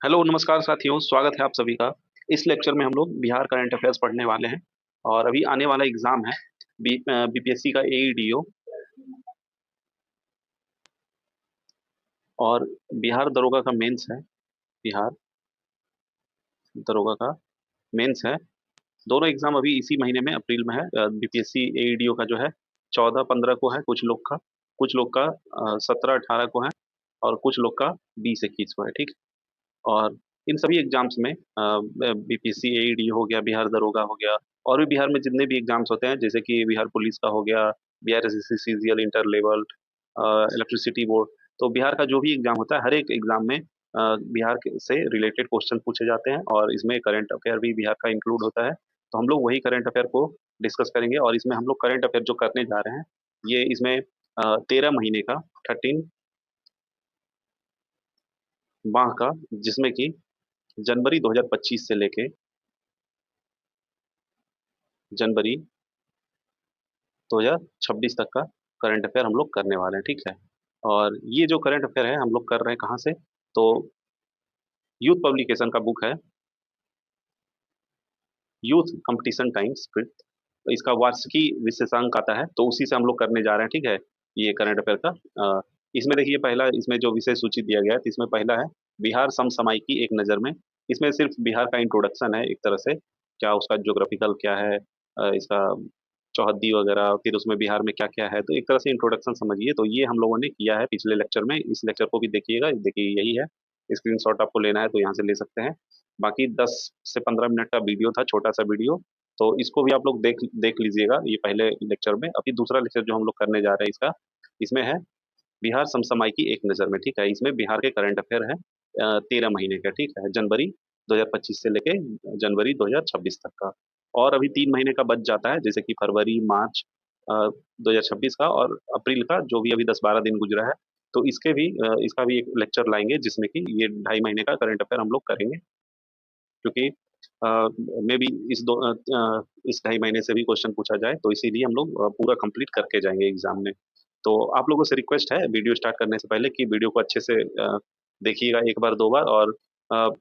Hello नमस्कार साथियों, स्वागत है आप सभी का। इस लेक्चर में हम लोग बिहार करंट अफेयर्स पढ़ने वाले हैं। और अभी आने वाला एग्जाम है बीपीएससी का एईडीओ। और बिहार दरोगा का मेंस है। बिहार दरोगा का मेंस है। दोनों एग्जाम अभी इसी महीने में अप्रैल में है। बीपीएससी एईडीओ का जो है 14-15 को है कुछ लोग का 17-18 को है। और कुछ लोग का 20-21 को है, ठीक। और इन सभी एग्जाम्स में बीपीएससी एईडी हो गया, बिहार दरोगा हो गया, और भी बिहार में जितने भी एग्जाम्स होते हैं, जैसे कि बिहार पुलिस का हो गया, Bihar SSC CGL inter level, electricity board. तो बिहार का जो भी एग्जाम होता है, हर एक एग्जाम में से रिलेटेड क्वेश्चन पूछे जाते हैं, और इसमें करंट अफेयर भी बिहार का इंक्लूड होता है। तो हम लोग वही करंट अफेयर को डिस्कस करेंगे, और इसमें हम लोग करंट अफेयर जो करने जा रहे हैं, ये इसमें 13 महीने का, 13 माह का, जिसमें कि जनवरी 2025 से लेके जनवरी 2026 तक का करंट अफेयर हम लोग करने वाले हैं, ठीक है। और ये जो करंट अफेयर है हम लोग कर रहे हैं कहाँ से? तो यूथ पब्लिकेशन का बुक है, यूथ कंपटीशन टाइम्स स्क्रिप्ट। तो इसका वार्षिकी विशेषांक आता है, तो उसी से हम लोग करने जा रहे हैं, ठीक है। ये करंट अफेयर का इसमें देखिए, पहला इसमें जो विषय सूची दिया गया है, तो इसमें पहला है बिहार समसामयिकी एक नज़र में। इसमें सिर्फ बिहार का इंट्रोडक्शन है, एक तरह से क्या उसका ज्योग्राफिकल क्या है, इसका चौहद्दी वगैरह, फिर उसमें बिहार में क्या क्या है, तो एक तरह से इंट्रोडक्शन समझिए। तो ये हम लोगों ने किया है पिछले लेक्चर में, इस लेक्चर को भी देखिएगा। देखिए यही है, स्क्रीनशॉट आपको लेना है तो यहाँ से ले सकते हैं। बाकी 10 से 15 मिनट का वीडियो था, छोटा सा वीडियो। तो इसको भी आप लोग देख देख लीजिएगा, ये पहले लेक्चर में। अभी दूसरा लेक्चर जो हम लोग करने जा रहे हैं इसका, इसमें है बिहार समसामयिकी एक नज़र में, ठीक है। इसमें बिहार के करंट अफेयर है 13 महीने का, ठीक है, जनवरी 2025 से लेके जनवरी 2026 तक का। और अभी 3 महीने का बच जाता है, जैसे कि फरवरी, मार्च 2026 का, और अप्रैल का, जो भी अभी 10-12 दिन गुजरा है। तो इसका भी एक लेक्चर लाएंगे, जिसमें कि ये 2.5 महीने का करंट अफेयर हम लोग करेंगे। क्योंकि मे बी इस 2.5 महीने से भी क्वेश्चन पूछा जाए, तो इसीलिए हम लोग पूरा कंप्लीट करके जाएंगे एग्जाम में। तो आप लोगों से रिक्वेस्ट है वीडियो स्टार्ट करने से पहले कि वीडियो को अच्छे से देखिएगा, एक बार दो बार, और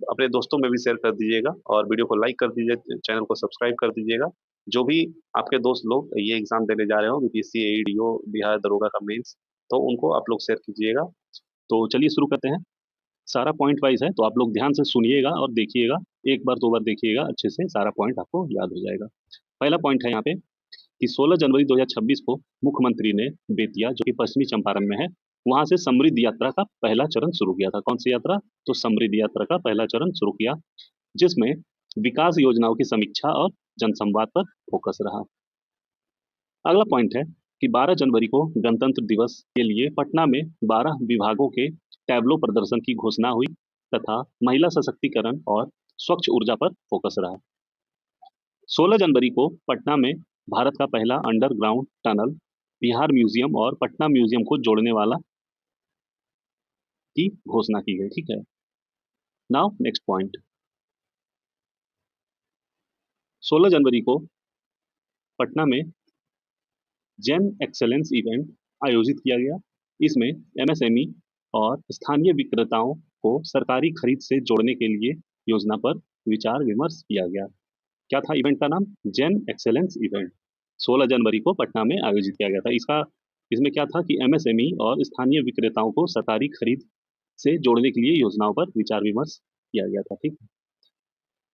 अपने दोस्तों में भी शेयर कर दीजिएगा, और वीडियो को लाइक कर दीजिए, चैनल को सब्सक्राइब कर दीजिएगा। जो भी आपके दोस्त लोग ये एग्जाम देने जा रहे हो, बीपीएससी एईडीओ, बिहार दरोगा का मेंस, तो उनको आप लोग शेयर कीजिएगा। तो चलिए शुरू करते हैं। सारा पॉइंट वाइज है, तो आप लोग ध्यान से सुनिएगा और देखिएगा। एक बार दो बार देखिएगा, अच्छे से सारा पॉइंट आपको याद हो जाएगा। पहला पॉइंट है यहाँ पे कि 16 जनवरी 2026 को मुख्यमंत्री ने बेतिया, जो कि पश्चिमी चंपारण में है, वहां से समृद्धि यात्रा का पहला चरण शुरू किया था। कौन सी यात्रा? तो समृद्धि यात्रा का पहला चरण शुरू किया, जिसमें विकास योजनाओं की समीक्षा और जनसंवाद पर फोकस रहा। अगला पॉइंट है कि 12 जनवरी को गणतंत्र दिवस के लिए पटना में 12 विभागों के टैबलो प्रदर्शन की घोषणा हुई, तथा महिला सशक्तिकरण और स्वच्छ ऊर्जा पर फोकस रहा। 16 जनवरी को पटना में भारत का पहला अंडरग्राउंड टनल, बिहार म्यूजियम और पटना म्यूजियम को जोड़ने वाला की घोषणा की गई, ठीक है। Now next point. 16 जनवरी को पटना में जेम एक्सेलेंस इवेंट आयोजित किया गया। इसमें एमएसएमई और स्थानीय विक्रेताओं को सरकारी खरीद से जोड़ने के लिए योजना पर विचार विमर्श किया गया। क्या था इवेंट का नाम? GeM excellence event. 16 जनवरी को पटना में आयोजित किया गया था। इसमें क्या था कि एमएसएमई और स्थानीय विक्रेताओं को सरकारी खरीद से जोड़ने के लिए योजनाओं पर विचार विमर्श किया गया था, ठीक।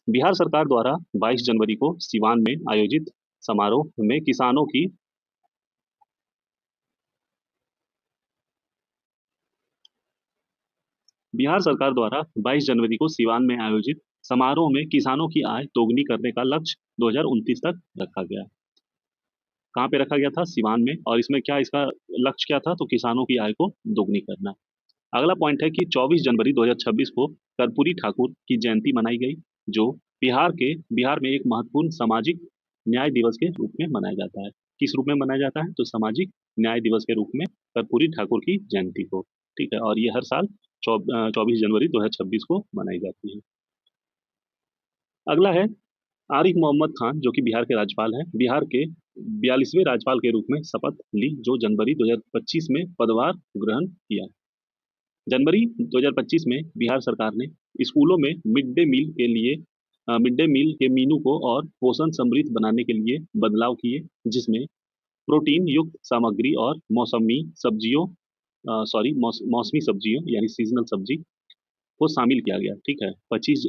बिहार सरकार द्वारा 22 जनवरी को सिवान में आयोजित समारोह में किसानों की बिहार सरकार द्वारा 22 जनवरी को सिवान में आयोजित समारोह में किसानों की आय दोगुनी करने का लक्ष्य 2029 तक रखा गया। कहाँ पे रखा गया था? सिवान में। और इसमें क्या इसका लक्ष्य क्या था? तो किसानों की आय को दोगुनी करना। अगला पॉइंट है कि 24 जनवरी 2026 को कर्पूरी ठाकुर की जयंती मनाई गई, जो बिहार में एक महत्वपूर्ण सामाजिक न्याय दिवस के रूप में मनाया जाता है। किस रूप में मनाया जाता है? तो सामाजिक न्याय दिवस के रूप में कर्पूरी ठाकुर की जयंती को, ठीक है। और ये हर साल 24 जनवरी 2026 को मनाई जाती है। अगला है आरिफ मोहम्मद खान, जो कि बिहार के राज्यपाल हैं। बिहार के 42वें राज्यपाल के रूप में शपथ ली, जो जनवरी 2025 में पदभार ग्रहण किया। जनवरी 2025 में बिहार सरकार ने स्कूलों में मिड डे मील के मेनू को और पोषण समृद्ध बनाने के लिए बदलाव किए, जिसमें प्रोटीन युक्त सामग्री और मौसमी सब्जियों यानी सीजनल सब्जी को शामिल किया गया। ठीक है, 25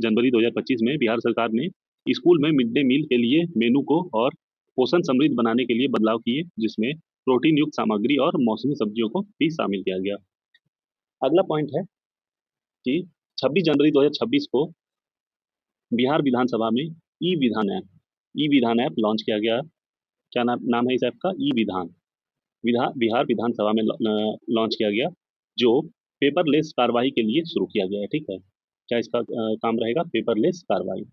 जनवरी 2025 में बिहार सरकार ने स्कूल में मिड डे मील के लिए मेनू को और पोषण समृद्ध बनाने के लिए बदलाव किए, जिसमें प्रोटीन युक्त सामग्री और मौसमी सब्जियों को भी शामिल किया गया। अगला पॉइंट है कि 26 जनवरी 2026 को बिहार विधानसभा में ई विधान ऐप लॉन्च किया गया। क्या नाम है इस ऐप का? ई विधान। बिहार विधानसभा में लॉन्च किया गया, जो पेपरलेस कार्रवाई के लिए शुरू किया गया है। ठीक है, क्या इसका काम रहेगा? पेपरलेस कार्रवाई।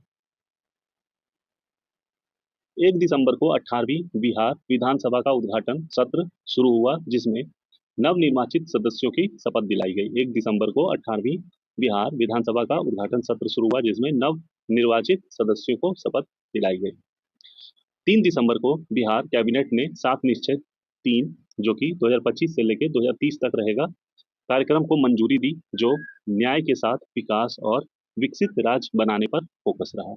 1 दिसंबर को 18वीं बिहार विधानसभा का उद्घाटन सत्र शुरू हुआ, जिसमें नवनिर्वाचित सदस्यों की शपथ दिलाई गई। 1 दिसंबर को 18वीं बिहार विधानसभा का उद्घाटन सत्र शुरू हुआ, जिसमें नव निर्वाचित सदस्यों को शपथ दिलाई गई। 3 दिसंबर को बिहार कैबिनेट ने 7 निश्चय 3, जो कि 2025 से लेकर 2030 तक रहेगा, कार्यक्रम को मंजूरी दी, जो न्याय के साथ विकास और विकसित राज्य बनाने पर फोकस रहा।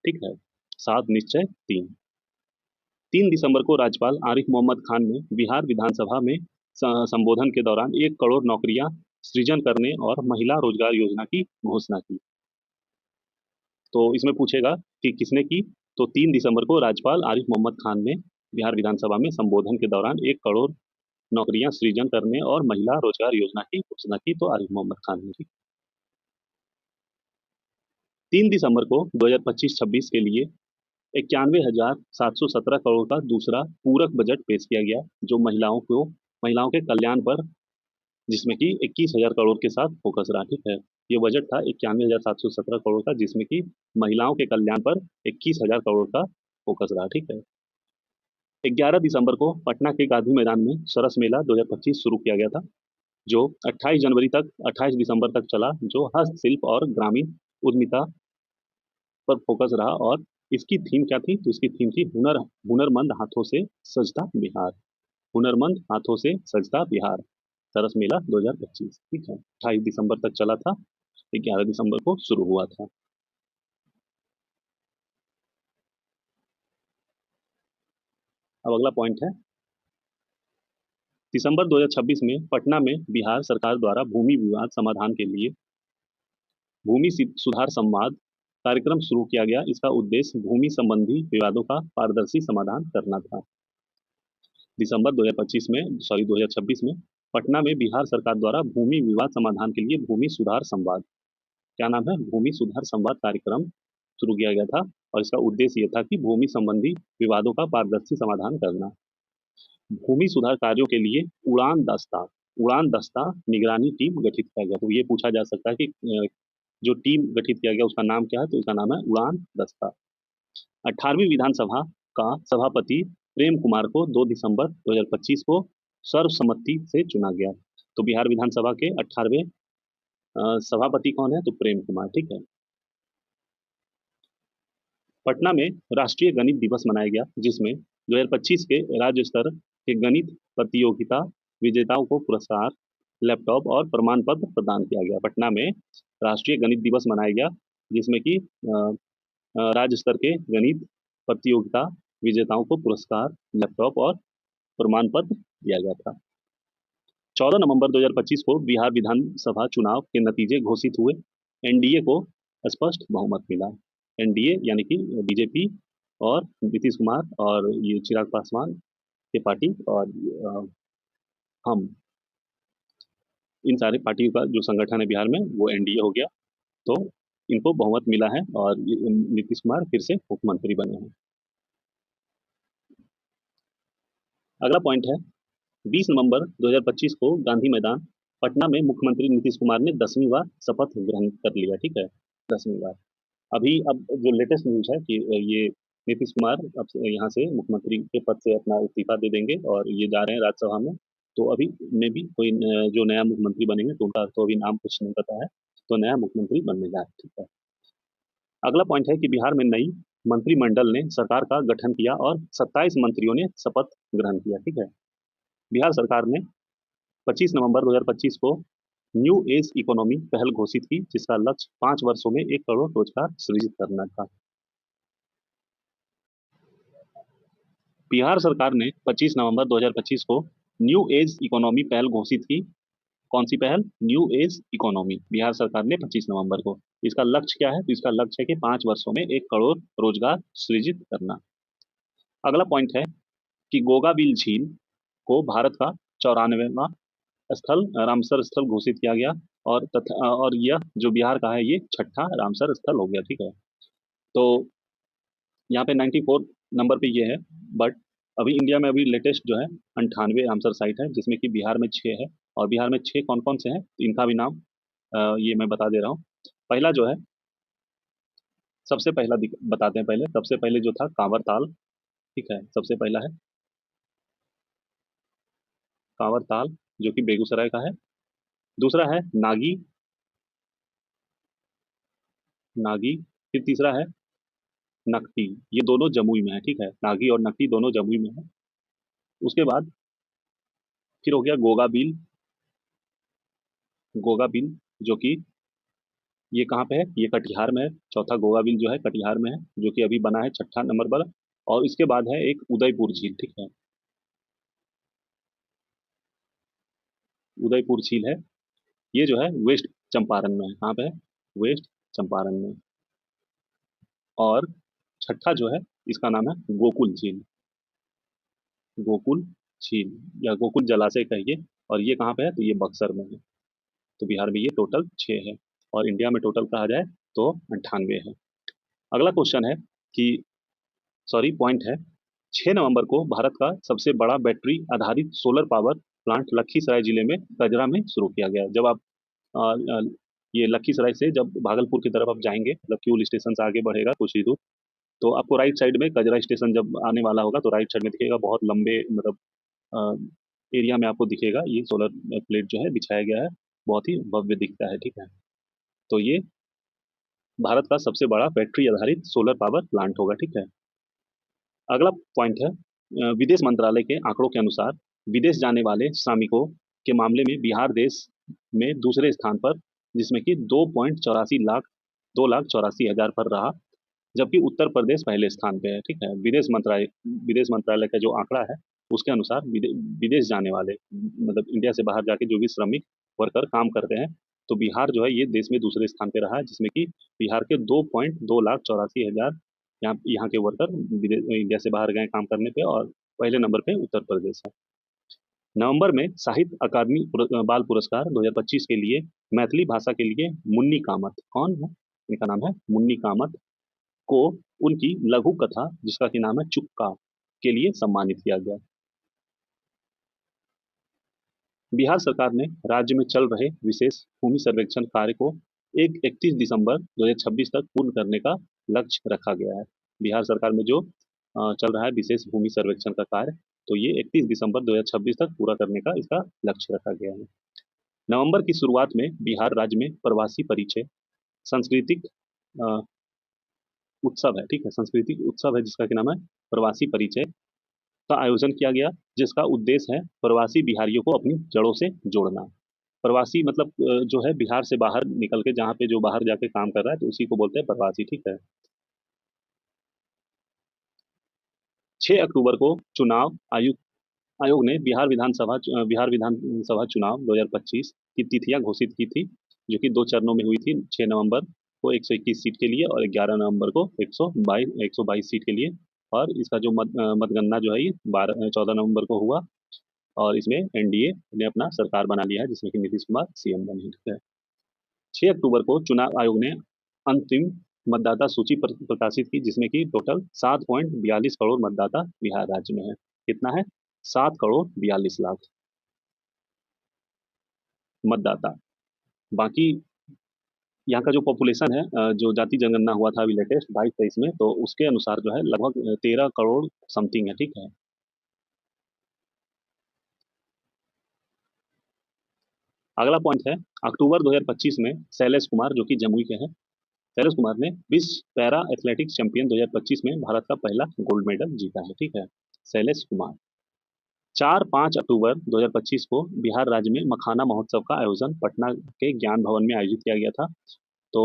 ठीक है, 7 निश्चय 3। 3 दिसंबर को राज्यपाल आरिफ मोहम्मद खान ने बिहार विधानसभा में संबोधन के दौरान 1 करोड़ नौकरियां सृजन करने और महिला रोजगार योजना की घोषणा की। तो इसमें पूछेगा कि किसने की? तो 3 दिसंबर को राज्यपाल आरिफ मोहम्मद खान ने बिहार विधानसभा में संबोधन के दौरान 1 करोड़ नौकरियां सृजन करने और महिला रोजगार योजना की घोषणा की, तो आरिफ मोहम्मद खान ने की। 3 दिसंबर को 2025-26 के लिए 91,717 करोड़ का दूसरा पूरक बजट पेश किया गया, जो महिलाओं के कल्याण पर, जिसमें कि 21,000 करोड़ के साथ फोकस रहा। ठीक है, ये बजट था 91,717 करोड़ का, जिसमें कि महिलाओं के कल्याण पर 21,000 करोड़ का फोकस रहा। ठीक है, 11 दिसंबर को पटना के गांधी मैदान में सरस मेला 2025 शुरू किया गया था, जो 28 दिसंबर तक चला, जो हस्तशिल्प और ग्रामीण उद्यमिता पर फोकस रहा। और इसकी थीम क्या थी? तो इसकी थीम थी हुनरमंद हाथों से सजता बिहार। हुनरमंद हाथों से सजता बिहार, सरस मेला 2025। ठीक है, 28 दिसंबर तक चला था, 11 दिसंबर को शुरू हुआ था। अब अगला पॉइंट है, दिसंबर 2026 में पटना में बिहार सरकार द्वारा भूमि विवाद समाधान के लिए सुधार संवाद कार्यक्रम शुरू किया गया। इसका उद्देश्य भूमि संबंधी विवादों का पारदर्शी समाधान करना था। दिसंबर 2026 में पटना में बिहार सरकार द्वारा भूमि विवाद समाधान के लिए भूमि सुधार संवाद, क्या नाम है? भूमि सुधार संवाद कार्यक्रम शुरू किया गया था, और इसका उद्देश्य यह था कि भूमि संबंधी विवादों का पारदर्शी समाधान करना। भूमि सुधार कार्यों के लिए उड़ान दस्ता निगरानी टीम गठित किया गया। तो ये पूछा जा सकता है कि जो टीम गठित किया गया उसका नाम क्या है? तो उसका नाम है उड़ान दस्ता। 18वीं विधानसभा का सभापति प्रेम कुमार को 2 दिसंबर 2025 को सर्वसम्मति से चुना गया। तो बिहार विधानसभा के 18वें सभापति कौन है? तो प्रेम कुमार। ठीक है, पटना में राष्ट्रीय गणित दिवस मनाया गया, जिसमें 2025 के राज्य स्तर के गणित प्रतियोगिता विजेताओं को पुरस्कार, लैपटॉप और प्रमाण पत्र प्रदान किया गया। पटना में राष्ट्रीय गणित दिवस मनाया गया, जिसमें कि राज्य स्तर के गणित प्रतियोगिता विजेताओं को पुरस्कार, लैपटॉप और प्रमाण पत्र दिया गया था। 14 नवंबर 2025 को बिहार विधानसभा चुनाव के नतीजे घोषित हुए। एनडीए को स्पष्ट बहुमत मिला। एनडीए यानी कि बीजेपी और नीतीश कुमार और ये चिराग पासवान के पार्टी और हम, इन सारे पार्टियों का जो संगठन है बिहार में, वो एनडीए हो गया। तो इनको बहुमत मिला है और नीतीश कुमार फिर से मुख्यमंत्री बने हैं। अगला पॉइंट है, 20 नवंबर 2025 को गांधी मैदान पटना में मुख्यमंत्री नीतीश कुमार ने 10वीं बार शपथ ग्रहण कर लिया। ठीक है, 10वीं बार। अब जो लेटेस्ट न्यूज है कि ये नीतीश कुमार अब यहाँ से मुख्यमंत्री के पद से अपना इस्तीफा दे देंगे और ये जा रहे हैं राज्यसभा में। तो अभी में भी कोई जो नया मुख्यमंत्री बनेंगे तो उनका तो अभी नाम कुछ नहीं पता है, तो नया मुख्यमंत्री बनने जा रहा है। ठीक है, अगला पॉइंट है कि बिहार में नई मंत्रिमंडल ने सरकार का गठन किया और 27 मंत्रियों ने शपथ ग्रहण किया। ठीक है, बिहार सरकार ने 25 नवंबर 2025 को न्यू एज इकोनॉमी पहल घोषित की, जिसका लक्ष्य 5 वर्षों में 1 करोड़ रोजगार सृजित करना था। बिहार सरकार ने 25 नवंबर 2025 को न्यू एज इकोनॉमी पहल घोषित की। कौन सी पहल? न्यू एज इकोनॉमी, बिहार सरकार ने 25 नवंबर को। इसका लक्ष्य क्या है? तो इसका लक्ष्य है कि 5 वर्षों में 1 करोड़ रोजगार सृजित करना। अगला पॉइंट है कि गोगाबिल झील को भारत का 94वां स्थल, रामसर स्थल घोषित किया गया। और यह जो बिहार का है, ये छठा रामसर स्थल हो गया। ठीक है, तो यहाँ पे 94 नंबर पे ये है। बट अभी इंडिया में अभी लेटेस्ट जो है 98 रामसर साइट है, जिसमें कि बिहार में 6 है। और बिहार में 6 कौन कौन से हैं, इनका भी नाम ये मैं बता दे रहा हूँ। पहला जो है, सबसे पहला बताते हैं। पहले सबसे पहले जो था कांवर ताल। ठीक है, सबसे पहला है कांवर ताल, जो कि बेगूसराय का है। दूसरा है नागी। नागी। फिर तीसरा है नकटी। ये दोनों जमुई में है। ठीक है, नागी और नकटी दोनों जमुई में है। उसके बाद फिर हो गया गोगा बील। गोगा बील जो कि ये कहाँ पे है? ये कटिहार में है। चौथा गोगा बील जो है कटिहार में है, जो कि अभी बना है छठा नंबर पर। और इसके बाद है एक उदयपुर झील। ठीक है, उदयपुर झील है। ये जो है वेस्ट चंपारण में है। कहाँ पे है? वेस्ट चंपारण में। और छठा जो है, इसका नाम है गोकुल झील। गोकुल झील या गोकुल जलाशय कहिए। और ये कहाँ पे है? तो ये बक्सर में है। तो बिहार में ये टोटल 6 है। और इंडिया में टोटल कहा जाए तो 98 है। अगला क्वेश्चन है कि, सॉरी पॉइंट है, 6 नवंबर को भारत का सबसे बड़ा बैटरी आधारित सोलर पावर प्लांट लखीसराय जिले में कजरा में शुरू किया गया। जब आप अ, अ, ये लखीसराय से जब भागलपुर की तरफ आप जाएंगे, मतलब फ्यूल स्टेशन से आगे बढ़ेगा कुछ ही दूर, तो आपको राइट साइड में कजरा स्टेशन जब आने वाला होगा, तो राइट साइड में दिखेगा, बहुत लंबे मतलब एरिया में आपको दिखेगा, ये सोलर प्लेट जो है बिछाया गया है। बहुत ही भव्य दिखता है। ठीक है, तो ये भारत का सबसे बड़ा बैटरी आधारित सोलर पावर प्लांट होगा। ठीक है, अगला पॉइंट है, विदेश मंत्रालय के आंकड़ों के अनुसार विदेश जाने वाले श्रमिकों के मामले में बिहार देश में दूसरे स्थान पर, जिसमें कि 2.84 लाख, 2,84,000 पर रहा। जबकि उत्तर प्रदेश पहले स्थान पे है। ठीक है, विदेश मंत्रालय का जो आंकड़ा है, उसके अनुसार विदेश जाने वाले, मतलब इंडिया से बाहर जाके जो भी श्रमिक वर्कर काम करते हैं, तो बिहार जो है ये देश में दूसरे स्थान पे रहा है, जिसमें कि बिहार के 2.2 लाख 84 हजार यहाँ यहाँ के वर्कर विदेश इंडिया से बाहर गए काम करने पे। और पहले नंबर पे उत्तर प्रदेश है। नवंबर में साहित्य अकादमी बाल पुरस्कार 2025 के लिए मैथिली भाषा के लिए मुन्नी कामत, कौन है? इनका नाम है मुन्नी कामत, को उनकी लघु कथा जिसका कि नाम है चुक्का के लिए सम्मानित किया गया। बिहार सरकार ने राज्य में चल रहे विशेष भूमि सर्वेक्षण कार्य को 31 दिसंबर 2026 तक पूर्ण करने का लक्ष्य रखा गया है। बिहार सरकार में जो चल रहा है विशेष भूमि सर्वेक्षण का कार्य, तो ये 31 दिसंबर 2026 तक पूरा करने का इसका लक्ष्य रखा गया है। नवंबर की शुरुआत में बिहार राज्य में प्रवासी परिचय सांस्कृतिक अ, उत्सव है। ठीक है, सांस्कृतिक उत्सव है जिसका कि नाम है प्रवासी परिचय का आयोजन किया गया, जिसका उद्देश्य है प्रवासी बिहारियों को अपनी जड़ों से जोड़ना। प्रवासी मतलब जो है बिहार से बाहर निकल के जहाँ पे जो बाहर जाके काम कर रहा है, तो उसी को बोलते हैं प्रवासी। ठीक है, 6 अक्टूबर को चुनाव आयोग ने बिहार विधानसभा चुनाव 2025 की तिथियां घोषित की थी, जो कि 2 चरणों में हुई थी। 6 नवंबर को 121 सीट के लिए और 11 नवंबर को 122 सीट के लिए। और इसका जो मतगणना जो है ये 14 नवंबर को हुआ। और इसमें एनडीए ने अपना सरकार बना लिया है, जिसमें कि नीतीश कुमार सीएम बने हैं। ठीक है, 6 अक्टूबर को चुनाव आयोग ने अंतिम मतदाता सूची प्रकाशित की, जिसमें कि टोटल 7.42 करोड़ मतदाता बिहार राज्य में है। कितना है? 7 करोड़ 42 लाख मतदाता। बाकी यहाँ का जो पॉपुलेशन है, जो जाति जनगणना हुआ था अभी लेटेस्ट 22-23 में, तो उसके अनुसार जो है लगभग 13 करोड़ समथिंग है। ठीक है, अगला पॉइंट है, अक्टूबर 2025 में शैलेश कुमार, जो कि जमुई के हैं, शैलेश कुमार ने विश्व पैरा एथलेटिक्स चैंपियन 2025 में भारत का पहला गोल्ड मेडल जीता है। ठीक है, शैलेश कुमार। 4-5 अक्टूबर 2025 को बिहार राज्य में मखाना महोत्सव का आयोजन पटना के ज्ञान भवन में आयोजित किया गया था। तो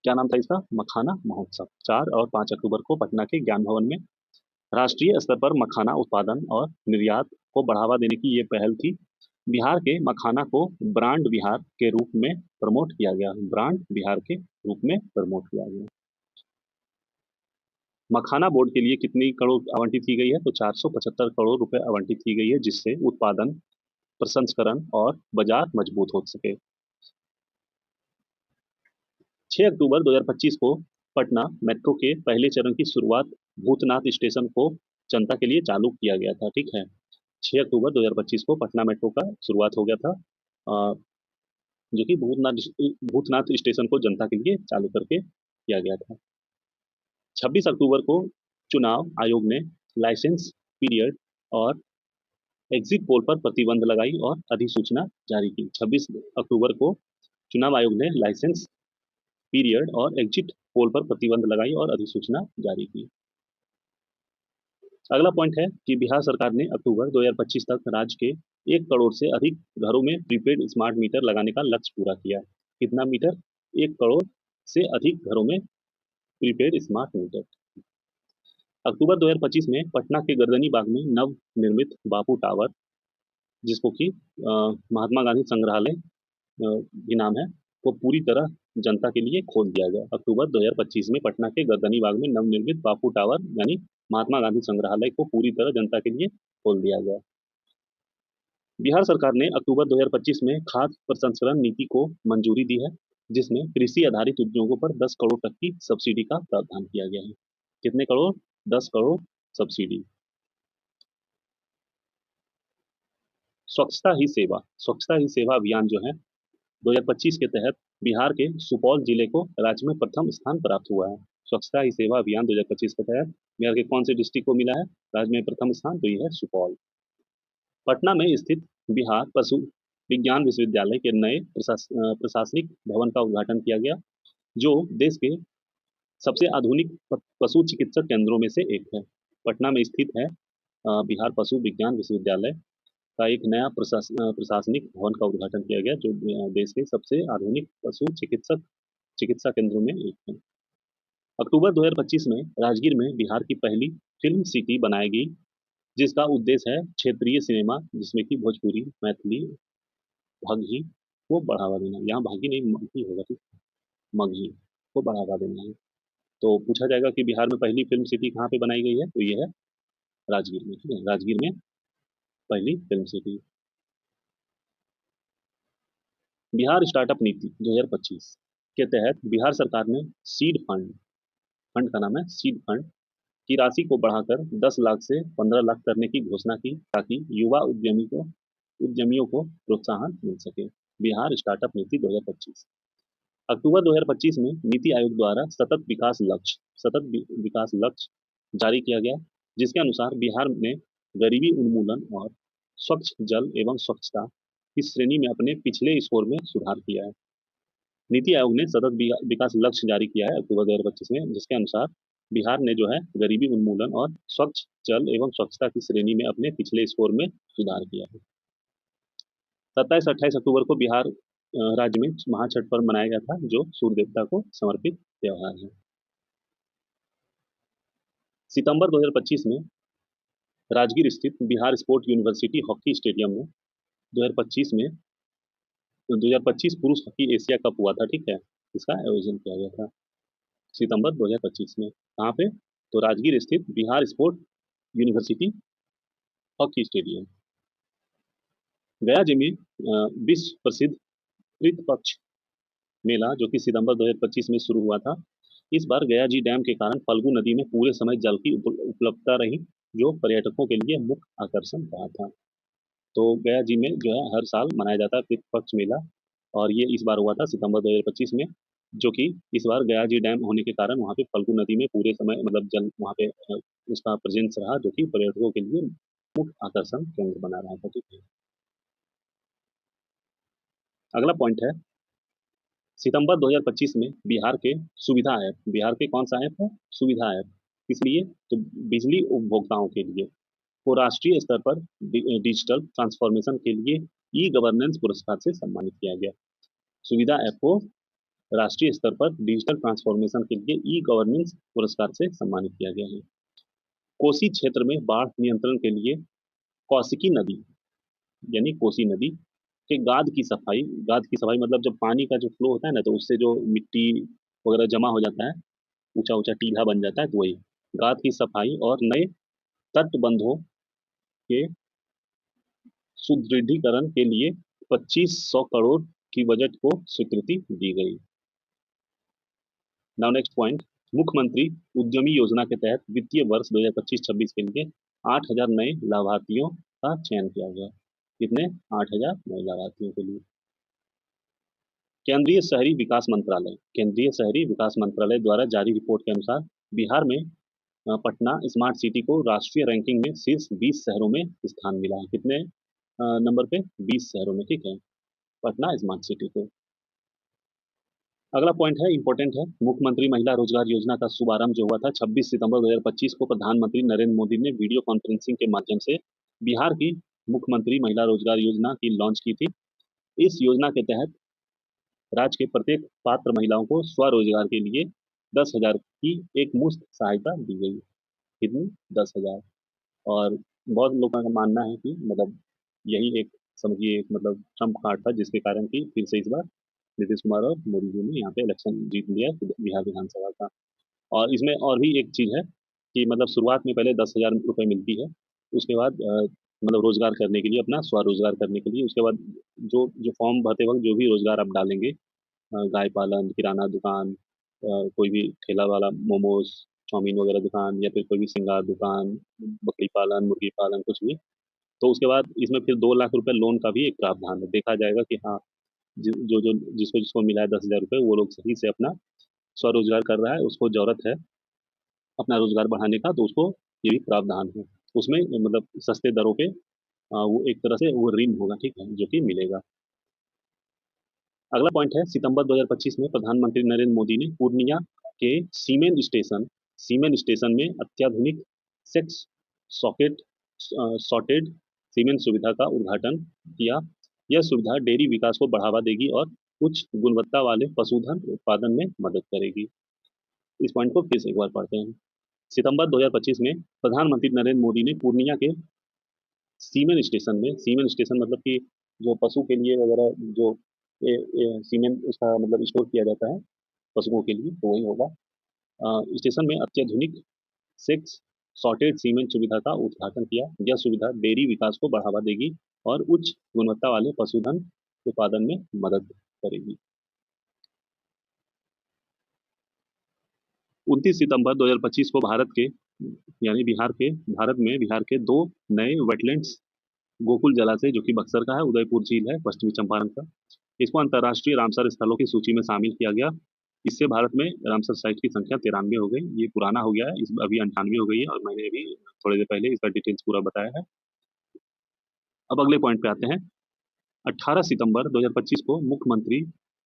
क्या नाम था इसका? मखाना महोत्सव। 4 और 5 अक्टूबर को पटना के ज्ञान भवन में राष्ट्रीय स्तर पर मखाना उत्पादन और निर्यात को बढ़ावा देने की ये पहल थी। बिहार के मखाना को ब्रांड बिहार के रूप में प्रमोट किया गया। ब्रांड बिहार के रूप में प्रमोट किया गया। मखाना बोर्ड के लिए कितनी करोड़ आवंटित की गई है? तो 475 करोड़ रुपए आवंटित की गई है, जिससे उत्पादन, प्रसंस्करण और बाजार मजबूत हो सके। 6 अक्टूबर 2025 को पटना मेट्रो के पहले चरण की शुरुआत भूतनाथ स्टेशन को जनता के लिए चालू किया गया था। ठीक है, 6 अक्टूबर 2025 को पटना मेट्रो का शुरुआत हो गया था, जो कि भूतनाथ स्टेशन को जनता के लिए चालू करके किया गया था। 26 अक्टूबर को चुनाव आयोग ने लाइसेंस पीरियड और एग्जिट पोल पर प्रतिबंध लगाई और अधिसूचना जारी की। 26 अक्टूबर को चुनाव आयोग ने लाइसेंस पीरियड और एग्जिट पोल पर प्रतिबंध लगाई और अधिसूचना जारी की। अगला पॉइंट है कि बिहार सरकार ने अक्टूबर 2025 तक राज्य के 1 करोड़ से अधिक घरों में प्रीपेड स्मार्ट मीटर लगाने का लक्ष्य पूरा किया। कितना मीटर? 1 करोड़ से अधिक घरों में प्रीपेड स्मार्ट मीटर। अक्टूबर 2025 में पटना के गर्दनी बाग में नव निर्मित बापू टावर, जिसको कि महात्मा गांधी संग्रहालय भी नाम है, वो पूरी तरह जनता के लिए खोल दिया गया। अक्टूबर 2025 में पटना के गर्दनी बाग में नवनिर्मित बापू टावर यानी महात्मा गांधी संग्रहालय को पूरी तरह जनता के लिए खोल दिया गया। बिहार सरकार ने अक्टूबर 2025 में खाद्य प्रसंस्करण नीति को मंजूरी दी है, जिसमें कृषि आधारित उद्योगों पर 10 करोड़ तक की सब्सिडी का प्रावधान किया गया है। कितने करोड़? 10 करोड़ सब्सिडी। स्वच्छता ही सेवा अभियान जो है 2025 के तहत बिहार के सुपौल जिले को राज्य में प्रथम स्थान प्राप्त हुआ है। स्वच्छता ही सेवा अभियान 2025 के तहत बिहार के कौन से डिस्ट्रिक्ट को मिला है राज्य में प्रथम स्थान? तो ये है सुपौल। पटना में स्थित बिहार पशु विज्ञान विश्वविद्यालय के नए प्रशासनिक भवन का उद्घाटन किया गया, जो देश के सबसे आधुनिक पशु चिकित्सक केंद्रों में से एक है। पटना में स्थित है बिहार पशु विज्ञान विश्वविद्यालय का एक नया प्रशासनिक भवन का उद्घाटन किया गया, जो देश के सबसे आधुनिक पशु चिकित्सा केंद्रों में एक है। अक्टूबर 2025 में राजगीर में बिहार की पहली फिल्म सिटी बनाई गई, जिसका उद्देश्य है क्षेत्रीय सिनेमा, जिसमें कि भोजपुरी, मैथिली, मगही को बढ़ावा देना। यहाँ भागी नहीं, मगही होगा, ठीक, मगही को बढ़ावा देना है। तो पूछा जाएगा कि बिहार में पहली फिल्म सिटी कहाँ पे बनाई गई है? तो ये है राजगीर में। ठीक है, राजगीर में पहली फिल्म सिटी। बिहार स्टार्टअप नीति 2025 के तहत बिहार सरकार ने सीड फंड, फंड का नाम है सीड फंड, की राशि को बढ़ाकर 10 लाख से 15 लाख करने की घोषणा की, ताकि युवा उद्यमियों को प्रोत्साहन मिल सके। बिहार स्टार्टअप नीति 2025। अक्टूबर 2025 में नीति आयोग द्वारा सतत विकास लक्ष्य जारी किया गया, जिसके अनुसार बिहार ने गरीबी उन्मूलन और स्वच्छ जल एवं स्वच्छता की श्रेणी में अपने पिछले स्कोर में सुधार किया है। नीति आयोग ने सतत विकास लक्ष्य जारी किया है अक्टूबर 2025 में, जिसके अनुसार बिहार ने जो है गरीबी उन्मूलन और स्वच्छ जल एवं स्वच्छता की श्रेणी में अपने पिछले स्कोर में सुधार किया है। 27-28 अक्टूबर को बिहार राज्य में महाछठ पर्व मनाया गया था, जो सूर्य देवता को समर्पित त्योहार है। सितंबर 2025 में राजगीर स्थित Bihar sport university hockey stadium में 2025 में 2025 पुरुष हॉकी एशिया कप हुआ था। ठीक है, इसका आयोजन किया गया था सितंबर 2025 में। कहाँ पे? तो राजगीर स्थित Bihar sport university hockey stadium. गया जी में विश्व प्रसिद्ध पितृपक्ष मेला, जो कि सितंबर 2025 में शुरू हुआ था, इस बार गया जी डैम के कारण फल्गु नदी में पूरे समय जल की उपलब्धता रही, जो पर्यटकों के लिए मुख्य आकर्षण रहा था। तो गया जी में जो है हर साल मनाया जाता है पितृपक्ष मेला, और ये इस बार हुआ था सितंबर 2025 में, जो कि इस बार गया जी डैम होने के कारण वहाँ पे फल्गु नदी में पूरे समय मतलब जल वहाँ पे उसका प्रेजेंस रहा, जो कि पर्यटकों के लिए मुख्य आकर्षण केंद्र बना रहा था। ठीक है, अगला पॉइंट है सितंबर 2025 में बिहार के सुविधा ऐप, बिहार के कौन सा ऐप है? सुविधा ऐप। किस लिए? तो बिजली उपभोक्ताओं के लिए को राष्ट्रीय स्तर पर डिजिटल ट्रांसफॉर्मेशन के लिए ई गवर्नेंस पुरस्कार से सम्मानित किया गया। सुविधा ऐप को राष्ट्रीय स्तर पर डिजिटल ट्रांसफॉर्मेशन के लिए ई गवर्नेंस पुरस्कार से सम्मानित किया गया है। कोसी क्षेत्र में बाढ़ नियंत्रण के लिए कौशिकी नदी यानी कोसी नदी के गाद की सफाई मतलब जब पानी का जो फ्लो होता है ना, तो उससे जो मिट्टी वगैरह जमा हो जाता है, ऊंचा ऊंचा टीला बन जाता है, तो वही गाद की सफाई और नए तटबंधों के सुदृढ़ीकरण के लिए 2500 करोड़ की बजट को स्वीकृति दी गई। नाउ नेक्स्ट पॉइंट, मुख्यमंत्री उद्यमी योजना के तहत वित्तीय वर्ष 2025-26 के लिए 8000 नए लाभार्थियों का चयन किया गया। कितने? 8000 नए लाभार्थियों के लिए। केंद्रीय शहरी विकास मंत्रालय द्वारा जारी रिपोर्ट के अनुसार बिहार में पटना स्मार्ट सिटी को राष्ट्रीय रैंकिंग में शीर्ष 20 शहरों में स्थान मिला है। कितने नंबर पे? 20 शहरों में, ठीक है, पटना स्मार्ट सिटी को। अगला पॉइंट है, इंपॉर्टेंट है, मुख्यमंत्री महिला रोजगार योजना का शुभारंभ जो हुआ था 26 सितंबर 2025 को प्रधानमंत्री नरेंद्र मोदी ने वीडियो कॉन्फ्रेंसिंग के माध्यम से बिहार की मुख्यमंत्री महिला रोजगार योजना की लॉन्च की थी। इस योजना के तहत राज्य के प्रत्येक पात्र महिलाओं को स्वरोजगार के लिए 10,000 की एक मुफ्त सहायता दी गई। कितनी? 10,000। और बहुत लोगों का मानना है कि मतलब यही एक समझिए एक मतलब ट्रम्प कार्ड था, जिसके कारण कि फिर से इस बार नीतीश कुमार और मोदी जी ने यहाँ पे इलेक्शन जीत लिया बिहार विधानसभा का। और इसमें और भी एक चीज है कि मतलब शुरुआत में पहले 10,000 रुपये मिलती है, उसके बाद मतलब रोजगार करने के लिए, अपना स्वरोजगार करने के लिए, उसके बाद जो जो फॉर्म भरते वक्त जो भी रोजगार आप डालेंगे, गाय पालन, किराना दुकान, कोई भी ठेला वाला, मोमोज चाउमीन वगैरह दुकान, या फिर कोई भी श्रृंगार दुकान, बकरी पालन, मुर्गी पालन, कुछ भी, तो उसके बाद इसमें फिर 2 लाख रुपए लोन का भी एक प्रावधान है। देखा जाएगा कि हाँ, जो जो जिसको जिसको मिला है 10,000 रुपये, वो लोग सही से अपना स्वरोजगार कर रहा है, उसको जरूरत है अपना रोजगार बढ़ाने का, तो उसको ये भी प्रावधान है उसमें, मतलब सस्ते दरों पे वो एक तरह से वो ऋण होगा, ठीक है, जो कि मिलेगा। अगला पॉइंट है, सितंबर 2025 में प्रधानमंत्री नरेंद्र मोदी ने पूर्णिया के सीमेंट स्टेशन में अत्याधुनिक सेक्स सॉकेट सॉर्टेड सीमेंट सुविधा का उद्घाटन किया। यह सुविधा डेयरी विकास को बढ़ावा देगी और उच्च गुणवत्ता वाले पशुधन उत्पादन में मदद करेगी। इस पॉइंट को फिर से एक बार पढ़ते हैं। सितंबर 2025 में प्रधानमंत्री नरेंद्र मोदी ने पूर्णिया के सीमेंट स्टेशन मतलब कि जो पशु के लिए वगैरह जो सीमेंट उसका मतलब स्टोर किया जाता है पशुओं के लिए, तो वही होगा। स्टेशन में अत्याधुनिक सेक्स सॉर्टेड सीमेंट सुविधा का उद्घाटन किया। यह सुविधा डेयरी विकास को बढ़ावा देगी और उच्च गुणवत्ता वाले पशुधन उत्पादन में मदद करेगी। 29 सितंबर 2025 को बिहार के दो नए वेटलैंड्स, गोकुल जलाशय जो कि बक्सर का है, उदयपुर झील है पश्चिमी चंपारण का, इसको अंतर्राष्ट्रीय रामसर स्थलों की सूची में शामिल किया गया। इससे भारत में रामसर साइट की संख्या 93 हो गई। ये पुराना हो गया है, इस अभी 98 हो गई है, और मैंने अभी थोड़ी देर पहले इसका डिटेल्स पूरा बताया है। अब अगले पॉइंट पे आते हैं। 18 सितंबर 2025 को मुख्यमंत्री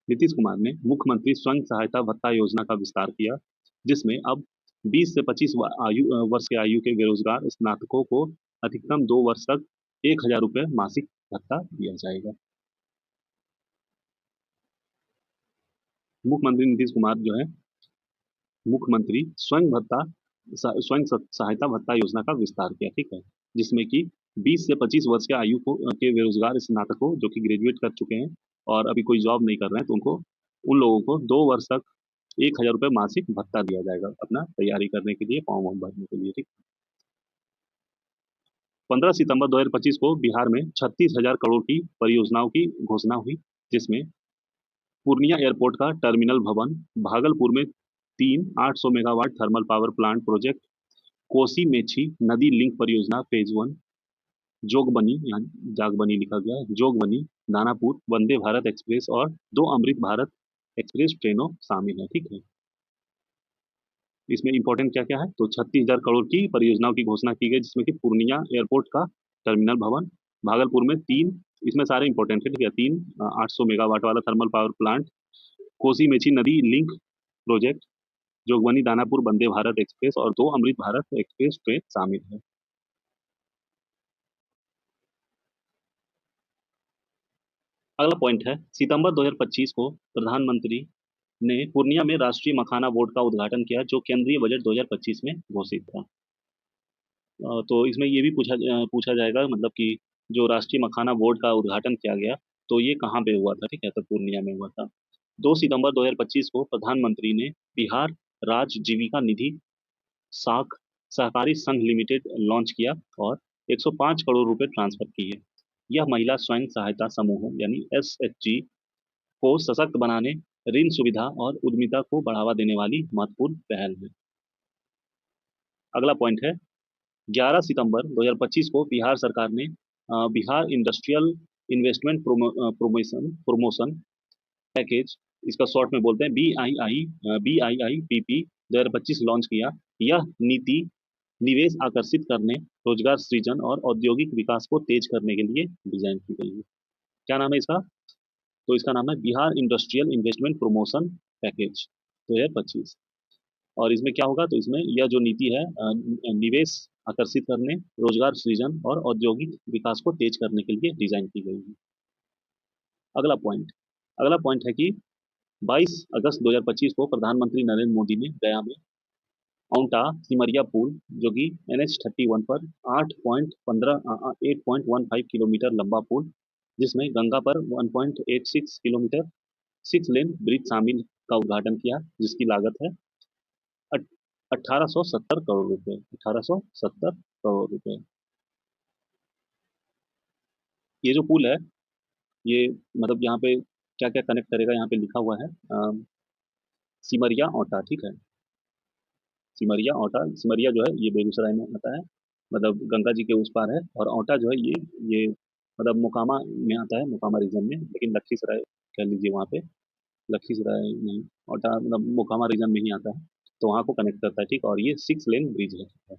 नीतीश कुमार ने मुख्यमंत्री स्वयं सहायता भत्ता योजना का विस्तार किया, जिसमें अब 20 से 25 वर्ष के आयु के बेरोजगार स्नातकों को अधिकतम 2 वर्ष तक 1,000 रुपये मासिक भत्ता दिया जाएगा। मुख्यमंत्री नीतीश कुमार जो है मुख्यमंत्री स्वयं सहायता भत्ता योजना का विस्तार किया, ठीक है, जिसमें कि 20 से 25 वर्ष के आयु को के बेरोजगार स्नातकों जो कि ग्रेजुएट कर चुके हैं और अभी कोई जॉब नहीं कर रहे हैं, तो उन लोगों को 2 वर्ष तक 1,000 रुपये मासिक भत्ता दिया जाएगा अपना तैयारी करने के लिए, फॉर्म वॉर्म भरने के लिए, ठीक। 15 सितंबर 2025 को बिहार में 36,000 करोड़ की परियोजनाओं की घोषणा हुई, जिसमें पूर्णिया एयरपोर्ट का टर्मिनल भवन, भागलपुर में 3 800 megawatt thermal power plant project, Kosi Mechi नदी लिंक परियोजना फेज 1, जोगबनी, यहाँ जागबनी लिखा गया है, जोगबनी दानापुर वंदे भारत एक्सप्रेस और 2 अमृत भारत एक्सप्रेस ट्रेनों शामिल है, ठीक है। इसमें इंपॉर्टेंट क्या क्या है, तो 36,000 करोड़ की परियोजनाओं की घोषणा की गई, जिसमें कि पूर्णिया एयरपोर्ट का टर्मिनल भवन, भागलपुर में 3, इसमें सारे इंपॉर्टेंट है, ठीक है, 3 800 मेगावाट वाला thermal power plant, Kosi Mechi नदी link project, Jogbani Danapur Vande Bharat express और 2 अमृत भारत एक्सप्रेस ट्रेन शामिल है। अगला पॉइंट है, सितंबर 2025 को प्रधानमंत्री ने पूर्णिया में राष्ट्रीय मखाना बोर्ड का उद्घाटन किया, जो केंद्रीय बजट 2025 में घोषित था। तो इसमें ये भी पूछा जाएगा, मतलब कि जो राष्ट्रीय मखाना बोर्ड का उद्घाटन किया गया, तो ये कहाँ पे हुआ था, ठीक है, तो पूर्णिया में हुआ था। 2 सितंबर 2025 को प्रधानमंत्री ने बिहार राज्य जीविका निधि साख सहकारी संघ लिमिटेड लॉन्च किया और 105 करोड़ रुपए ट्रांसफर किए। यह महिला स्वयं सहायता समूहों यानी एसएचजी को सशक्त बनाने, ऋण सुविधा और उद्यमिता को बढ़ावा देने वाली महत्वपूर्ण पहल है। अगला पॉइंट है, 11 सितंबर 2025 को बिहार सरकार ने Bihar industrial investment promotion package, इसका शॉर्ट में बोलते हैं BIIPP 2025 लॉन्च किया। यह नीति निवेश आकर्षित करने, रोजगार सृजन और औद्योगिक विकास को तेज करने के लिए डिजाइन की गई है। क्या नाम है इसका? तो इसका नाम है Bihar industrial investment promotion package 2025। और इसमें क्या होगा, तो इसमें यह जो नीति है निवेश आकर्षित करने, रोजगार सृजन और औद्योगिक विकास को तेज करने के लिए डिजाइन की गई है। अगला पॉइंट अगला पॉइंट है कि 22 अगस्त 2025 को प्रधानमंत्री नरेंद्र मोदी ने गया में औंटा सिमरिया पुल, जो कि NH31 पर 8.15 किलोमीटर लंबा पुल, जिसमें गंगा पर 1.86 किलोमीटर 6 लेन ब्रिज शामिल, का उद्घाटन किया, जिसकी लागत है 1870 करोड़ रुपए। 1870 करोड़ रुपए। ये जो पुल है, ये मतलब यहाँ पे क्या क्या कनेक्ट करेगा, यहाँ पे लिखा हुआ है सिमरिया औंटा, ठीक है। सिमरिया औंटा, सिमरिया जो है ये बेगूसराय में आता है, मतलब गंगा जी के उस पार है। और औंटा जो है ये मतलब मोकामा में आता है, मोकामा रीजन में, लेकिन लखीसराय कह लीजिए वहाँ पे, लखीसराय नहीं, औंटा मतलब मोकामा रीजन में ही आता है। तो वहाँ को कनेक्ट करता है, ठीक। और ये 6 लेन ब्रिज है, ठीक है।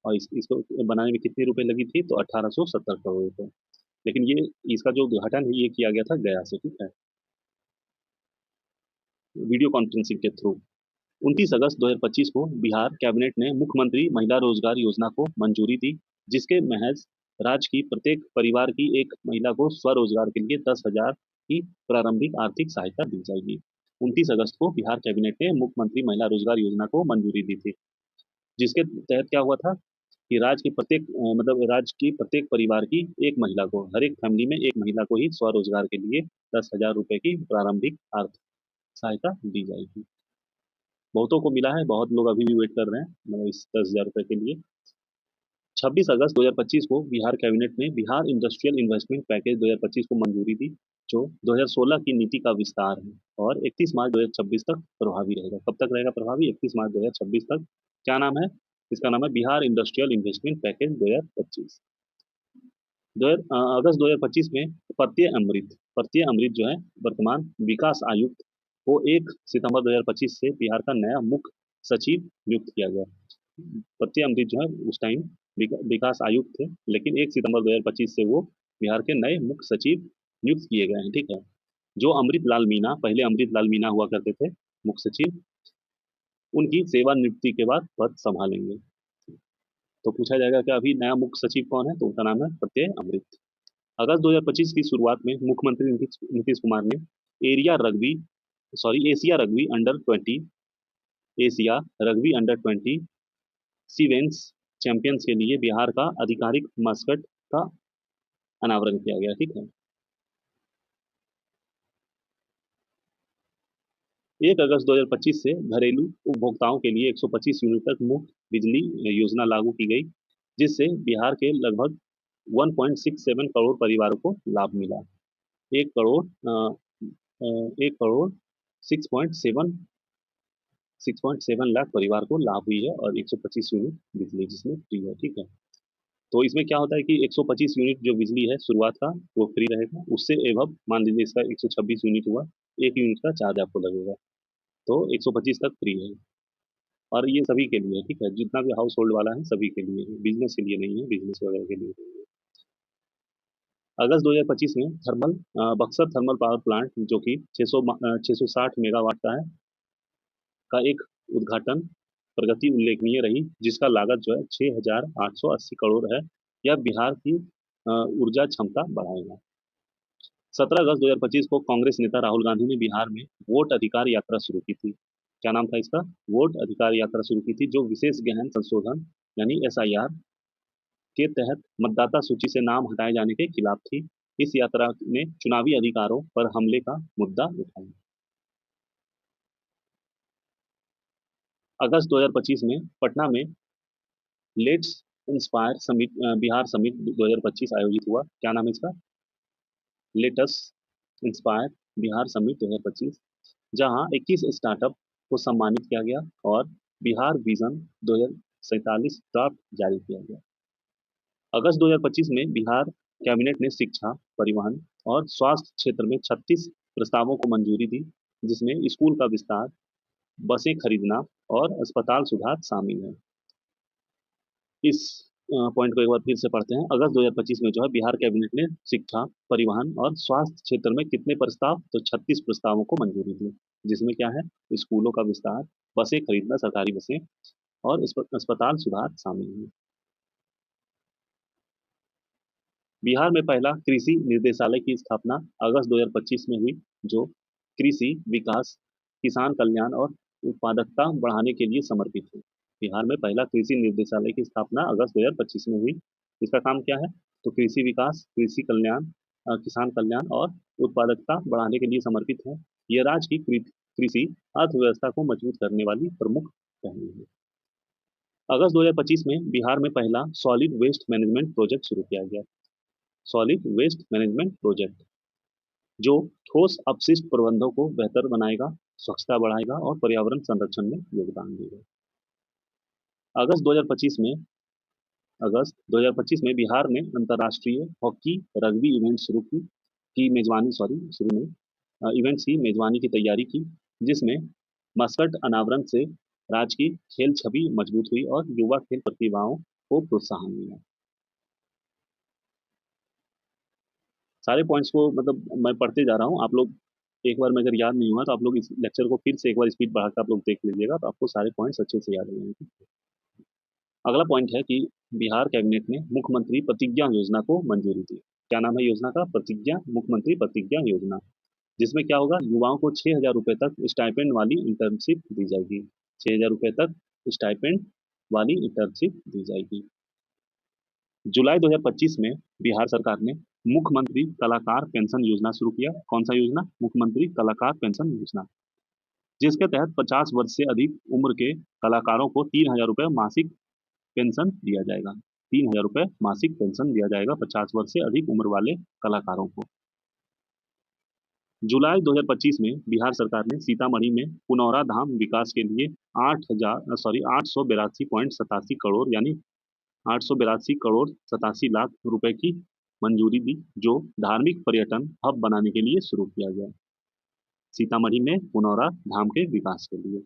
और इसको बनाने में कितने रुपए लगी थी, तो 1870 करोड़ रुपए। लेकिन ये इसका जो उद्घाटन है ये किया गया था गया से, ठीक है, वीडियो कॉन्फ्रेंसिंग के थ्रू। 29 अगस्त 2025 को बिहार कैबिनेट ने मुख्यमंत्री महिला रोजगार योजना को मंजूरी दी, जिसके महज राज्य की प्रत्येक परिवार की एक महिला को स्वरोजगार के लिए 10,000 की प्रारंभिक आर्थिक सहायता दी जाएगी। 29 अगस्त को बिहार कैबिनेट ने मुख्यमंत्री महिला रोजगार योजना को मंजूरी दी थी, जिसके तहत क्या हुआ था कि राज्य की प्रत्येक मतलब राज्य की प्रत्येक परिवार की एक महिला को, हर एक फैमिली में एक महिला को ही स्वरोजगार के लिए 10,000 रुपए की प्रारंभिक आर्थिक सहायता दी जाएगी। बहुतों को मिला है, बहुत लोग अभी भी वेट कर रहे हैं मतलब इस 10,000 रुपए के लिए। 26 अगस्त 2025 को बिहार कैबिनेट ने बिहार इंडस्ट्रियल इन्वेस्टमेंट पैकेज 2025 को मंजूरी दी, जो 2016 की नीति का विस्तार है और 31 मार्च 2026 तक प्रभावी रहेगा। कब तक रहेगा प्रभावी? 31 मार्च 2026 तक। क्या नाम है इसका? नाम है बिहार इंडस्ट्रियल इन्वेस्टमेंट पैकेज 2025। अगस्त 2025 में प्रत्यय अमृत जो है वर्तमान विकास आयुक्त को 1 सितंबर 2025 से बिहार का नया मुख्य सचिव नियुक्त किया गया। प्रत्यय अमृत जो है उस टाइम विकास आयुक्त थे, लेकिन 1 सितंबर 2025 से वो बिहार के नए मुख्य सचिव नियुक्त किए गए हैं, ठीक है। जो अमृत लाल मीणा, पहले अमृत लाल मीणा हुआ करते थे मुख्य सचिव, उनकी सेवानिवृत्ति के बाद पद संभालेंगे। तो पूछा जाएगा कि अभी नया मुख्य सचिव कौन है, तो उनका नाम है प्रत्यय अमृत। अगस्त 2025 की शुरुआत में मुख्यमंत्री नीतीश कुमार ने एशिया रग्बी अंडर 20 सीवेंस चैंपियंस के लिए बिहार का आधिकारिक मस्कट का अनावरण किया गया, ठीक है। 1 अगस्त 2025 से घरेलू उपभोक्ताओं के लिए 125 यूनिट तक मुफ्त बिजली योजना लागू की गई, जिससे बिहार के लगभग 1.67 करोड़ परिवारों को लाभ मिला। 1 करोड़ 6.7 लाख परिवार को लाभ हुई है और 125 यूनिट बिजली जिसमें फ्री है, ठीक है। तो इसमें क्या होता है कि 125 यूनिट जो बिजली है शुरुआत का वो फ्री रहेगा, उससे एवं मान लीजिए इसका 126 यूनिट हुआ, 1 यूनिट का चार्ज आपको लगेगा, तो 125 तक फ्री है। और ये सभी के लिए है, ठीक है, जितना भी हाउस होल्ड वाला है सभी के लिए है, बिजनेस के लिए नहीं है, बिजनेस वगैरह के लिए नहीं है। अगस्त 2025 में बक्सर थर्मल पावर प्लांट, जो कि 660 मेगावाट का है, का एक उद्घाटन प्रगति उल्लेखनीय रही, जिसका लागत जो है 6,880 करोड़ है। यह बिहार की ऊर्जा क्षमता बढ़ाएगा। 17 अगस्त 2025 को कांग्रेस नेता राहुल गांधी ने बिहार में वोट अधिकार यात्रा शुरू की थी। क्या नाम था इसका? वोट अधिकार यात्रा शुरू की थी, जो विशेष गहन संशोधन यानी एसआईआर के तहत मतदाता सूची से नाम हटाए जाने के खिलाफ थी। इस यात्रा ने चुनावी अधिकारों पर हमले का मुद्दा उठाया। अगस्त 2025 में पटना में let's inspire summit Bihar summit 2025 आयोजित हुआ। क्या नाम है इसका? लेटस इंस्पायर बिहार समिट 2025, जहां 21 स्टार्टअप को सम्मानित किया गया और बिहार विजन 2047 ड्राफ्ट जारी किया गया। अगस्त 2025 में बिहार कैबिनेट ने शिक्षा, परिवहन और स्वास्थ्य क्षेत्र में 36 प्रस्तावों को मंजूरी दी, जिसमें स्कूल का विस्तार, बसें खरीदना और अस्पताल सुधार शामिल है। इस पॉइंट को एक बार फिर से पढ़ते हैं। अगस्त 2025 में जो है बिहार कैबिनेट ने शिक्षा, परिवहन और स्वास्थ्य क्षेत्र में कितने प्रस्ताव? तो 36 प्रस्तावों को मंजूरी दी, जिसमें क्या है? स्कूलों का विस्तार, बसें खरीदना, सरकारी बसें और अस्पताल सुधार शामिल है। बिहार में पहला कृषि निर्देशालय की स्थापना अगस्त 2025 में हुई, जो कृषि विकास, किसान कल्याण और उत्पादकता बढ़ाने के लिए समर्पित है। बिहार में पहला कृषि निर्देशालय की स्थापना अगस्त 2025 में हुई। इसका काम क्या है? तो कृषि विकास, कृषि कल्याण, किसान कल्याण और उत्पादकता बढ़ाने के लिए समर्पित है। यह राज्य की कृषि अर्थव्यवस्था को मजबूत करने वाली प्रमुख पहल है। अगस्त 2025 में बिहार में पहला सॉलिड वेस्ट मैनेजमेंट प्रोजेक्ट शुरू किया गया। सॉलिड वेस्ट मैनेजमेंट प्रोजेक्ट, जो ठोस अपशिष्ट प्रबंधों को बेहतर बनाएगा, स्वच्छता बढ़ाएगा और पर्यावरण संरक्षण में योगदान देगा। अगस्त 2025 में बिहार ने अंतर्राष्ट्रीय हॉकी रग्बी इवेंट की मेजबानी शुरू में इवेंट्स की मेजबानी की तैयारी की, जिसमें मस्कट अनावरण से राज्य की खेल छवि मजबूत हुई और युवा खेल प्रतिभाओं को प्रोत्साहन मिला। सारे पॉइंट्स को मतलब मैं पढ़ते जा रहा हूँ, आप लोग एक बार में अगर याद नहीं हुआ तो आप लोग इस लेक्चर को फिर से एक बार स्पीड बढ़ाकर आप लोग देख लीजिएगा, तो आपको सारे पॉइंट्स अच्छे से याद हो जाएंगे। अगला पॉइंट है कि बिहार कैबिनेट ने मुख्यमंत्री प्रतिज्ञा योजना को मंजूरी दी। क्या नाम है योजना का? मुख्यमंत्री प्रतिज्ञा योजना, जिसमें क्या होगा? युवाओं को 6,000 रुपए तक स्टाइपेंड वाली इंटर्नशिप दी जाएगी। 6,000 रुपए तक स्टाइपेंड वाली इंटर्नशिप दी जाएगी। जुलाई 2025 में बिहार सरकार ने मुख्यमंत्री कलाकार पेंशन योजना शुरू किया। कौन सा योजना? मुख्यमंत्री कलाकार पेंशन योजना, जिसके तहत 50 वर्ष से अधिक उम्र के कलाकारों को 3,000 रुपए मासिक पेंशन दिया जाएगा। 3,000 रुपए मासिक पेंशन दिया जाएगा 50 वर्ष से अधिक उम्र वाले कलाकारों को। जुलाई 2025 में बिहार सरकार ने सीतामढ़ी में पुनौरा धाम विकास के लिए 882 करोड़ यानी 882 करोड़ 87 लाख रुपए की मंजूरी दी, जो धार्मिक पर्यटन हब बनाने के लिए शुरू किया गया। सीतामढ़ी में पुनौरा धाम के विकास के लिए।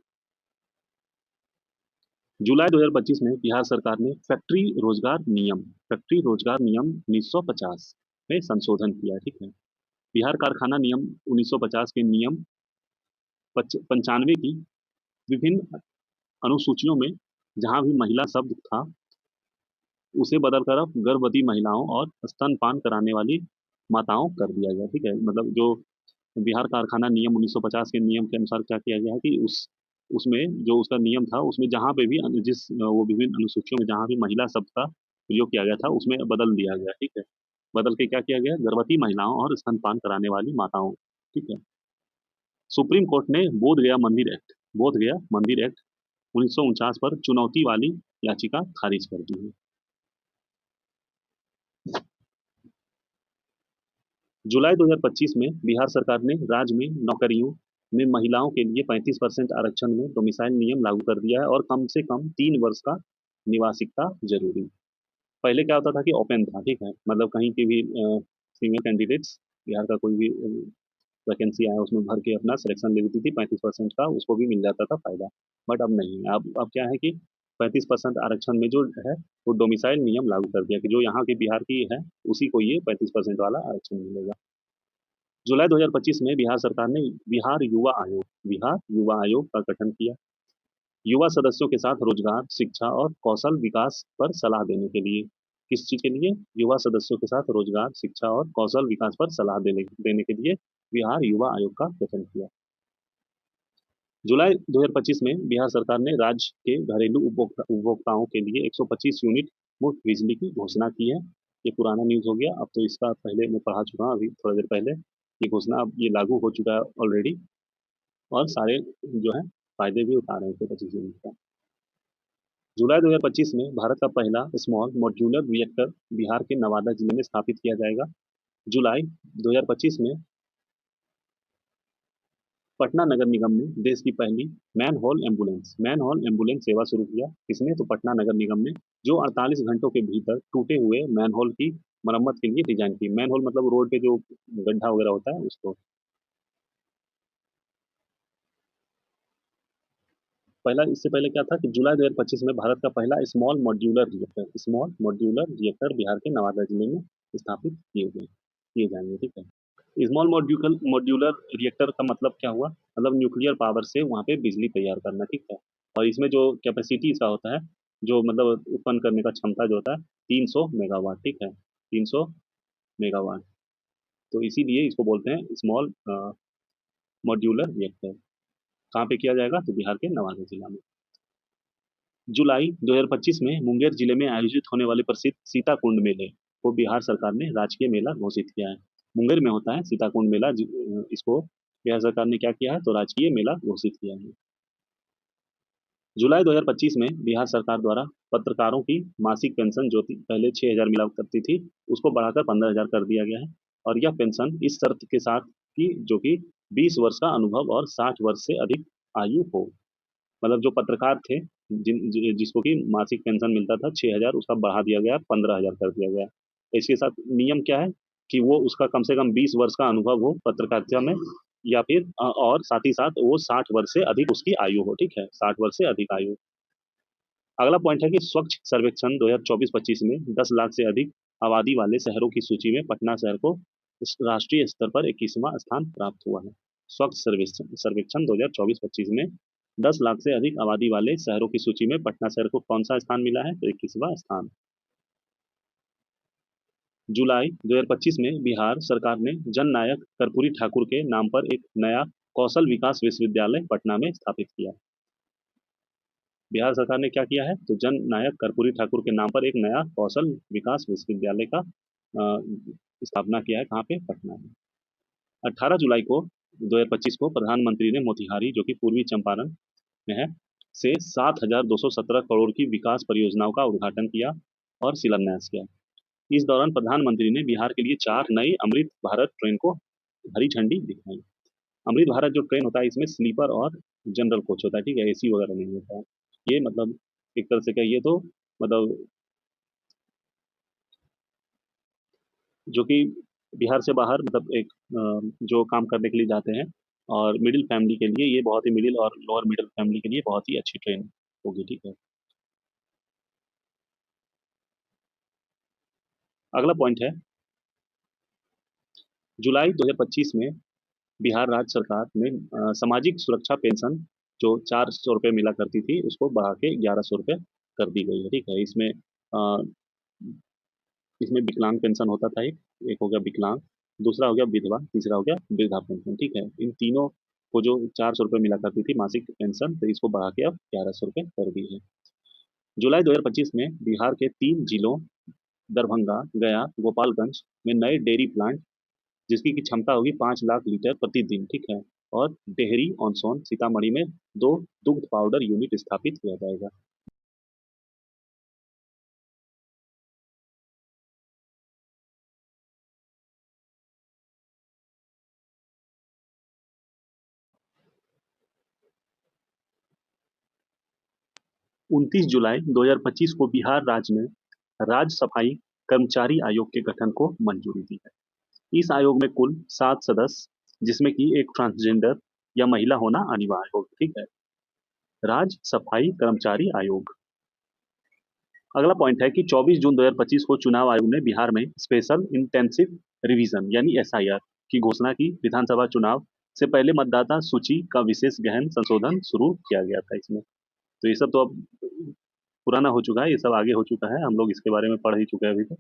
जुलाई 2025 में बिहार सरकार ने फैक्ट्री रोजगार नियम 1950 में संशोधन किया। ठीक है। बिहार कारखाना नियम 1950 के नियम 95 की विभिन्न अनुसूचियों में जहां भी महिला शब्द था, उसे बदलकर अब गर्भवती महिलाओं और स्तनपान कराने वाली माताओं कर दिया गया। ठीक है। मतलब जो बिहार कारखाना नियम 1950 के नियम के अनुसार क्या किया गया है कि उसमें जो उसका नियम था, उसमें जहां पे भी वो विभिन्न अनुसूचियों में जहां भी महिला शब्द का प्रयोग किया गया था, उसमें बदल दिया गया। ठीक है। बदल के क्या किया गया? गर्भवती महिलाओं और स्तनपान कराने वाली माताओं। ठीक है। सुप्रीम कोर्ट ने बोध गया मंदिर एक्ट 1949 पर चुनौती वाली याचिका खारिज कर दी है। जुलाई 2025 में बिहार सरकार ने राज्य में नौकरियों में महिलाओं के लिए 35% आरक्षण में डोमिसाइल नियम लागू कर दिया है और कम से कम 3 वर्ष का निवासिकता जरूरी। पहले क्या होता था कि ओपन था। ठीक है। मतलब कहीं के भी फीमेल कैंडिडेट्स बिहार का कोई भी वैकेंसी आया उसमें भर के अपना सिलेक्शन ले लेती थी, 35% का उसको भी मिल जाता था फायदा। बट अब नहीं है। अब क्या है कि 35% आरक्षण में जो है वो डोमिसाइल नियम लागू कर दिया कि जो यहाँ के बिहार की है उसी को ये 35% वाला आरक्षण मिलेगा। जुलाई 2025 में बिहार सरकार ने बिहार युवा आयोग का गठन किया, युवा सदस्यों के साथ रोजगार, शिक्षा और कौशल विकास पर सलाह देने के लिए। किस चीज के लिए? युवा सदस्यों के साथ रोजगार, शिक्षा और कौशल विकास पर सलाह देने देने के लिए बिहार युवा आयोग का गठन किया। जुलाई 2025 में बिहार सरकार ने राज्य के घरेलू उपभोक्ताओं के लिए 125 यूनिट मुफ्त बिजली की घोषणा की है। ये पुराना न्यूज़ हो गया, अब तो इसका पहले मैं पढ़ा चुका हूँ अभी थोड़ी देर पहले। ये घोषणा अब ये लागू हो चुका है ऑलरेडी, और सारे जो है फायदे भी उठा रहे हैं 125 यूनिट का। जुलाई 2025 में भारत का पहला स्मॉल मॉड्यूलर रिएक्टर बिहार के नवादा जिले में स्थापित किया जाएगा। जुलाई 2025 में पटना नगर निगम ने देश की पहली मैन होल एम्बुलेंस सेवा शुरू किया। किसने? तो पटना नगर निगम ने, जो 48 घंटों के भीतर टूटे हुए मैन होल की मरम्मत के लिए डिजाइन की। मैन होल मतलब रोड पे जो गड्ढा वगैरह होता है उसको। पहला, इससे पहले क्या था कि जुलाई 2025 में भारत का पहला स्मॉल मॉड्यूलर रिएक्टर बिहार के नवादा जिले में स्थापित किए जाएंगे, ठीक है। स्मॉल मॉड्यूलर रिएक्टर का मतलब क्या हुआ? मतलब न्यूक्लियर पावर से वहाँ पे बिजली तैयार करना, ठीक है। और इसमें जो कैपेसिटी इसका होता है, जो मतलब उत्पन्न करने का क्षमता जो होता है, 300 मेगावाट, ठीक है, 300 मेगावाट। तो इसीलिए इसको बोलते हैं स्मॉल मॉड्यूलर रिएक्टर। कहाँ पे किया जाएगा? तो बिहार के नवादा जिला में। जुलाई 2025 में मुंगेर जिले में आयोजित होने वाले प्रसिद्ध सीताकुंड मेले को बिहार सरकार ने राजकीय मेला घोषित किया है। मुंगेर में होता है सीताकुंड मेला, इसको बिहार सरकार ने क्या किया है? तो राजकीय मेला घोषित किया है। जुलाई 2025 में बिहार सरकार द्वारा पत्रकारों की मासिक पेंशन, जो पहले 6,000 मिला करती थी, उसको बढ़ाकर 15,000 कर दिया गया है। और यह पेंशन इस शर्त के साथ कि जो कि 20 वर्ष का अनुभव और 60 वर्ष से अधिक आयु हो। मतलब जो पत्रकार थे, जिसको कि मासिक पेंशन मिलता था 6,000, उसका बढ़ा दिया गया, 15,000 कर दिया गया। इसके साथ नियम क्या है कि वो उसका कम से कम 20 वर्ष का अनुभव हो पत्रकारिता में, या फिर और साथ ही साथ वो 60 वर्ष से अधिक उसकी आयु हो, ठीक है, 60 वर्ष से अधिक आयु। अगला पॉइंट है कि स्वच्छ सर्वेक्षण 2024-25 में 10 लाख से अधिक आबादी वाले शहरों की सूची में पटना शहर को राष्ट्रीय स्तर पर 21वां स्थान प्राप्त हुआ है। स्वच्छ सर्वेक्षण सर्वेक्षण 2024-25 में 10 लाख से अधिक आबादी वाले शहरों की सूची में पटना शहर को कौन सा स्थान मिला है? तो 21वां स्थान। जुलाई 2025 में बिहार सरकार ने जन नायक कर्पूरी ठाकुर के नाम पर एक नया कौशल विकास विश्वविद्यालय पटना में स्थापित किया। बिहार सरकार ने क्या किया है? तो जन नायक कर्पूरी ठाकुर के नाम पर एक नया कौशल विकास विश्वविद्यालय का स्थापना किया है। कहाँ पे? पटना में। 18 जुलाई को 2025 को प्रधानमंत्री ने मोतिहारी, जो कि पूर्वी चंपारण में है, से 7,217 करोड़ की विकास परियोजनाओं का उद्घाटन किया और शिलान्यास किया। इस दौरान प्रधानमंत्री ने बिहार के लिए 4 नई अमृत भारत ट्रेन को हरी झंडी दिखाई। अमृत भारत जो ट्रेन होता है, इसमें स्लीपर और जनरल कोच होता है, ठीक है, एसी वगैरह नहीं होता है। ये मतलब एक तरह से कहिए तो मतलब जो कि बिहार से बाहर मतलब एक जो काम करने के लिए जाते हैं, और मिडिल फैमिली के लिए ये बहुत ही, मिडिल और लोअर मिडिल फैमिली के लिए बहुत ही अच्छी ट्रेन होगी, ठीक है। अगला पॉइंट है, जुलाई 2025 में बिहार राज्य सरकार ने सामाजिक सुरक्षा पेंशन जो 400 रुपये मिला करती थी, उसको बढ़ा के 1,100 रुपये कर दी गई है, ठीक है। इसमें इसमें विकलांग पेंशन होता था, एक एक हो गया विकलांग, दूसरा हो गया विधवा, तीसरा हो गया वृद्धा पेंशन, ठीक है। इन तीनों को जो 400 रुपये मिला करती थी मासिक पेंशन, तो इसको बढ़ा के अब 1,100 रुपये कर दी है। जुलाई 2025 में बिहार के 3 जिलों दरभंगा, गया, गोपालगंज में नए डेयरी प्लांट, जिसकी की क्षमता होगी 5 लाख लीटर प्रतिदिन, ठीक है। और डेहरी ऑन सोन सीतामढ़ी में 2 दुग्ध पाउडर यूनिट स्थापित किया जाएगा। 29 जुलाई 2025 को बिहार राज्य में राज्य सफाई कर्मचारी आयोग के गठन को मंजूरी दी है। इस आयोग में कुल 7 सदस्य, जिसमें कि एक ट्रांसजेंडर या महिला होना अनिवार्य होगा, ठीक है। राज्य सफाई कर्मचारी आयोग। अगला पॉइंट है कि 24 जून 2025 को चुनाव आयोग ने बिहार में स्पेशल इंटेंसिव रिवीजन यानी एसआईआर की घोषणा की। विधानसभा चुनाव से पहले मतदाता सूची का विशेष गहन संशोधन शुरू किया गया था इसमें। तो ये सब तो अब पुराना हो चुका है, ये सब आगे हो चुका है, हम लोग इसके बारे में पढ़ ही चुके हैं अभी तक।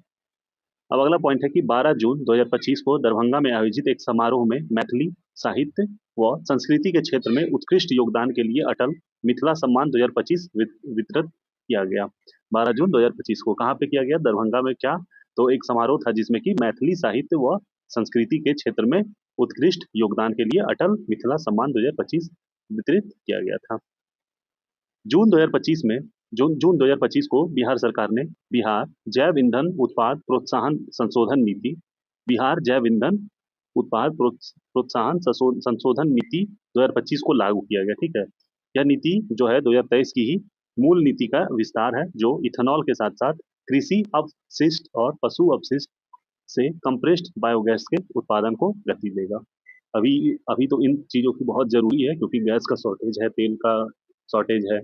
अब अगला पॉइंट है कि 12 जून 2025 को दरभंगा में आयोजित एक समारोह में मैथिली साहित्य व संस्कृति के क्षेत्र में उत्कृष्ट योगदान के लिए अटल मिथिला सम्मान 2025 वितरित किया गया। 12 जून 2025 को कहाँ पे किया गया? दरभंगा में। क्या? तो एक समारोह था जिसमें कि मैथिली साहित्य व संस्कृति के क्षेत्र में उत्कृष्ट योगदान के लिए अटल मिथिला सम्मान 2025 वितरित किया गया था। जून 2025 में जून 2025 को बिहार सरकार ने बिहार जैव ईंधन उत्पाद प्रोत्साहन संशोधन नीति बिहार जैव ईंधन उत्पाद प्रोत्साहन संशोधन नीति 2025 को लागू किया गया। ठीक है, यह नीति जो है 2023 की ही मूल नीति का विस्तार है, जो इथेनॉल के साथ साथ कृषि अपशिष्ट और पशु अपशिष्ट से कंप्रेस्ड बायोगैस के उत्पादन को गति देगा। अभी अभी तो इन चीज़ों की बहुत ज़रूरी है, क्योंकि गैस का शॉर्टेज है, तेल का शॉर्टेज है,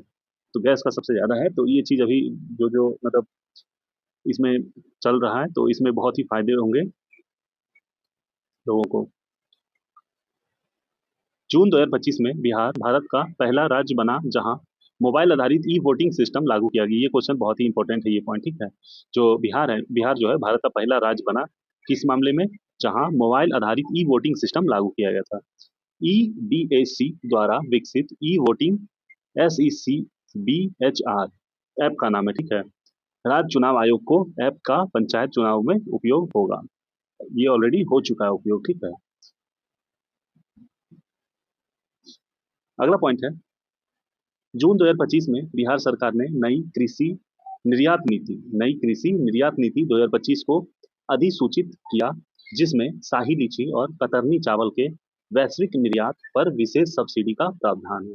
तो गैस का सबसे ज़्यादा है। तो ये चीज़ अभी जो जो मतलब इसमें चल रहा है, तो इसमें बहुत ही फायदे होंगे लोगों को। जून 2025 में बिहार भारत का पहला राज्य बना जहां मोबाइल आधारित ई वोटिंग सिस्टम लागू किया गया। ये क्वेश्चन बहुत ही इंपॉर्टेंट है, ये पॉइंट। ठीक है, जो बिहार है, बिहार जो है भारत का पहला राज्य बना किस मामले में? जहां मोबाइल आधारित ई वोटिंग सिस्टम लागू किया गया था। EDAC द्वारा विकसित ई वोटिंग SECBHR ऐप का नाम है। ठीक है, राज्य चुनाव आयोग को ऐप का पंचायत चुनाव में उपयोग होगा। ये ऑलरेडी हो चुका है उपयोग। ठीक है, अगला पॉइंट है, जून 2025 में बिहार सरकार ने नई कृषि निर्यात नीति 2025 को अधिसूचित किया, जिसमें शाही लीची और कतरनी चावल के वैश्विक निर्यात पर विशेष सब्सिडी का प्रावधान है।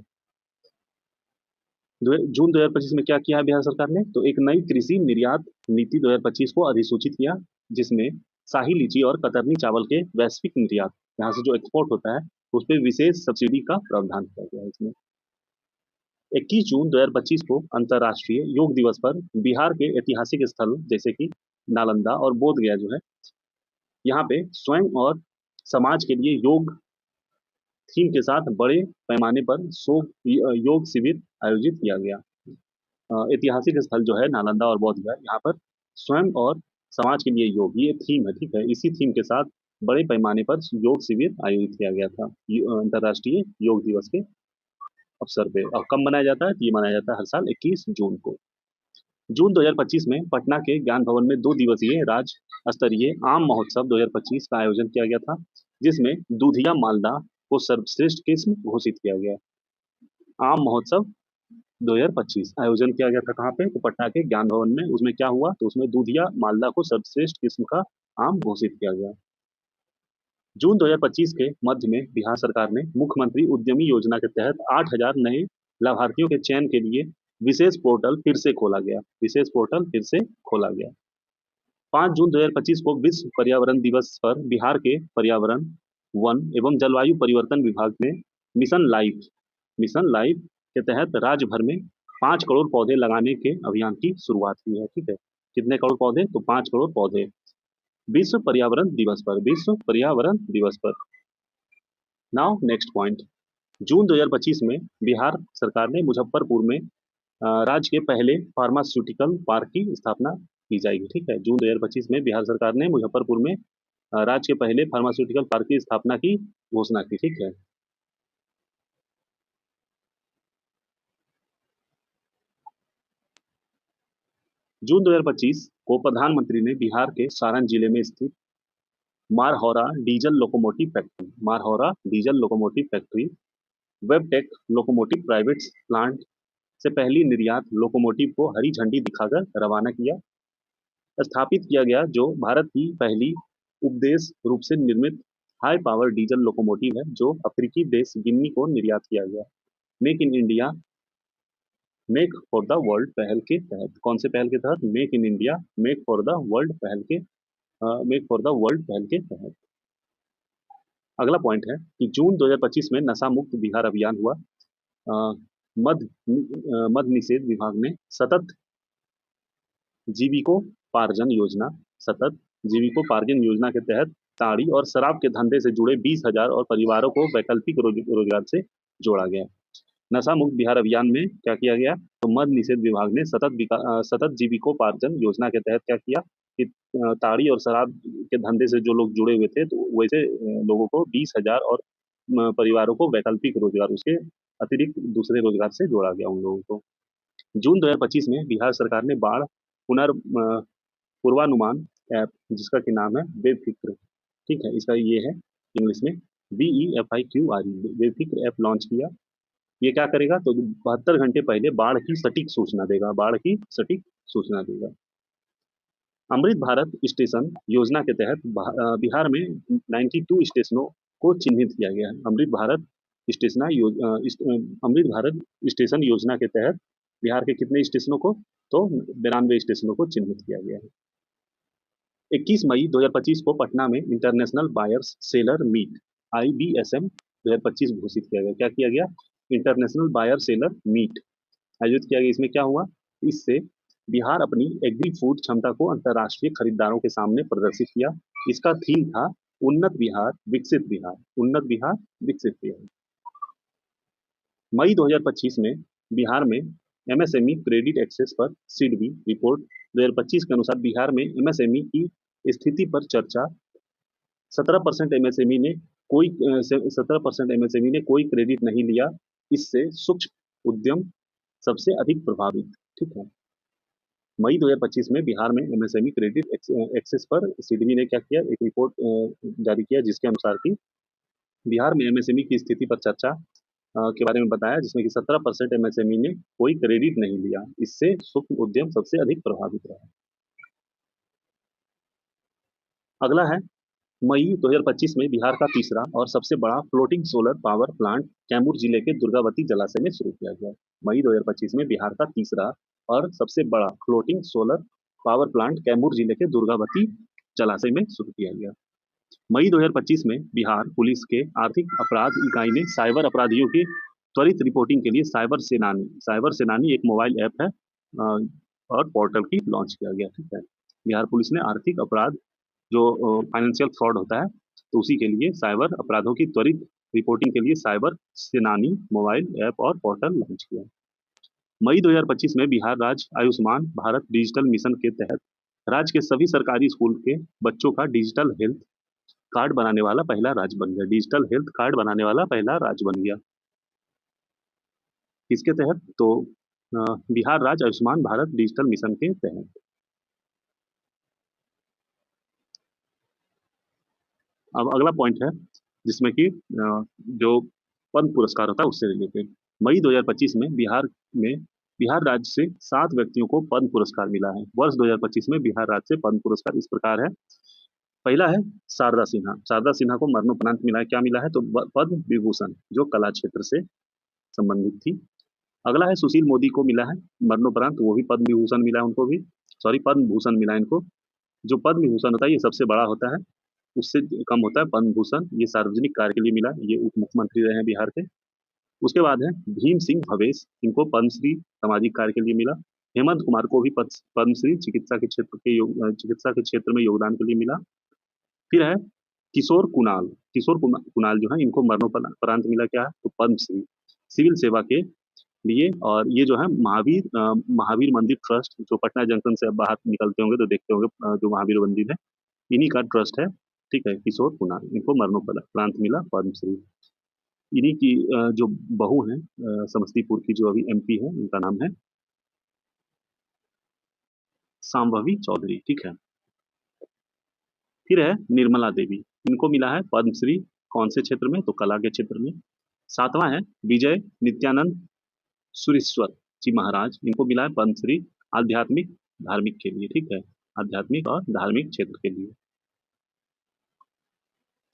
जून 2025 में क्या किया है बिहार सरकार ने? तो एक नई कृषि निर्यात नीति 2025 को अधिसूचित किया, जिसमें शाही लीची और कतरनी चावल के वैश्विक निर्यात, यहाँ से जो एक्सपोर्ट होता है, उस पर विशेष सब्सिडी का प्रावधान किया गया है इसमें। 21 जून 2025 को अंतर्राष्ट्रीय योग दिवस पर बिहार के ऐतिहासिक स्थल जैसे कि नालंदा और बोध गया जो है, यहाँ पे स्वयं और समाज के लिए योग थीम के साथ बड़े पैमाने पर योग शिविर आयोजित किया गया। ऐतिहासिक स्थल जो है नालंदा और बोध गया, यहाँ पर स्वयं और समाज के लिए योग, ये थीम है। ठीक है, इसी थीम के साथ बड़े पैमाने पर योग शिविर आयोजित किया गया था अंतर्राष्ट्रीय योग दिवस के अवसर पे। और कब मनाया जाता है? तो ये मनाया जाता है हर साल 21 जून को। जून 2025 में पटना के ज्ञान भवन में 2 दिवसीय राज्य स्तरीय आम महोत्सव 2025 का आयोजन किया गया था, जिसमें दूधिया मालदा को सर्वश्रेष्ठ किस्म घोषित किया गया। आम महोत्सव 2025 आयोजन किया गया था कहाँ पे? तो पटना के ज्ञान भवन में। उसमें क्या हुआ? तो उसमें दूधिया मालदा को सर्वश्रेष्ठ किस्म का आम घोषित किया गया। जून 2025 के मध्य में बिहार सरकार ने मुख्यमंत्री उद्यमी योजना के तहत 8,000 नए लाभार्थियों के चयन के लिए विशेष पोर्टल फिर से खोला गया। विशेष पोर्टल फिर से खोला गया। 5 जून 2025 को विश्व पर्यावरण दिवस पर बिहार के पर्यावरण, वन एवं जलवायु परिवर्तन विभाग ने मिशन लाइफ के तहत राज्य भर में 5 करोड़ पौधे लगाने के अभियान की शुरुआत की है। ठीक है, कितने करोड़ पौधे? तो 5 करोड़ पौधे विश्व पर्यावरण दिवस पर। नाउ नेक्स्ट पॉइंट, जून 2025 में बिहार सरकार ने मुजफ्फरपुर में राज्य के पहले फार्मास्यूटिकल पार्क की स्थापना की जाएगी। ठीक है, जून 2025 में बिहार सरकार ने मुजफ्फरपुर में राज्य के पहले फार्मास्यूटिकल पार्क की स्थापना की घोषणा की। ठीक है, जून 2025 को प्रधानमंत्री ने बिहार के सारण जिले में स्थित मारहौरा diesel locomotive factory वेबटेक locomotive private plant से पहली निर्यात लोकोमोटिव को हरी झंडी दिखाकर रवाना किया, स्थापित किया गया, जो भारत की पहली उपदेश रूप से निर्मित हाई पावर डीजल लोकोमोटिव है, जो अफ्रीकी देश गिनी को निर्यात किया गया। Make in India make for the world पहल के तहत, कौन से पहल के तहत? Make in India make for the world पहल के मेक फॉर द वर्ल्ड पहल के तहत। अगला पॉइंट है कि जून 2025 में नशा मुक्त बिहार अभियान हुआ। मद निषेध विभाग ने सतत जीविकोपार्जन योजना के तहत ताड़ी और शराब के धंधे से जुड़े 20,000 और परिवारों को वैकल्पिक रोजगार से जोड़ा गया। नशा मुक्त बिहार अभियान में क्या किया गया? तो मद्य निषेध विभाग ने सतत जीविकोपार्जन योजना के तहत क्या किया कि ताड़ी और शराब के धंधे से जो लोग जुड़े हुए थे, तो वैसे लोगों को 20,000 और परिवारों को वैकल्पिक रोजगार, उसके अतिरिक्त दूसरे रोजगार से जोड़ा गया उन लोगों को। जून 2025 में बिहार सरकार ने बाढ़ पूर्वानुमान ऐप, जिसका कि नाम है बेफिक्र, ठीक है, इसका ये है इंग्लिश में BEFIQRE, बेफिक्र ऐप लॉन्च किया। ये क्या करेगा, तो 72 घंटे पहले बाढ़ की सटीक सूचना देगा, बाढ़ की सटीक सूचना देगा। अमृत भारत स्टेशन योजना के तहत बिहार में 92 स्टेशनों को चिन्हित किया गया है। अमृत भारत स्टेशन योजना के तहत बिहार के कितने स्टेशनों को, तो 92 स्टेशनों को चिन्हित किया गया है। 21 मई 2025 को पटना में international buyers seller meet IBSM 2025 घोषित किया गया। क्या किया गया, इंटरनेशनल बायर सेलर मीट आयोजित किया गया। इसमें क्या हुआ, इससे बिहार अपनी एग्री फूड क्षमता को अंतर्राष्ट्रीय खरीदारों के सामने प्रदर्शित किया। इसका थीम था उन्नत बिहार विकसित बिहार, उन्नत बिहार विकसित बिहार। मई 2025 में बिहार में MSME क्रेडिट एक्सेस पर सिडबी रिपोर्ट 2025 के अनुसार बिहार में MSME की स्थिति पर चर्चा। 17% MSME ने 17% MSME ने कोई क्रेडिट नहीं लिया। इससे सूक्ष्म उद्यम सबसे अधिक प्रभावित, ठीक है। मई 2025 में बिहार में MSME क्रेडिट एक्सेस पर सिडबी ने क्या किया, एक रिपोर्ट जारी किया, जिसके अनुसार की बिहार में MSME की स्थिति पर चर्चा के बारे में बताया, जिसमें कि 17% MSME ने कोई क्रेडिट नहीं लिया। इससे सूक्ष्म उद्यम सबसे अधिक प्रभावित रहा। अगला है मई 2025 में बिहार का तीसरा और सबसे बड़ा floating solar power plant Kaimur जिले के दुर्गावती जलाशय में शुरू किया गया। मई 2025 में बिहार का तीसरा और सबसे बड़ा floating solar power plant Kaimur जिले के दुर्गावती जलाशय में शुरू किया गया। मई 2025 में बिहार पुलिस के आर्थिक अपराध इकाई ने साइबर अपराधियों की त्वरित रिपोर्टिंग के लिए साइबर सेनानी एक मोबाइल ऐप है और पोर्टल की लॉन्च किया गया, ठीक है। बिहार पुलिस ने आर्थिक अपराध, जो फाइनेंशियल फ्रॉड होता है, तो उसी के लिए साइबर अपराधों की त्वरित रिपोर्टिंग के लिए साइबर सेनानी मोबाइल ऐप और पोर्टल लॉन्च किया। मई 2025 में बिहार राज्य आयुष्मान भारत डिजिटल मिशन के तहत राज्य के सभी सरकारी स्कूल के बच्चों का डिजिटल हेल्थ कार्ड बनाने वाला पहला राज्य बन गया। डिजिटल हेल्थ कार्ड बनाने वाला पहला राज्य बन गया। किसके तहत, तो बिहार राज्य आयुष्मान भारत डिजिटल मिशन के तहत। अब अगला पॉइंट है जिसमें कि जो पद्म पुरस्कार होता है उससे रिलेटेड। मई 2025 में बिहार राज्य से 7 व्यक्तियों को पद्म पुरस्कार मिला है। वर्ष 2025 में बिहार राज्य से पद्म पुरस्कार इस प्रकार है। पहला है शारदा सिन्हा। शारदा सिन्हा को मरणोपरांत मिला है। क्या मिला है, तो पद्म विभूषण, जो कला क्षेत्र से संबंधित थी। अगला है सुशील मोदी को मिला है मरणोपरांत, वो भी पद्म विभूषण मिला है उनको भी, सॉरी पद्म भूषण मिला है इनको। जो पद्म विभूषण होता है ये सबसे बड़ा होता है, उससे कम होता है पद्म भूषण। ये सार्वजनिक कार्य के लिए मिला, ये उप मुख्यमंत्री रहे हैं बिहार के। उसके बाद है भीम सिंह भवेश, इनको पद्मश्री सामाजिक कार्य के लिए मिला। हेमंत कुमार को भी पद्मश्री चिकित्सा के क्षेत्र में योगदान के लिए मिला। फिर है किशोर कुणाल जो है, इनको मरणोपरांत मिला क्या है, तो पद्मश्री सिविल सेवा के लिए। और ये जो है महावीर मंदिर ट्रस्ट, जो पटना जंक्शन से बाहर निकलते होंगे तो देखते होंगे जो महावीर मंदिर है, इन्हीं का ट्रस्ट है, ठीक है। किशोर कुणाल, इनको मरणोपरांत मिला पद्मश्री। इन्हीं की जो बहू हैं समस्तीपुर की, जो अभी MP है, उनका नाम है सांभवी चौधरी, ठीक है। फिर है निर्मला देवी, इनको मिला है पद्मश्री, कौन से क्षेत्र में, तो कला के क्षेत्र में। 7वां है विजय नित्यानंद सुरेश्वर जी महाराज, इनको मिला है पद्मश्री आध्यात्मिक धार्मिक के लिए, ठीक है, आध्यात्मिक और धार्मिक क्षेत्र के लिए।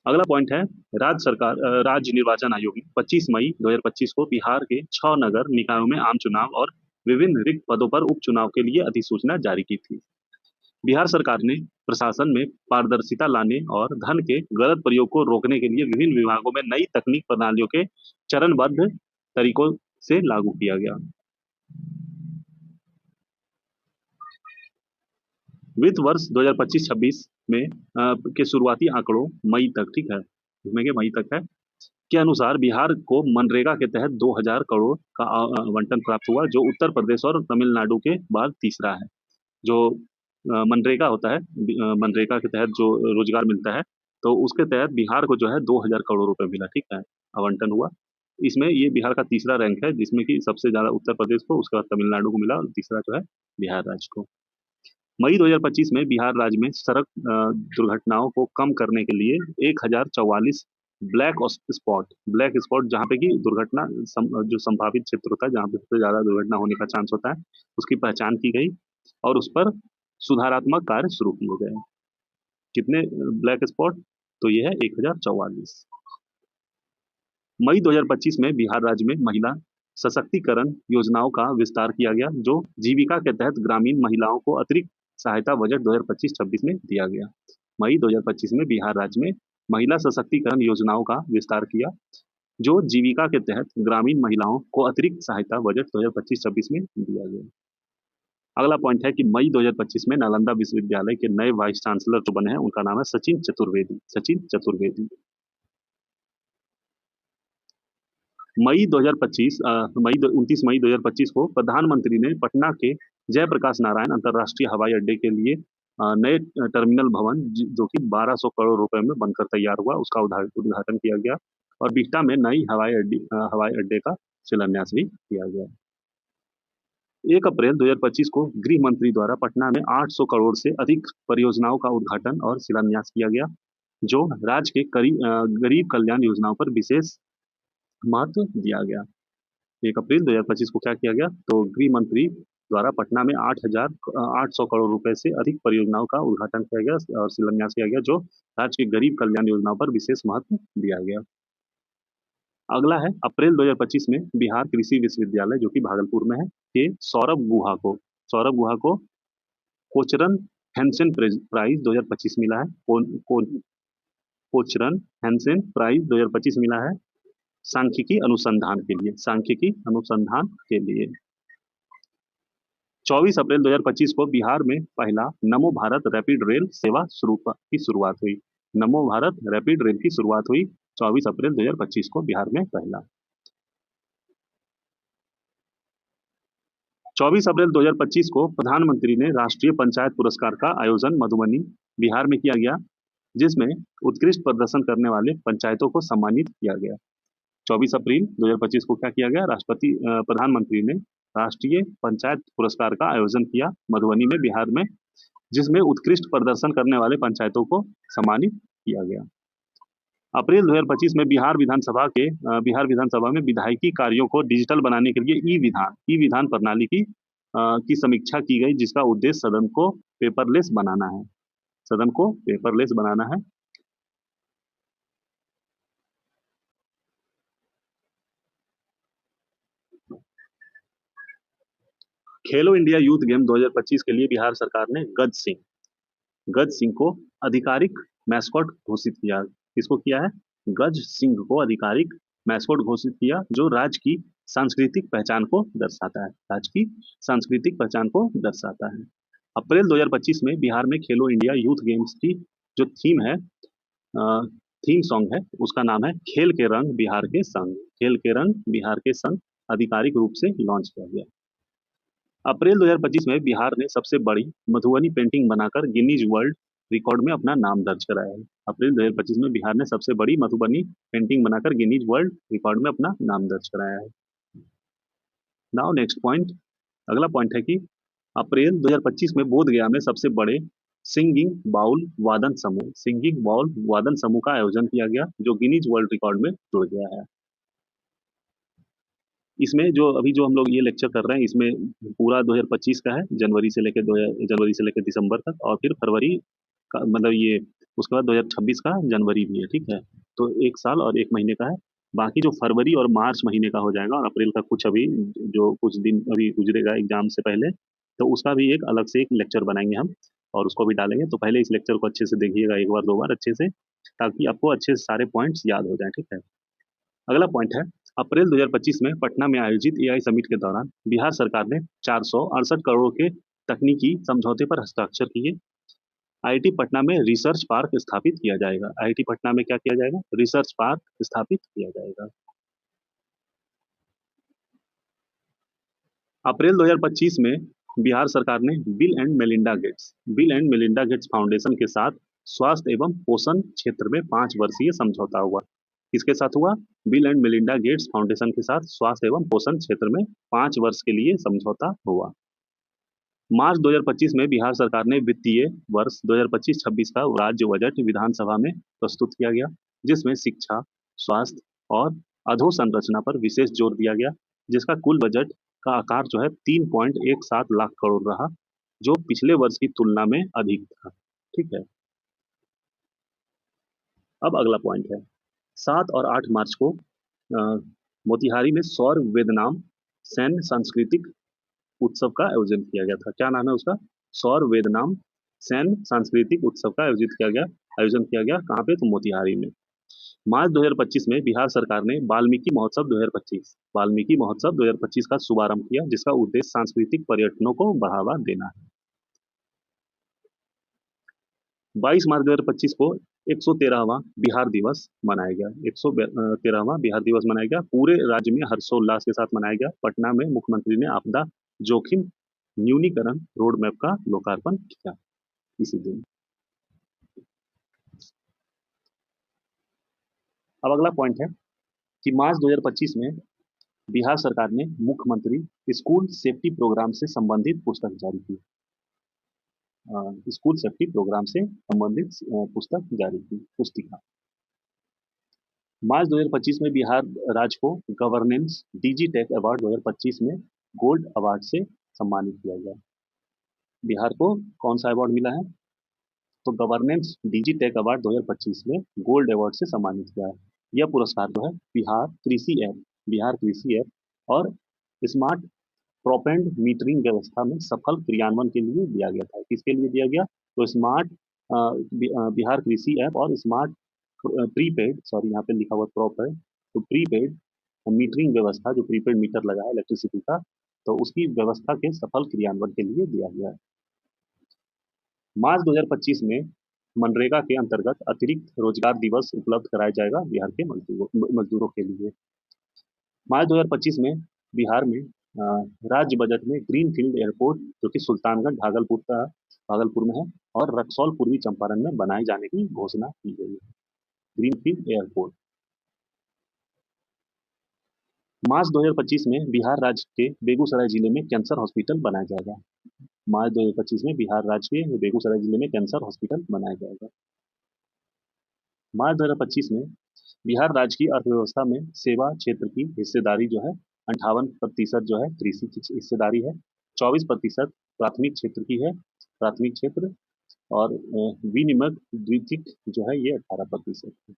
अगला पॉइंट है राज्य निर्वाचन आयोग ने 25 मई 2025 को बिहार के 6 नगर निकायों में आम चुनाव और विभिन्न रिक्त पदों पर उपचुनाव के लिए अधिसूचना जारी की थी। बिहार सरकार ने प्रशासन में पारदर्शिता लाने और धन के गलत प्रयोग को रोकने के लिए विभिन्न विभागों में नई तकनीक प्रणालियों के चरणबद्ध तरीकों से लागू किया गया। वित्त वर्ष 2025-26 में के शुरुआती आंकड़ों मई तक, ठीक है, इसमें के मई तक है के अनुसार बिहार को मनरेगा के तहत 2000 करोड़ का आवंटन प्राप्त हुआ, जो उत्तर प्रदेश और तमिलनाडु के बाद तीसरा है। जो मनरेगा होता है, मनरेगा के तहत जो रोजगार मिलता है, तो उसके तहत बिहार को जो है 2000 करोड़ रुपए मिला, ठीक है, आवंटन हुआ। इसमें ये बिहार का तीसरा रैंक है, जिसमें कि सबसे ज्यादा उत्तर प्रदेश को, उसके बाद तमिलनाडु को मिला, और तीसरा जो है बिहार राज्य को। मई 2025 में बिहार राज्य में सड़क दुर्घटनाओं को कम करने के लिए 1044 ब्लैक स्पॉट जहाँ पे कि दुर्घटना जो संभावित क्षेत्र होता है, जहाँ पे सबसे ज्यादा दुर्घटना होने का चांस होता है, उसकी पहचान की गई और उस पर सुधारात्मक कार्य शुरू किए गए। कितने ब्लैक स्पॉट? तो ये है 1044। मई 2025 में बिहार राज्य में महिला सशक्तिकरण योजनाओं का विस्तार किया गया, जो जीविका के तहत ग्रामीण महिलाओं को अतिरिक्त सहायता बजट 2025-26 में दिया गया। मई 2025 में बिहार राज्य में महिला सशक्तिकरण योजनाओं का विस्तार किया, जो जीविका के तहत ग्रामीण महिलाओं को अतिरिक्त सहायता बजट 2025-26 में दिया गया। अगला पॉइंट है कि मई 2025 में नालंदा विश्वविद्यालय के नए वाइस चांसलर जो बने हैं, उनका नाम है सचिन चतुर्वेदी। सचिन चतुर्वेदी। मई 2025 मई 29 मई 2025 को प्रधानमंत्री ने पटना के जयप्रकाश नारायण अंतर्राष्ट्रीय हवाई अड्डे के लिए नए टर्मिनल भवन, जो कि 1200 करोड़ रुपए में बनकर तैयार हुआ, उसका उद्घाटन किया गया, और बिहटा में नई हवाई अड्डे का शिलान्यास भी किया गया। 1 अप्रैल 2025 को गृह मंत्री द्वारा पटना में 800 करोड़ से अधिक परियोजनाओं का उद्घाटन और शिलान्यास किया गया, जो राज्य के गरीब कल्याण योजनाओं पर विशेष महत्व दिया गया। 1 अप्रैल 2025 को क्या किया गया? तो गृह मंत्री द्वारा पटना में 800 करोड़ रुपए से अधिक परियोजनाओं का उद्घाटन किया गया और शिलान्यास किया गया, जो राज्य के गरीब कल्याण योजनाओं पर विशेष महत्व दिया गया। अगला है अप्रैल 2025 में बिहार कृषि विश्वविद्यालय, जो कि भागलपुर में है, के सौरभ गुहा को कोचरन हैंसन प्राइज 2025 मिला है। कोचरन हैंसन प्राइज 2025 मिला है सांख्यिकी अनुसंधान के लिए। 24 अप्रैल 2025 को बिहार में पहला नमो भारत रैपिड रेल सेवा की शुरुआत हुई। नमो भारत रैपिड रेल की शुरुआत हुई 24 अप्रैल 2025 को बिहार में पहला। 24 अप्रैल 2025 को प्रधानमंत्री ने राष्ट्रीय पंचायत पुरस्कार का आयोजन मधुबनी, बिहार में किया गया, जिसमें उत्कृष्ट प्रदर्शन करने वाले पंचायतों को सम्मानित किया गया। 24 अप्रैल 2025 को क्या किया गया? प्रधानमंत्री ने राष्ट्रीय पंचायत पुरस्कार का आयोजन किया मधुबनी में, बिहार में, जिसमें उत्कृष्ट प्रदर्शन करने वाले पंचायतों को सम्मानित किया गया। अप्रैल 2025 में बिहार विधानसभा में विधायिकी कार्यों को डिजिटल बनाने के लिए ई विधान प्रणाली की समीक्षा की गई, जिसका उद्देश्य सदन को पेपरलेस बनाना है। खेलो इंडिया यूथ गेम 2025 के लिए बिहार सरकार ने गज सिंह को आधिकारिक मैस्कॉट घोषित किया। किसको किया है? गज सिंह को आधिकारिक मैस्कॉट घोषित किया, जो राज्य की सांस्कृतिक पहचान को दर्शाता है। अप्रैल 2025 में बिहार में खेलो इंडिया यूथ गेम्स की जो थीम सॉन्ग है, उसका नाम है खेल के रंग बिहार के संग आधिकारिक रूप से लॉन्च किया गया। अप्रैल 2025 में बिहार ने सबसे बड़ी मधुबनी पेंटिंग बनाकर गिनीज वर्ल्ड रिकॉर्ड में अपना नाम दर्ज कराया है। अप्रैल 2025 में बिहार ने सबसे बड़ी मधुबनी पेंटिंग बनाकर गिनीज वर्ल्ड रिकॉर्ड में अपना नाम दर्ज कराया है। नाउ नेक्स्ट पॉइंट, अगला पॉइंट है कि अप्रैल 2025 में बोधगया में सबसे बड़े सिंगिंग बाउल वादन समूह का आयोजन किया गया, जो गिनीज वर्ल्ड रिकॉर्ड में जुड़ गया है। इसमें जो हम लोग ये लेक्चर कर रहे हैं, इसमें पूरा 2025 का है, जनवरी से लेकर दिसंबर तक, और फिर फरवरी का मतलब ये, उसके बाद 2026 का जनवरी भी है, ठीक है। तो 1 साल और 1 महीने का है। बाकी जो फरवरी और मार्च महीने का हो जाएगा, और अप्रैल का कुछ दिन अभी गुजरेगा एग्जाम से पहले, तो उसका भी एक अलग से एक लेक्चर बनाएंगे हम, और उसको भी डालेंगे। तो पहले इस लेक्चर को अच्छे से देखिएगा, 1 बार 2 बार अच्छे से, ताकि आपको अच्छे से सारे पॉइंट्स याद हो जाए, ठीक है। अगला पॉइंट है, अप्रैल 2025 में पटना में आयोजित एआई समिट के दौरान बिहार सरकार ने 468 करोड़ के तकनीकी समझौते पर हस्ताक्षर किए, आईआईटी पटना में रिसर्च पार्क स्थापित किया जाएगा। आईआईटी पटना में क्या किया जाएगा? रिसर्च पार्क स्थापित किया जाएगा। अप्रैल 2025 में बिहार सरकार ने bill and Melinda Gates foundation के साथ स्वास्थ्य एवं पोषण क्षेत्र में 5 वर्षीय समझौता हुआ। किसके साथ हुआ? Bill and Melinda Gates foundation के साथ स्वास्थ्य एवं पोषण क्षेत्र में 5 वर्ष के लिए समझौता हुआ। मार्च 2025 में बिहार सरकार ने वित्तीय वर्ष 2025-26 का राज्य बजट विधानसभा में प्रस्तुत किया गया, जिसमें शिक्षा, स्वास्थ्य और अधोसंरचना पर विशेष जोर दिया गया, जिसका कुल बजट का आकार जो है 3.17 लाख करोड़ रहा, जो पिछले वर्ष की तुलना में अधिक था। ठीक है। अब अगला पॉइंट है, 7 और 8 मार्च को मोतिहारी में सौर वेदनाम सैन्य सांस्कृतिक उत्सव का आयोजन किया गया था। क्या नाम है उसका? सौर वेदनाम सैन्य सांस्कृतिक उत्सव का आयोजन किया गया। कहाँ पे? तो मोतिहारी में। मार्च 2025 में बिहार सरकार ने वाल्मीकि महोत्सव 2025 का शुभारंभ किया, जिसका उद्देश्य सांस्कृतिक पर्यटनों को बढ़ावा देना है। 22 मार्च 2025 को 113वां बिहार दिवस मनाया गया। 113वां बिहार दिवस मनाया गया। पूरे राज्य में हर्षोल्लास के साथ मनाया गया। पटना में मुख्यमंत्री ने आपदा जोखिम न्यूनीकरण रोड मैप का लोकार्पण किया इसी दिन। अब अगला पॉइंट है कि मार्च 2025 में बिहार सरकार ने मुख्यमंत्री स्कूल सेफ्टी प्रोग्राम से संबंधित पुस्तक जारी की। स्कूल सेफ्टी प्रोग्राम से संबंधित पुस्तक जारी की, पुस्तिका। मार्च 2025 में बिहार राज्य को गवर्नेंस डीजी टेक अवार्ड 2025 में गोल्ड अवार्ड से सम्मानित किया गया। बिहार को कौन सा अवार्ड मिला है? तो गवर्नेंस डीजी टेक अवार्ड 2025 में गोल्ड अवार्ड से सम्मानित किया है। यह पुरस्कार जो है बिहार कृषि ऐप और स्मार्ट प्रोपेंड मीटरिंग व्यवस्था में सफल क्रियान्वयन के लिए दिया गया था। किसके लिए दिया गया? तो बिहार कृषि ऐप और स्मार्ट यहाँ पे लिखा हुआ प्रॉप है, तो प्रीपेड मीटरिंग व्यवस्था, जो प्रीपेड मीटर लगा है इलेक्ट्रिसिटी का, तो उसकी व्यवस्था के सफल क्रियान्वयन के लिए दिया गया है। मार्च 2025 में मनरेगा के अंतर्गत अतिरिक्त रोजगार दिवस उपलब्ध कराया जाएगा बिहार के मजदूरों के लिए। मार्च 2025 में बिहार में राज्य बजट में ग्रीनफील्ड एयरपोर्ट, जो कि सुल्तानगंज भागलपुर में है, और रक्सौल पूर्वी चंपारण में बनाए जाने की घोषणा की गई है। Greenfield airport. मार्च 2025 में बिहार राज्य के बेगूसराय जिले में कैंसर हॉस्पिटल बनाया जाएगा। मार्च 2025 में बिहार राज्य के बेगूसराय जिले में कैंसर हॉस्पिटल बनाया जाएगा। मार्च 2025 में बिहार राज्य की अर्थव्यवस्था में सेवा क्षेत्र की हिस्सेदारी जो है 58% जो है कृषि की हिस्सेदारी है, 24% प्राथमिक क्षेत्र की है, प्राथमिक क्षेत्र, और विनिमय द्वितीयक जो है ये 18% है।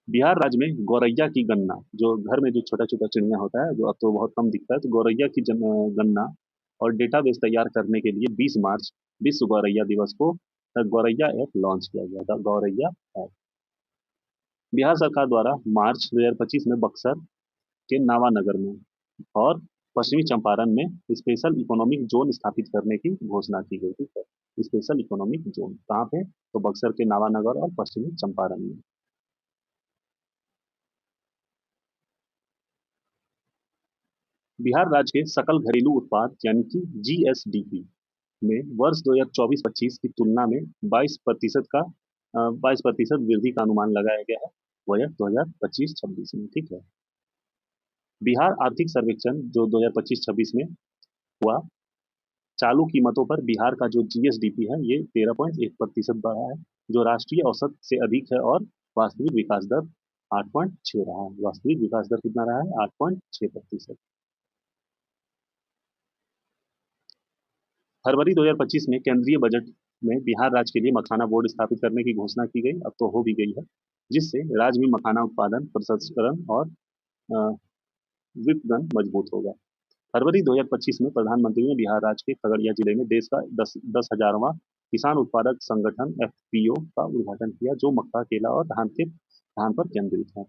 बिहार राज्य में गौरैया की गणना, जो घर में जो छोटा छोटा चिड़िया होता है, जो अब तो बहुत कम दिखता है, तो गौरैया की गणना और डेटाबेस तैयार करने के लिए 20 मार्च विश्व गौरैया दिवस को गौरैया ऐप लॉन्च किया गया था। गौरैया ऐप बिहार सरकार द्वारा मार्च 2025 में बक्सर के नावानगर में और पश्चिमी चंपारण में स्पेशल इकोनॉमिक जोन स्थापित करने की घोषणा की गई थी। स्पेशल इकोनॉमिक जोन कहाँ पे? तो बक्सर के नावानगर और पश्चिमी चंपारण में। बिहार राज्य के सकल घरेलू उत्पाद यानी कि जीएसडीपी में वर्ष 2024-25 की तुलना में 22% का 22% वृद्धि का अनुमान लगाया गया है बजट 2025-26 में। ठीक है। बिहार आर्थिक सर्वेक्षण जो 2025-26 में हुआ, चालू कीमतों पर बिहार का जो जीएसडीपी है ये 13.1% बढ़ा है, जो राष्ट्रीय औसत से अधिक है, और वास्तविक विकास दर 8.6 रहा है। वास्तविक विकास दर कितना रहा है? 8.6%। फरवरी 2025 में केंद्रीय बजट में बिहार राज्य के लिए मखाना बोर्ड स्थापित करने की घोषणा की गई, अब तो हो भी गई है, जिससे राज्य में मखाना उत्पादन, प्रसंस्करण और विपणन मजबूत होगा। फरवरी 2025 में प्रधानमंत्री ने बिहार राज्य के खगड़िया जिले में देश का 10,000वां किसान उत्पादक संगठन एफपीओ का उद्घाटन किया, जो मक्का, केला और धान पर केंद्रित है।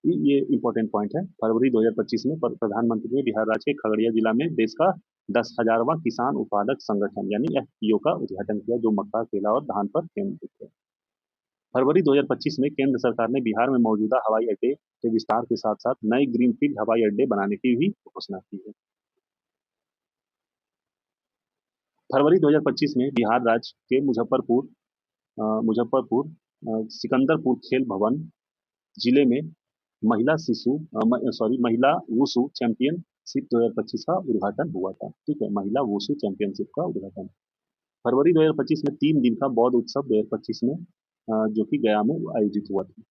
ये इंपॉर्टेंट पॉइंट है। फरवरी 2025 में प्रधानमंत्री ने बिहार राज्य के खगड़िया जिला में देश का 10,000वां किसान उत्पादक संगठन यानी एफपीओ का उद्घाटन किया, जो मक्का, केला और धान पर केंद्रित है। फरवरी 2025 में केंद्र सरकार ने बिहार में मौजूदा हवाई अड्डे के विस्तार के साथ साथ नए ग्रीनफील्ड हवाई अड्डे बनाने की भी घोषणा की है। फरवरी 2025 में बिहार राज्य के मुजफ्फरपुर सिकंदरपुर खेल भवन जिले में महिला वुशु चैंपियनशिप 2025 का उद्घाटन हुआ था। ठीक है, महिला वुशु चैंपियनशिप का उद्घाटन फरवरी 2025 में 3 दिन का बौद्ध उत्सव 2025 में जो कि गया में आयोजित हुआ था।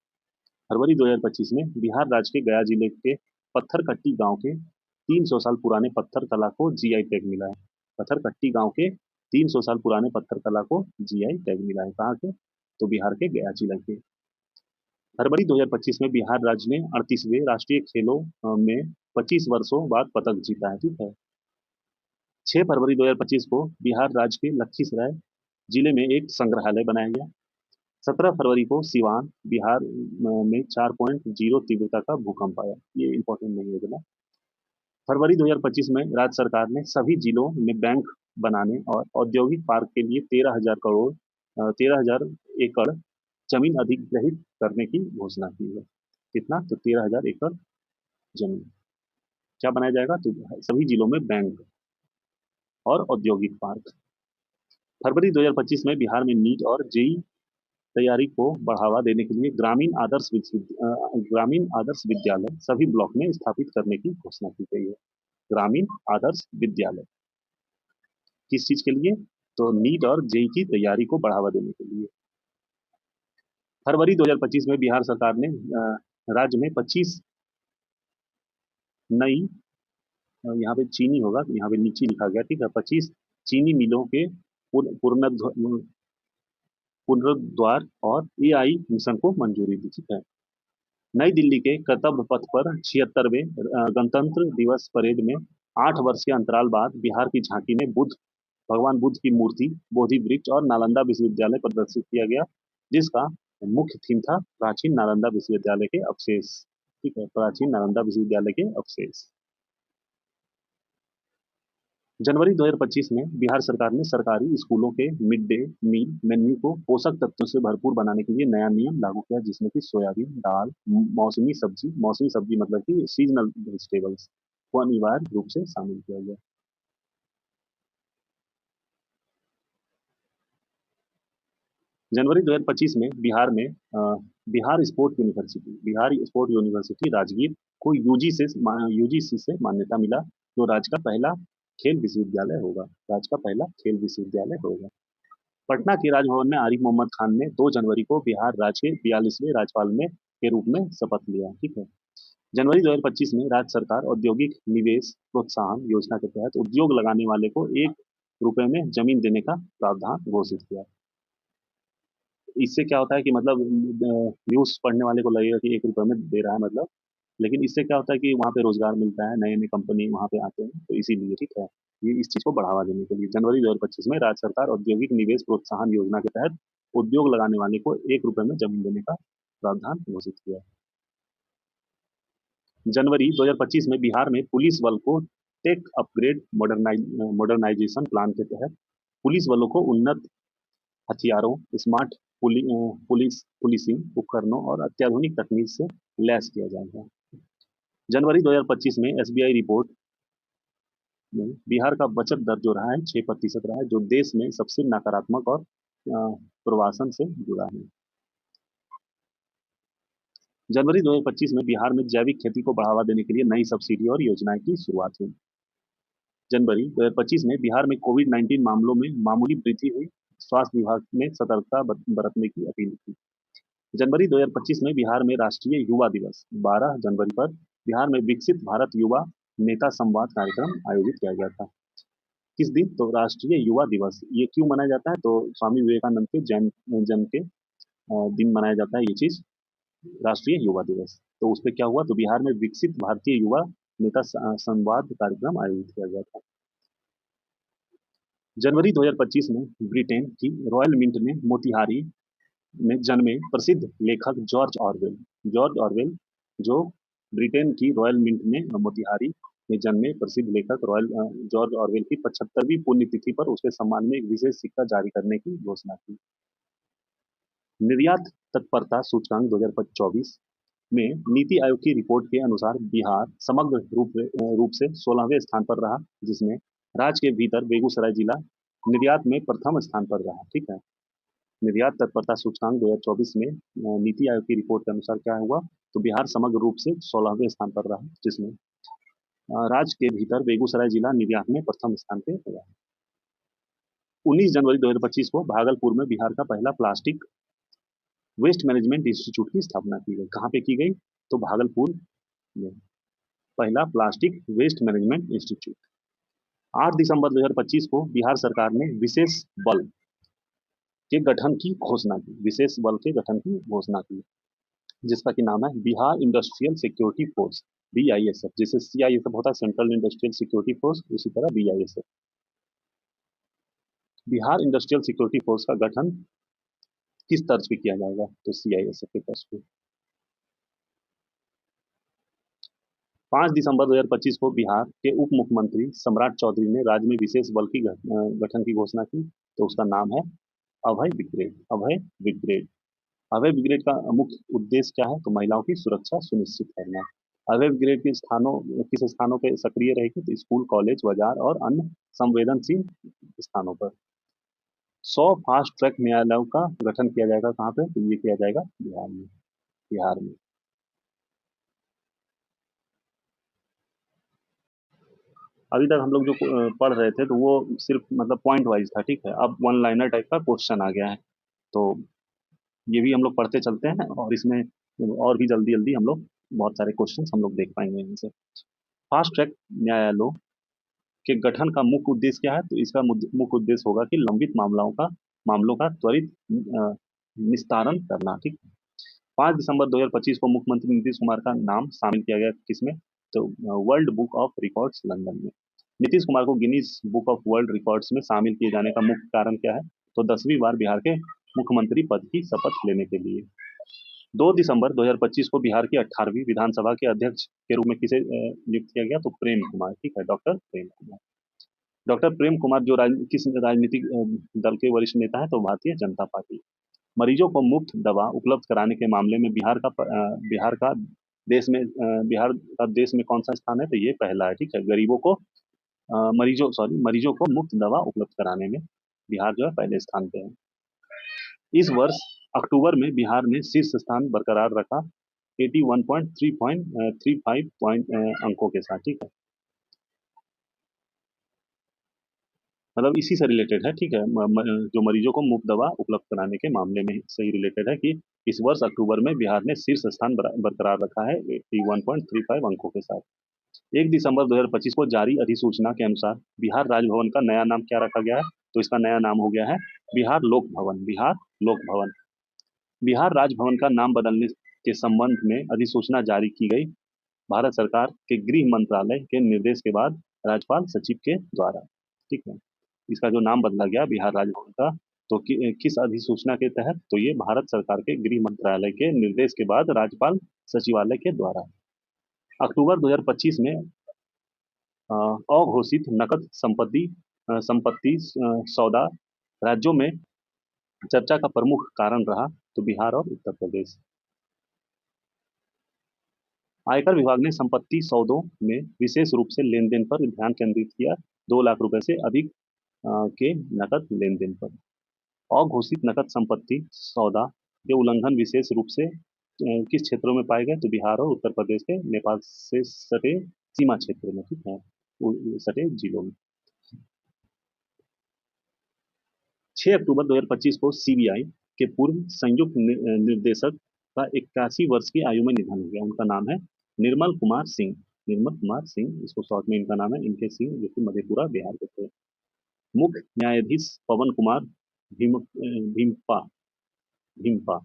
फरवरी 2025 में बिहार राज्य के गया जिले के पत्थरकट्टी गांव के 300 साल पुराने पत्थर कला को जीआई टैग मिला है। पत्थरकट्टी गांव के 300 साल पुराने पत्थर कला को जीआई टैग मिला है। कहाँ के? तो बिहार के गया जिले के। फरवरी 2025 में बिहार राज्य ने 38वें राष्ट्रीय खेलों में 25 वर्षों बाद पदक जीता है। ठीक है, 6 फरवरी 2025 को बिहार राज्य के लखीसराय जिले में एक संग्रहालय बनाया गया। 17 फरवरी को सिवान बिहार में 4.0 तीव्रता का भूकंप आया। ये इंपॉर्टेंट नहीं है इतना। फरवरी 2025 में राज्य सरकार ने सभी जिलों में बैंक बनाने और औद्योगिक पार्क के लिए 13,000 एकड़ जमीन अधिग्रहित करने की घोषणा की है। कितना? तो 13,000 एकड़ जमीन क्या बनाया जाएगा? तो सभी जिलों में बैंक और औद्योगिक पार्क। फरवरी 2025 में बिहार में नीट और जेई तैयारी को बढ़ावा देने के लिए ग्रामीण आदर्श विद्यालय सभी ब्लॉक में स्थापित करने की घोषणा की गई है। ग्रामीण आदर्श विद्यालय किस चीज के लिए? तो नीट और जेई की तैयारी को बढ़ावा देने के लिए। फरवरी 2025 में बिहार सरकार ने राज्य में 25 नई, यहाँ पे चीनी होगा तो यहाँ पे नीचे लिखा गया, ठीक है, 25 चीनी मिलों के पुनरुद्धार और एआई मिशन को मंजूरी दी। ठीक है, नई दिल्ली के कर्तव्य पथ पर 76वें गणतंत्र दिवस परेड में 8 वर्ष के अंतराल बाद बिहार की झांकी में भगवान बुद्ध की मूर्ति, बोधि वृक्ष और नालंदा विश्वविद्यालय प्रदर्शित किया गया, जिसका मुख्य थीम था प्राचीन नालंदा विश्वविद्यालय के अवशेष। ठीक है, प्राचीन नालंदा विश्वविद्यालय के अवशेष। जनवरी 2025 में बिहार सरकार ने सरकारी स्कूलों के मिड डे मील मेन्यू को पोषक तत्वों से भरपूर बनाने के लिए नया नियम लागू किया, जिसमें कि सोयाबीन, दाल, मौसमी सब्जी मतलब कि सीजनल वेजिटेबल्स को अनिवार्य रूप से शामिल किया गया। जनवरी 2025 में बिहार स्पोर्ट यूनिवर्सिटी राजगीर को यूजीसी से मान्यता मिला, जो राज्य का पहला खेल विश्वविद्यालय होगा। राज्य का पहला खेल विश्वविद्यालय होगा। पटना के राजभवन में आरिफ मोहम्मद खान ने 2 जनवरी को बिहार राज्य के 42वें राज्यपाल में के रूप में शपथ लिया। ठीक है, जनवरी 2025 में राज्य सरकार औद्योगिक निवेश प्रोत्साहन योजना के तहत उद्योग लगाने वाले को ₹1 में जमीन देने का प्रावधान घोषित किया। इससे क्या होता है कि मतलब न्यूज़ पढ़ने वाले को लगेगा कि ₹1 में दे रहा है मतलब, लेकिन इससे क्या होता है कि वहाँ पे रोजगार मिलता है, नए-नए कंपनी वहाँ पे आते हैं, तो इसीलिए। ठीक है, ये इस चीज़ को बढ़ावा देने के लिए जनवरी 2025 में राज्य सरकार औद्योगिक निवेश प्रोत्साहन योजना के तहत उद्योग लगाने वाले को ₹1 में जमीन देने का प्रावधान घोषित किया। जनवरी 2025 में बिहार में पुलिस बल को टेक अपग्रेड मॉडर्नाइजेशन प्लान के तहत पुलिस बलों को उन्नत हथियारों, स्मार्ट पुलिसिंग उपकरणों और अत्याधुनिक तकनीक से लैस किया जाएगा। जनवरी 2025 में एसबीआई रिपोर्ट में बिहार का बचत दर जो रहा है 6% रहा है, जो देश में सबसे नकारात्मक और प्रवासन से जुड़ा है। जनवरी 2025 में बिहार में जैविक खेती को बढ़ावा देने के लिए नई सब्सिडी और योजनाएं की शुरुआत हुई। जनवरी 2025 में बिहार में कोविड-19 मामलों में मामूली वृद्धि हुई। स्वास्थ्य विभाग ने सतर्कता बरतने की अपील की। जनवरी 2025 में बिहार में राष्ट्रीय युवा दिवस 12 जनवरी पर बिहार में विकसित भारत युवा नेता संवाद कार्यक्रम आयोजित किया गया था। किस दिन? तो राष्ट्रीय युवा दिवस। ये क्यों मनाया जाता है? तो स्वामी विवेकानंद के जन्म के दिन मनाया जाता है ये चीज, राष्ट्रीय युवा दिवस। तो उस पर क्या हुआ? तो बिहार में विकसित भारतीय युवा नेता संवाद कार्यक्रम आयोजित किया गया था। जनवरी 2025 में ब्रिटेन की रॉयल मिंट ने मोतिहारी में जन्मे प्रसिद्ध लेखक जॉर्ज ऑरवेल जो ब्रिटेन की रॉयल मिंट में मोतिहारी में जन्मे प्रसिद्ध लेखक रॉयल जॉर्ज ऑरवेल की 75वीं पुण्यतिथि पर उसके सम्मान में एक विशेष सिक्का जारी करने की घोषणा की। निर्यात तत्परता सूचकांक 2024 में नीति आयोग की रिपोर्ट के अनुसार बिहार समग्र रूप से 16वें स्थान पर रहा, जिसमें राज्य के भीतर बेगूसराय जिला निर्यात में प्रथम स्थान पर रहा। ठीक है, निर्यात तत्परता सूचकांक 2024 में नीति आयोग की रिपोर्ट के अनुसार क्या हुआ, तो बिहार समग्र रूप से 16वें स्थान पर रहा, जिसमें राज्य के भीतर बेगूसराय जिला निर्यात में प्रथम स्थान पे रहा। 19 जनवरी 2025 को भागलपुर में बिहार का पहला प्लास्टिक वेस्ट मैनेजमेंट इंस्टीट्यूट की स्थापना की गई। कहाँ पे की गई, तो भागलपुर में पहला प्लास्टिक वेस्ट मैनेजमेंट इंस्टीट्यूट। 8 दिसंबर 2025 को बिहार सरकार ने विशेष बल के गठन की घोषणा की। विशेष बल के गठन की घोषणा की, जिसका की नाम है Bihar industrial security force, BISF। जैसे CISF होता है सेंट्रल इंडस्ट्रियल सिक्योरिटी फोर्स, उसी तरह BISF, Bihar industrial security force का गठन किस तर्ज पे किया जाएगा, तो CISF के तर्ज पे। 5 दिसंबर 2025 को बिहार के उप मुख्यमंत्री सम्राट चौधरी ने राज्य में विशेष बल की गठन की घोषणा की, तो उसका नाम है अभय ब्रिगेड। अभय ब्रिगेड। अभय ब्रिगेड का मुख्य उद्देश्य क्या है, तो महिलाओं की सुरक्षा सुनिश्चित करना। अभय ब्रिगेड किस स्थानों पे सक्रिय रहेगी, तो स्कूल, कॉलेज, बाजार और अन्य संवेदनशील स्थानों पर। 100 फास्ट ट्रैक न्यायालयों का गठन किया जाएगा, कहाँ पे, तो ये किया जाएगा बिहार में। बिहार में अभी तक हम लोग जो पढ़ रहे थे, तो वो सिर्फ मतलब पॉइंट वाइज था। ठीक है, अब वन लाइनर टाइप का क्वेश्चन आ गया है, तो ये भी हम लोग पढ़ते चलते हैं, और इसमें और भी जल्दी जल्दी हम लोग बहुत सारे क्वेश्चन हम लोग देख पाएंगे इनसे। फास्ट ट्रैक न्यायालयों के गठन का मुख्य उद्देश्य क्या है, तो इसका मुख्य उद्देश्य होगा कि लंबित मामलों का त्वरित निस्तारण करना। ठीक, 5 दिसंबर 2025 को मुख्यमंत्री नीतीश कुमार का नाम शामिल किया गया किसमें, तो world book of records London में। नीतीश कुमार को Guinness book of world records में शामिल किए जाने का मुख्य कारण क्या है, तो 10वीं बार बिहार के मुख्यमंत्री पद की शपथ लेने के लिए। 2 दिसंबर 2025 को बिहार की 18वीं विधानसभा के अध्यक्ष के रूप में किसे नियुक्त किया गया, तो प्रेम कुमार। ठीक है, डॉक्टर प्रेम कुमार। डॉक्टर प्रेम कुमार जो किस राजनीतिक दल के वरिष्ठ नेता है, तो भारतीय जनता पार्टी। मरीजों को मुफ्त दवा उपलब्ध कराने के मामले में बिहार का देश में कौन सा स्थान है, तो ये पहला है। ठीक है, गरीबों को मरीजों को मुफ्त दवा उपलब्ध कराने में बिहार जो है पहले स्थान पे है। इस वर्ष अक्टूबर में बिहार ने शीर्ष स्थान बरकरार रखा 81.35 अंकों के साथ। ठीक है, मतलब इसी से रिलेटेड है। ठीक है, जो मरीजों को मुफ्त दवा उपलब्ध कराने के मामले में से ही रिलेटेड है कि इस वर्ष अक्टूबर में बिहार ने शीर्ष स्थान बरकरार रखा है 81.35 अंकों के साथ। 1 दिसंबर 2025 को जारी अधिसूचना के अनुसार बिहार राजभवन का नया नाम क्या रखा गया है, तो इसका नया नाम हो गया है बिहार लोक भवन। बिहार लोक भवन। बिहार राजभवन का नाम बदलने के संबंध में अधिसूचना जारी की गई भारत सरकार के गृह मंत्रालय के निर्देश के बाद राज्यपाल सचिव के द्वारा। ठीक है, इसका जो नाम बदला गया बिहार राजभवन का, तो किस अधिसूचना के तहत, तो ये भारत सरकार के गृह मंत्रालय के निर्देश के बाद राज्यपाल सचिवालय के द्वारा। अक्टूबर 2025 में अघोषित नकद संपत्ति सौदा राज्यों में चर्चा का प्रमुख कारण रहा, तो बिहार और उत्तर प्रदेश। आयकर विभाग ने संपत्ति सौदों में विशेष रूप से लेन देन पर ध्यान केंद्रित किया, 2 लाख रुपए से अधिक के नकद लेन देन पर। अघोषित नकद संपत्ति सौदा के उल्लंघन विशेष रूप से किस क्षेत्रों में पाए गए, तो बिहार और उत्तर प्रदेश के नेपाल से सटे सीमा क्षेत्र में। ठीक है, सटे जिलों में। 6 अक्टूबर 2025 को CBI के पूर्व संयुक्त निर्देशक का 81 वर्ष की आयु में निधन हो गया। उनका नाम है निर्मल कुमार सिंह। निर्मल कुमार सिंह, इसको शॉर्ट में इनका नाम है इनके सिंह, जो कि मधेपुरा बिहार के थे। मुख्य न्यायाधीश पवन कुमार भीमपा भीमपा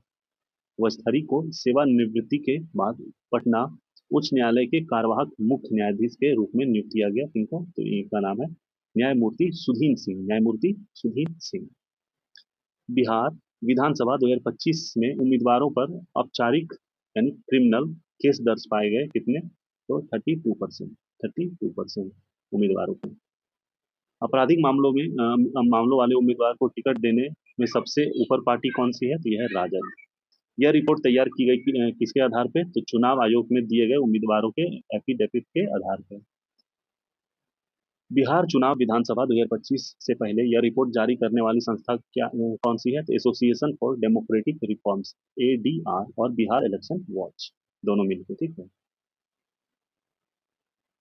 वस्तरी को सेवानिवृत्ति के बाद पटना उच्च न्यायालय के कार्यवाहक मुख्य न्यायाधीश के रूप में नियुक्त किया गया। किनको, तो इनका नाम है न्यायमूर्ति सुधीन सिंह। न्यायमूर्ति सुधीन सिंह। बिहार विधानसभा 2025 में उम्मीदवारों पर औपचारिक यानी क्रिमिनल केस दर्ज पाए गए कितने, तो 32%। 32% उम्मीदवारों को। आपराधिक मामलों वाले उम्मीदवार को टिकट देने में सबसे ऊपर पार्टी कौन सी है? तो यह है राजद। यह रिपोर्ट तैयार की गई किसके आधार पे? तो चुनाव आयोग में दिए गए उम्मीदवारों के एफिडेविट के आधार पर। बिहार चुनाव विधानसभा 2025 से पहले यह रिपोर्ट जारी करने वाली संस्था कौन सी है? तो association for democratic reforms, ADR, और बिहार इलेक्शन वॉच, दोनों मिलकर, ठीक है।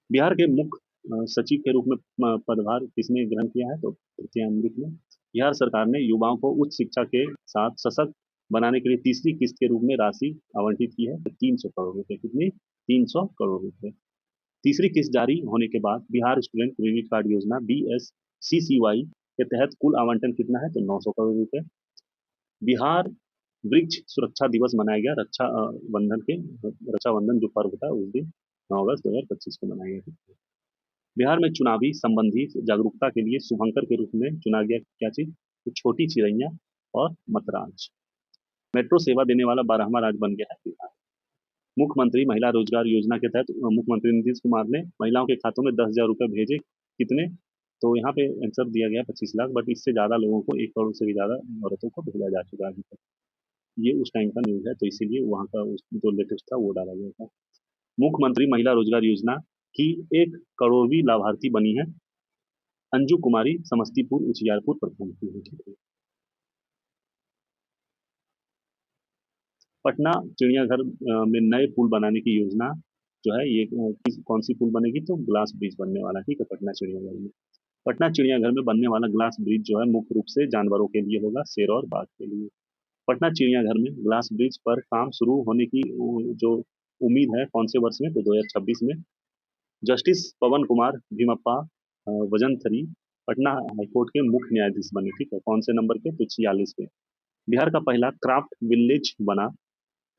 बिहार के मुख्य सचिव के रूप में पदभार किसने ग्रहण किया है? तो तृतीय अमृत ने। बिहार सरकार ने युवाओं को उच्च शिक्षा के साथ सशक्त बनाने के लिए तीसरी किस्त के रूप में राशि आवंटित की है, तो 300 करोड़ रुपए। कितनी? 300 करोड़ रुपए। तीसरी किस्त जारी होने के बाद बिहार स्टूडेंट क्रेडिट कार्ड योजना BSCCY के तहत कुल आवंटन कितना है? तो 900 करोड़ रुपए। बिहार वृक्ष सुरक्षा दिवस मनाया गया, रक्षा बंधन जो पर्व था उस दिन 9 अगस्त 2025 को मनाया गया। बिहार में चुनावी संबंधी जागरूकता के लिए शुभंकर के रूप में चुना गया क्या चीज? तो छोटी चिड़ैया और मतराज। मेट्रो सेवा देने वाला 12वां राज्य बन गया है बिहार। मुख्यमंत्री महिला रोजगार योजना के तहत मुख्यमंत्री नीतीश कुमार ने महिलाओं के खातों में 10,000 रुपए भेजे। कितने? तो यहाँ पे आंसर दिया गया 25 लाख, बट इससे ज्यादा लोगों को, 1 करोड़ से भी ज्यादा औरतों को भेजा जा चुका है अभी तक। ये उस टाइम का न्यूज है, तो इसीलिए वहाँ का जो लेटेस्ट था वो डाला गया था। मुख्यमंत्री महिला रोजगार योजना की 1 करोड़वीं लाभार्थी बनी है अंजू कुमारी, समस्तीपुर उजियारपुर प्रखंड की है। पटना चिड़ियाघर में नए पुल बनाने की योजना जो है, ये कौन सी पुल बनेगी? तो ग्लास ब्रिज बनने वाला है, ठीक है, पटना चिड़ियाघर में। पटना चिड़ियाघर में बनने वाला ग्लास ब्रिज जो है मुख्य रूप से जानवरों के लिए होगा, शेर और बाघ के लिए। पटना चिड़ियाघर में ग्लास ब्रिज पर काम शुरू होने की जो उम्मीद है कौन से वर्ष में? तो 2026 में। जस्टिस पवन कुमार भीमप्पा वजंथरी पटना हाईकोर्ट के मुख्य न्यायाधीश बने, ठीक है, कौन से नंबर के? तो 46 पे। बिहार का पहला क्राफ्ट विलेज बना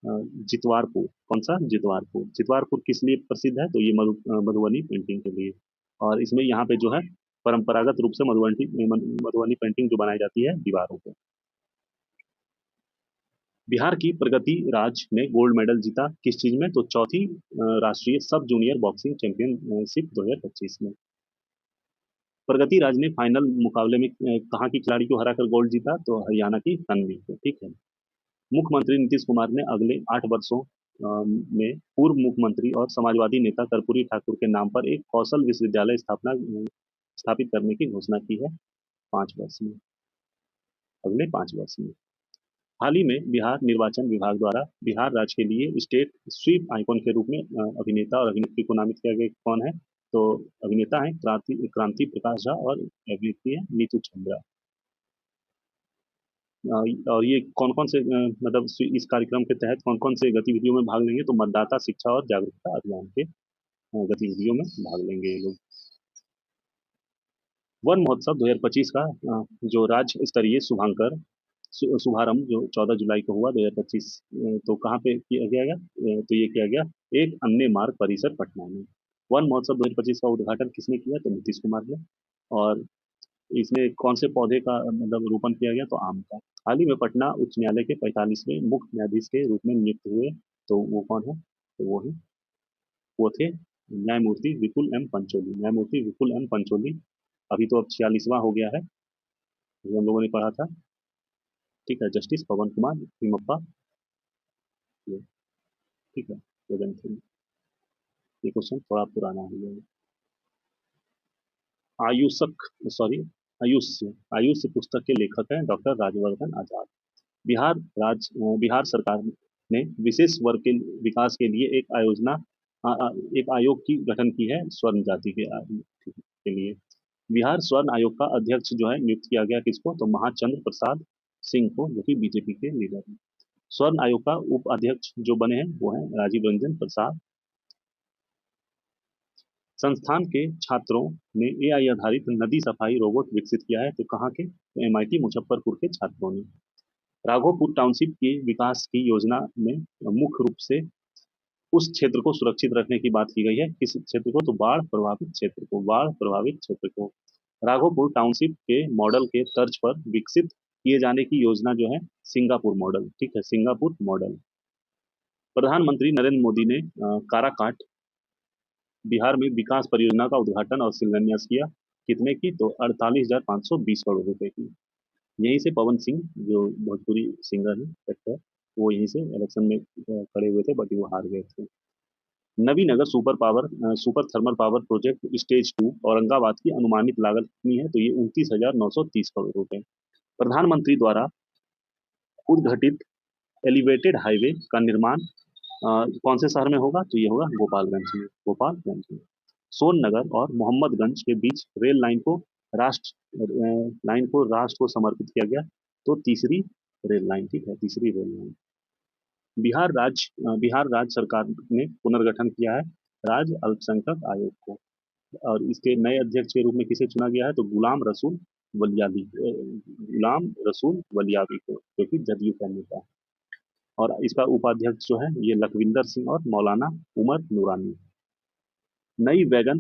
जितवारपुर। कौन सा? जितवारपुर। जितवारपुर किस लिए प्रसिद्ध है? तो ये मधुबनी पेंटिंग के लिए। और इसमें यहाँ पे जो है परंपरागत रूप से मधुबनी पेंटिंग जो बनाई जाती है दीवारों पे। बिहार की प्रगति राज ने गोल्ड मेडल जीता किस चीज में? तो चौथी राष्ट्रीय सब जूनियर बॉक्सिंग चैंपियनशिप 2025 में। प्रगति राज ने फाइनल मुकाबले में कहाँ की खिलाड़ी को हराकर गोल्ड जीता? तो हरियाणा की तन्वी को, ठीक है। मुख्यमंत्री नीतीश कुमार ने अगले 8 वर्षों में पूर्व मुख्यमंत्री और समाजवादी नेता कर्पूरी ठाकुर के नाम पर एक कौशल विश्वविद्यालय स्थापित करने की घोषणा की है 5 वर्ष में, अगले 5 वर्ष में। हाल ही में बिहार निर्वाचन विभाग द्वारा बिहार राज्य के लिए स्टेट स्वीप आइकॉन के रूप में अभिनेता और अभिनेत्री को नामित किया गया। कौन है? तो अभिनेता है क्रांति प्रकाश झा और अभिनेत्री है नीतू चंद्रा। और ये कौन कौन से मतलब इस कार्यक्रम के तहत कौन कौन से गतिविधियों में भाग लेंगे? तो मतदाता शिक्षा और जागरूकता अभियान के गतिविधियों में भाग लेंगे ये लोग। वन महोत्सव 2025 का जो राज्य स्तरीय शुभारंभ जो 14 जुलाई को हुआ 2025, तो कहाँ पे किया गया? तो ये किया गया एक अन्य मार्ग परिसर पटना में। वन महोत्सव 2025 का उद्घाटन किसने किया? तो नीतीश कुमार ने। और इसमें कौन से पौधे का मतलब रोपण किया गया? तो आम का। हाल ही में पटना उच्च न्यायालय के 45वें मुख्य न्यायाधीश के रूप में नियुक्त हुए, तो वो कौन है? तो वो थे न्यायमूर्ति विपुल एम पंचोली। अभी तो अब 46वां हो गया है, जो हम लोगों ने पढ़ा था, ठीक है, जस्टिस पवन कुमार भीमप्पा, ये, ठीक है, ये क्वेश्चन थोड़ा पुराना है। आयुषक सॉरी आयुष आयुष पुस्तक के लेखक हैं डॉक्टर राजवर्धन आजाद। बिहार सरकार ने विशेष वर्ग के विकास के लिए एक आयोग की गठन की है स्वर्ण जाति के लिए। बिहार स्वर्ण आयोग का अध्यक्ष जो है नियुक्त किया गया किसको? तो महाचंद्र प्रसाद सिंह को, जो कि बीजेपी के लीडर हैं। स्वर्ण आयोग का उपाध्यक्ष जो बने हैं वो है राजीव रंजन प्रसाद। संस्थान के छात्रों ने एआई आधारित नदी सफाई रोबोट विकसित किया है, तो कहाँ के? तो MIT मुजफ्फरपुर के छात्रों ने। राघोपुर टाउनशिप की विकास की योजना में मुख्य रूप से उस क्षेत्र को सुरक्षित रखने की बात की गई है। किस क्षेत्र को? तो बाढ़ प्रभावित क्षेत्र को। राघोपुर टाउनशिप के मॉडल के तर्ज पर विकसित किए जाने की योजना जो है सिंगापुर मॉडल, ठीक है, सिंगापुर मॉडल। प्रधानमंत्री नरेंद्र मोदी ने काराकाट बिहार में विकास परियोजना का उद्घाटन और शिलान्यास किया। कितने की? तो 48,520 करोड़ रुपए की। यहीं से पवन सिंह, जो भोजपुरी सिंगर है, एक्टर, वो यहीं से इलेक्शन में खड़े हुए थे, बट वो हार गए थे। Nabinagar super thermal power project stage 2 Aurangabad की अनुमानित लागत कितनी है? तो ये 29,930 करोड़ रुपए। प्रधानमंत्री द्वारा उद्घाटित एलिवेटेड हाईवे का निर्माण कौन से शहर में होगा? तो ये होगा गोपालगंज में। सोननगर और मोहम्मदगंज के बीच लाइन को राष्ट्र को समर्पित किया गया। तो तीसरी रेल लाइन, ठीक है, तीसरी रेल लाइन। बिहार राज्य सरकार ने पुनर्गठन किया है राज्य अल्पसंख्यक आयोग को, और इसके नए अध्यक्ष के रूप में किसे चुना गया है? तो गुलाम रसूल वलियावी को, जो कि जदयू का नेता है। और इसका उपाध्यक्ष जो है ये लखविंदर सिंह और मौलाना उमर नूरानी। नई वैगन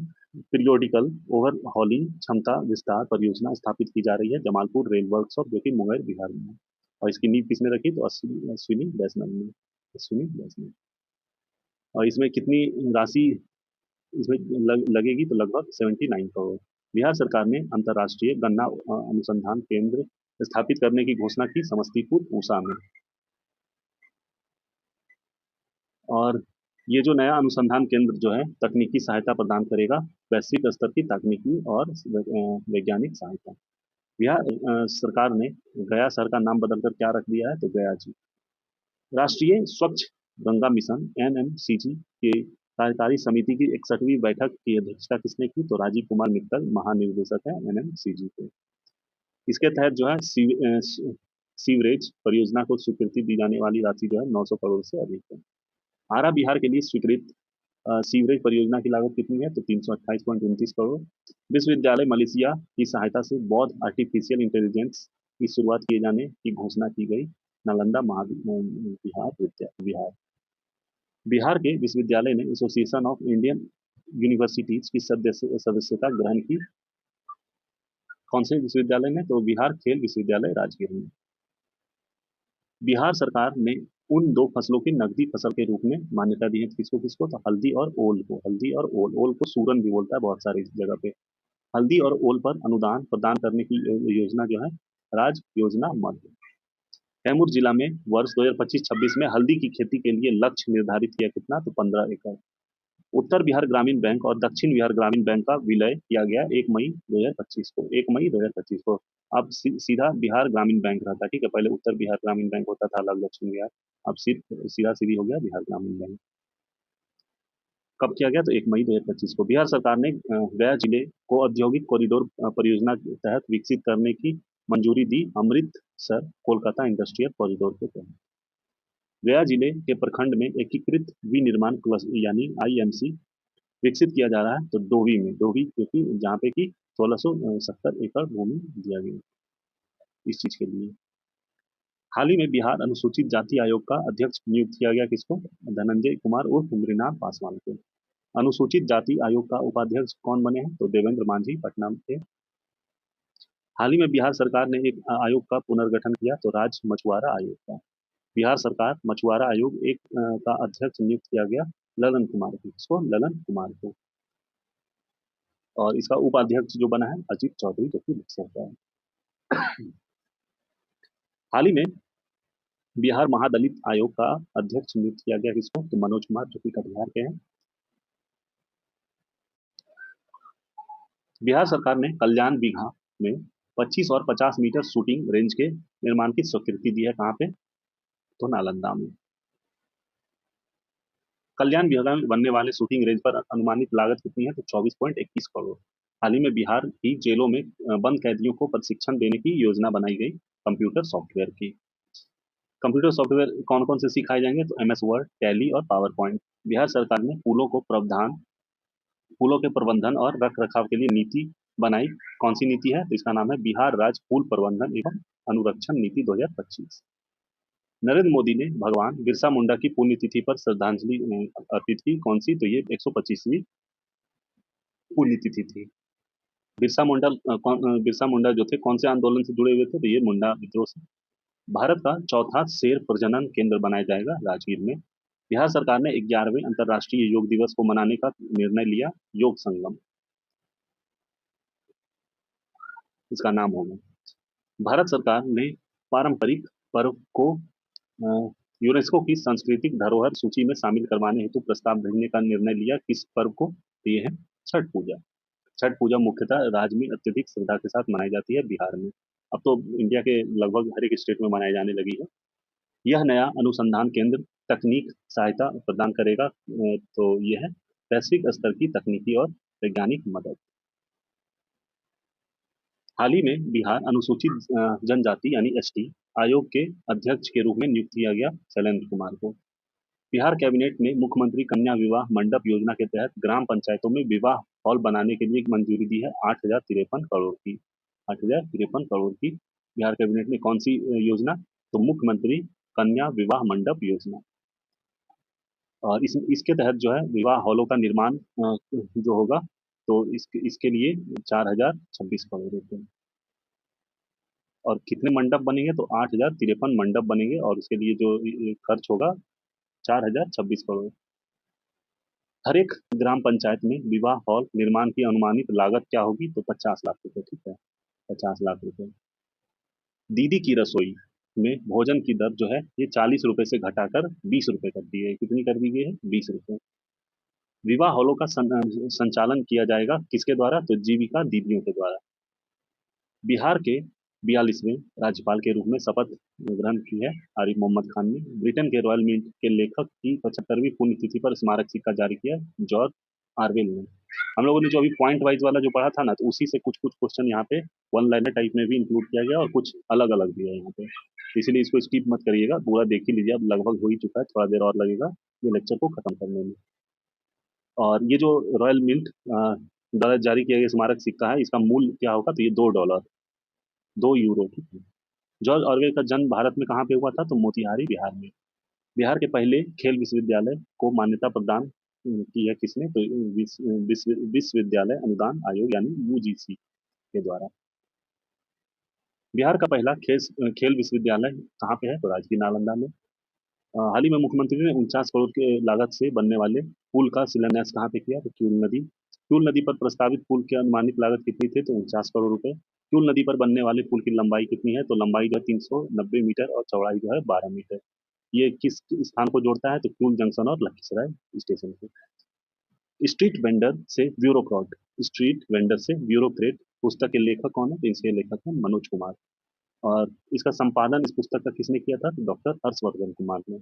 पीरियोडिकल ओवरहॉलिंग क्षमता विस्तार परियोजना स्थापित की जा रही है जमालपुर रेल वर्कशॉप, जो कि मुंगेर बिहार में है। और इसकी नींव किसने रखी? तो अश्विनी वैष्णव ने। और इसमें कितनी राशि इसमें लगेगी? तो लगभग 79 करोड़। बिहार सरकार ने अंतर्राष्ट्रीय गन्ना अनुसंधान केंद्र स्थापित करने की घोषणा की समस्तीपुर पूसा में। और ये जो नया अनुसंधान केंद्र जो है तकनीकी सहायता प्रदान करेगा, वैश्विक स्तर की तकनीकी और वैज्ञानिक सहायता। बिहार सरकार ने गया शहर का नाम बदलकर क्या रख दिया है? तो गया जी। राष्ट्रीय स्वच्छ गंगा मिशन एनएमसीजी के कार्यकारी समिति की 61वीं बैठक की अध्यक्षता किसने की? तो राजीव कुमार मित्तल महानिर्देशक है एनएमसीजी के। इसके तहत जो है सीवरेज परियोजना को स्वीकृति दी जाने वाली राशि जो है 900 करोड़ से अधिक है। आरा बिहार के लिए स्वीकृत सीवरेज परियोजना की लागत कितनी है? तो 328.29 करोड़। विश्वविद्यालय मलेशिया की सहायता से बौद्ध आर्टिफिशियल इंटेलिजेंस की शुरुआत किए जाने की घोषणा की गई। नालंदा बिहार बिहार के विश्वविद्यालय ने एसोसिएशन ऑफ इंडियन यूनिवर्सिटीज की सदस्यता ग्रहण की। कौन से विश्वविद्यालय में? तो बिहार खेल विश्वविद्यालय राजगीर में। बिहार सरकार ने उन दो फसलों की नकदी फसल के रूप में मान्यता दी है। किसको किसको? तो हल्दी और ओल को। ओल को सूरन भी बोलता है बहुत सारी जगह पे। हल्दी और ओल पर अनुदान प्रदान करने की योजना जो है राज योजना मध्य। कैमूर जिला में वर्ष 2025-26 में हल्दी की खेती के लिए लक्ष्य निर्धारित किया कितना? तो 15 एकड़। उत्तर बिहार ग्रामीण बैंक और दक्षिण बिहार ग्रामीण बैंक का विलय किया गया 1 मई 2025 को। अब सीधा बिहार ग्रामीण बैंक रहता है, ठीक है। पहले उत्तर बिहार ग्रामीण बैंक होता था, अलग दक्षिण बिहार। अब सीधा सीधी हो गया बिहार ग्रामीण बैंक। कब किया गया? तो 1 मई 2025 को। बिहार सरकार ने गया जिले को औद्योगिक कॉरिडोर परियोजना के तहत विकसित करने की मंजूरी दी अमृतसर कोलकाता इंडस्ट्रियल कॉरिडोर के तहत। गया जिले के प्रखंड में एकीकृत विनिर्माण क्लस्टर यानी आईएमसी विकसित किया जा रहा है। तो डोभी क्योंकि जहाँ पे कि 1670 एकड़ भूमि दिया गया इस चीज के लिए। हाल ही में बिहार अनुसूचित जाति आयोग का अध्यक्ष नियुक्त किया गया किसको? धनंजय कुमार उर्फ मृणाल पासवान को। अनुसूचित जाति आयोग का उपाध्यक्ष कौन बने हैं? तो देवेंद्र मांझी पटना के। हाल ही में बिहार सरकार ने एक आयोग का पुनर्गठन किया, तो राज्य मछुआरा आयोग का। बिहार सरकार मछुआरा आयोग एक का अध्यक्ष नियुक्त किया गया ललन कुमार को। किसको? ललन कुमार को। और इसका उपाध्यक्ष जो बना है अजीत चौधरी, जो कि बक्सर का है। हाल ही में बिहार महादलित आयोग का अध्यक्ष नियुक्त किया गया किसको? तो मनोज कुमार, जो कि कटिहार के हैं। बिहार सरकार ने कल्याण बीघा में 25 और 50 मीटर शूटिंग रेंज के निर्माण की स्वीकृति दी है। कहाँ पे? तो नालंदा में। कल्याण बिहार में बनने वाले शूटिंग रेंज पर अनुमानित लागत कितनी है? तो 24.21 करोड़। हाल ही में बिहार की जेलों में बंद कैदियों को प्रशिक्षण देने की योजना बनाई गई कंप्यूटर सॉफ्टवेयर की। कंप्यूटर सॉफ्टवेयर कौन कौन से सिखाए जाएंगे? तो एमएस वर्ड, टैली और पावर पॉइंट। बिहार सरकार ने फूलों के प्रबंधन और रख रखाव के लिए नीति बनाई। कौन सी नीति है? तो इसका नाम है बिहार राज्य फूल प्रबंधन एवं अनुरक्षण नीति 2025। नरेंद्र मोदी ने भगवान बिरसा मुंडा की पुण्यतिथि पर श्रद्धांजलि अर्पित की। कौन सी? तो ये 125वीं पुण्यतिथि थी। बिरसा मुंडा जो थे कौन से आंदोलन से जुड़े हुए थे? तो ये मुंडा विद्रोह से। भारत का चौथा शेर प्रजनन केंद्र बनाया जाएगा राजगीर में। बिहार सरकार ने 11वें अंतर्राष्ट्रीय योग दिवस को मनाने का निर्णय लिया, योग संगम इसका नाम होगा। भारत सरकार ने पारंपरिक पर्व को यूनेस्को की सांस्कृतिक धरोहर सूची में शामिल करवाने हेतु प्रस्ताव भेजने का निर्णय लिया। किस पर्व को? तो ये है छठ पूजा। छठ पूजा मुख्यतः राज्य में अत्यधिक श्रद्धा के साथ मनाई जाती है बिहार में। अब तो इंडिया के लगभग हर एक स्टेट में मनाई जाने लगी है। यह नया अनुसंधान केंद्र तकनीक सहायता प्रदान करेगा। तो यह है वैश्विक स्तर की तकनीकी और वैज्ञानिक मदद। हाल ही में बिहार अनुसूचित जनजाति यानी एसटी आयोग के अध्यक्ष के रूप में नियुक्त किया गया शैलेंद्र कुमार को। बिहार कैबिनेट ने मुख्यमंत्री कन्या विवाह मंडप योजना के तहत ग्राम पंचायतों में विवाह हॉल बनाने के लिए मंजूरी दी है 8,053 करोड़ की। 8,053 करोड़ की बिहार कैबिनेट ने कौन सी योजना? तो मुख्यमंत्री कन्या विवाह मंडप योजना। और इसके तहत जो है विवाह हॉलों का निर्माण जो होगा तो इसके लिए 4,026 करोड़ रुपए। और कितने मंडप बनेंगे? तो 8,053 मंडप बनेंगे और उसके लिए जो खर्च होगा 4,026 करोड़। हर एक ग्राम पंचायत में विवाह हॉल निर्माण की अनुमानित लागत क्या होगी? तो 50 लाख रुपए। ठीक है, 50 लाख रुपए। दीदी की रसोई में भोजन की दर जो है ये 40 रुपए से घटाकर 20 रुपए कर दी है। कितनी कर दी गई है? 20 रुपए। विवाह हॉलों का संचालन किया जाएगा किसके द्वारा? तो जीविका दीदियों के द्वारा। बिहार के 42वें राज्यपाल के रूप में शपथ ग्रहण की है आरिफ मोहम्मद खान ने। ब्रिटेन के रॉयल मिंट के लेखक की 75वीं पुण्यतिथि पर स्मारक सिक्का जारी किया जॉर्ज आरवेल ने। हम लोगों ने जो अभी पॉइंट वाइज वाला जो पढ़ा था ना, तो उसी से कुछ कुछ क्वेश्चन यहाँ पे वन लाइनर टाइप में भी इंक्लूड किया गया और कुछ अलग अलग भी है यहाँ पे। इसीलिए इसको स्किप मत करिएगा, पूरा देख ही लीजिए। अब लगभग हो ही चुका है, थोड़ा देर और लगेगा ये लेक्चर को खत्म करने में। और ये जो रॉयल मिंट द्वारा जारी किया गया स्मारक सिक्का है, इसका मूल्य क्या होगा? तो ये $2, 2 यूरो। ठीक है। जॉर्ज ऑरवेल का जन्म भारत में कहाँ पे हुआ था? तो मोतिहारी बिहार में। बिहार के पहले खेल विश्वविद्यालय को मान्यता प्रदान की है किसने? तो विश्वविद्यालय अनुदान आयोग यानी यूजीसी के द्वारा। बिहार का पहला खेल विश्वविद्यालय कहाँ पे है? तो राजगीर नालंदा में। हाल ही में मुख्यमंत्री ने 49 करोड़ के लागत से बनने वाले पुल का शिलान्यास कहाँ पे किया? तो क्यूल नदी पर प्रस्तावित पुल की अनुमानित लागत कितनी थी? तो 49 करोड़ रुपए। क्यूल नदी पर बनने वाले पुल की लंबाई कितनी है? तो लंबाई जो है 390 मीटर और चौड़ाई जो है 12 मीटर। ये किस स्थान को जोड़ता है? तो क्यूल जंक्शन और लखीसराय स्टेशन को। स्ट्रीट वेंडर से ब्यूरोक्रेट स्ट्रीट वेंडर से ब्यूरोक्रेट पुस्तक के लेखक कौन है? तो इसके लेखक हैं मनोज कुमार। और इसका संपादन इस पुस्तक का किसने किया था? तो डॉक्टर हर्षवर्धन कुमार ने।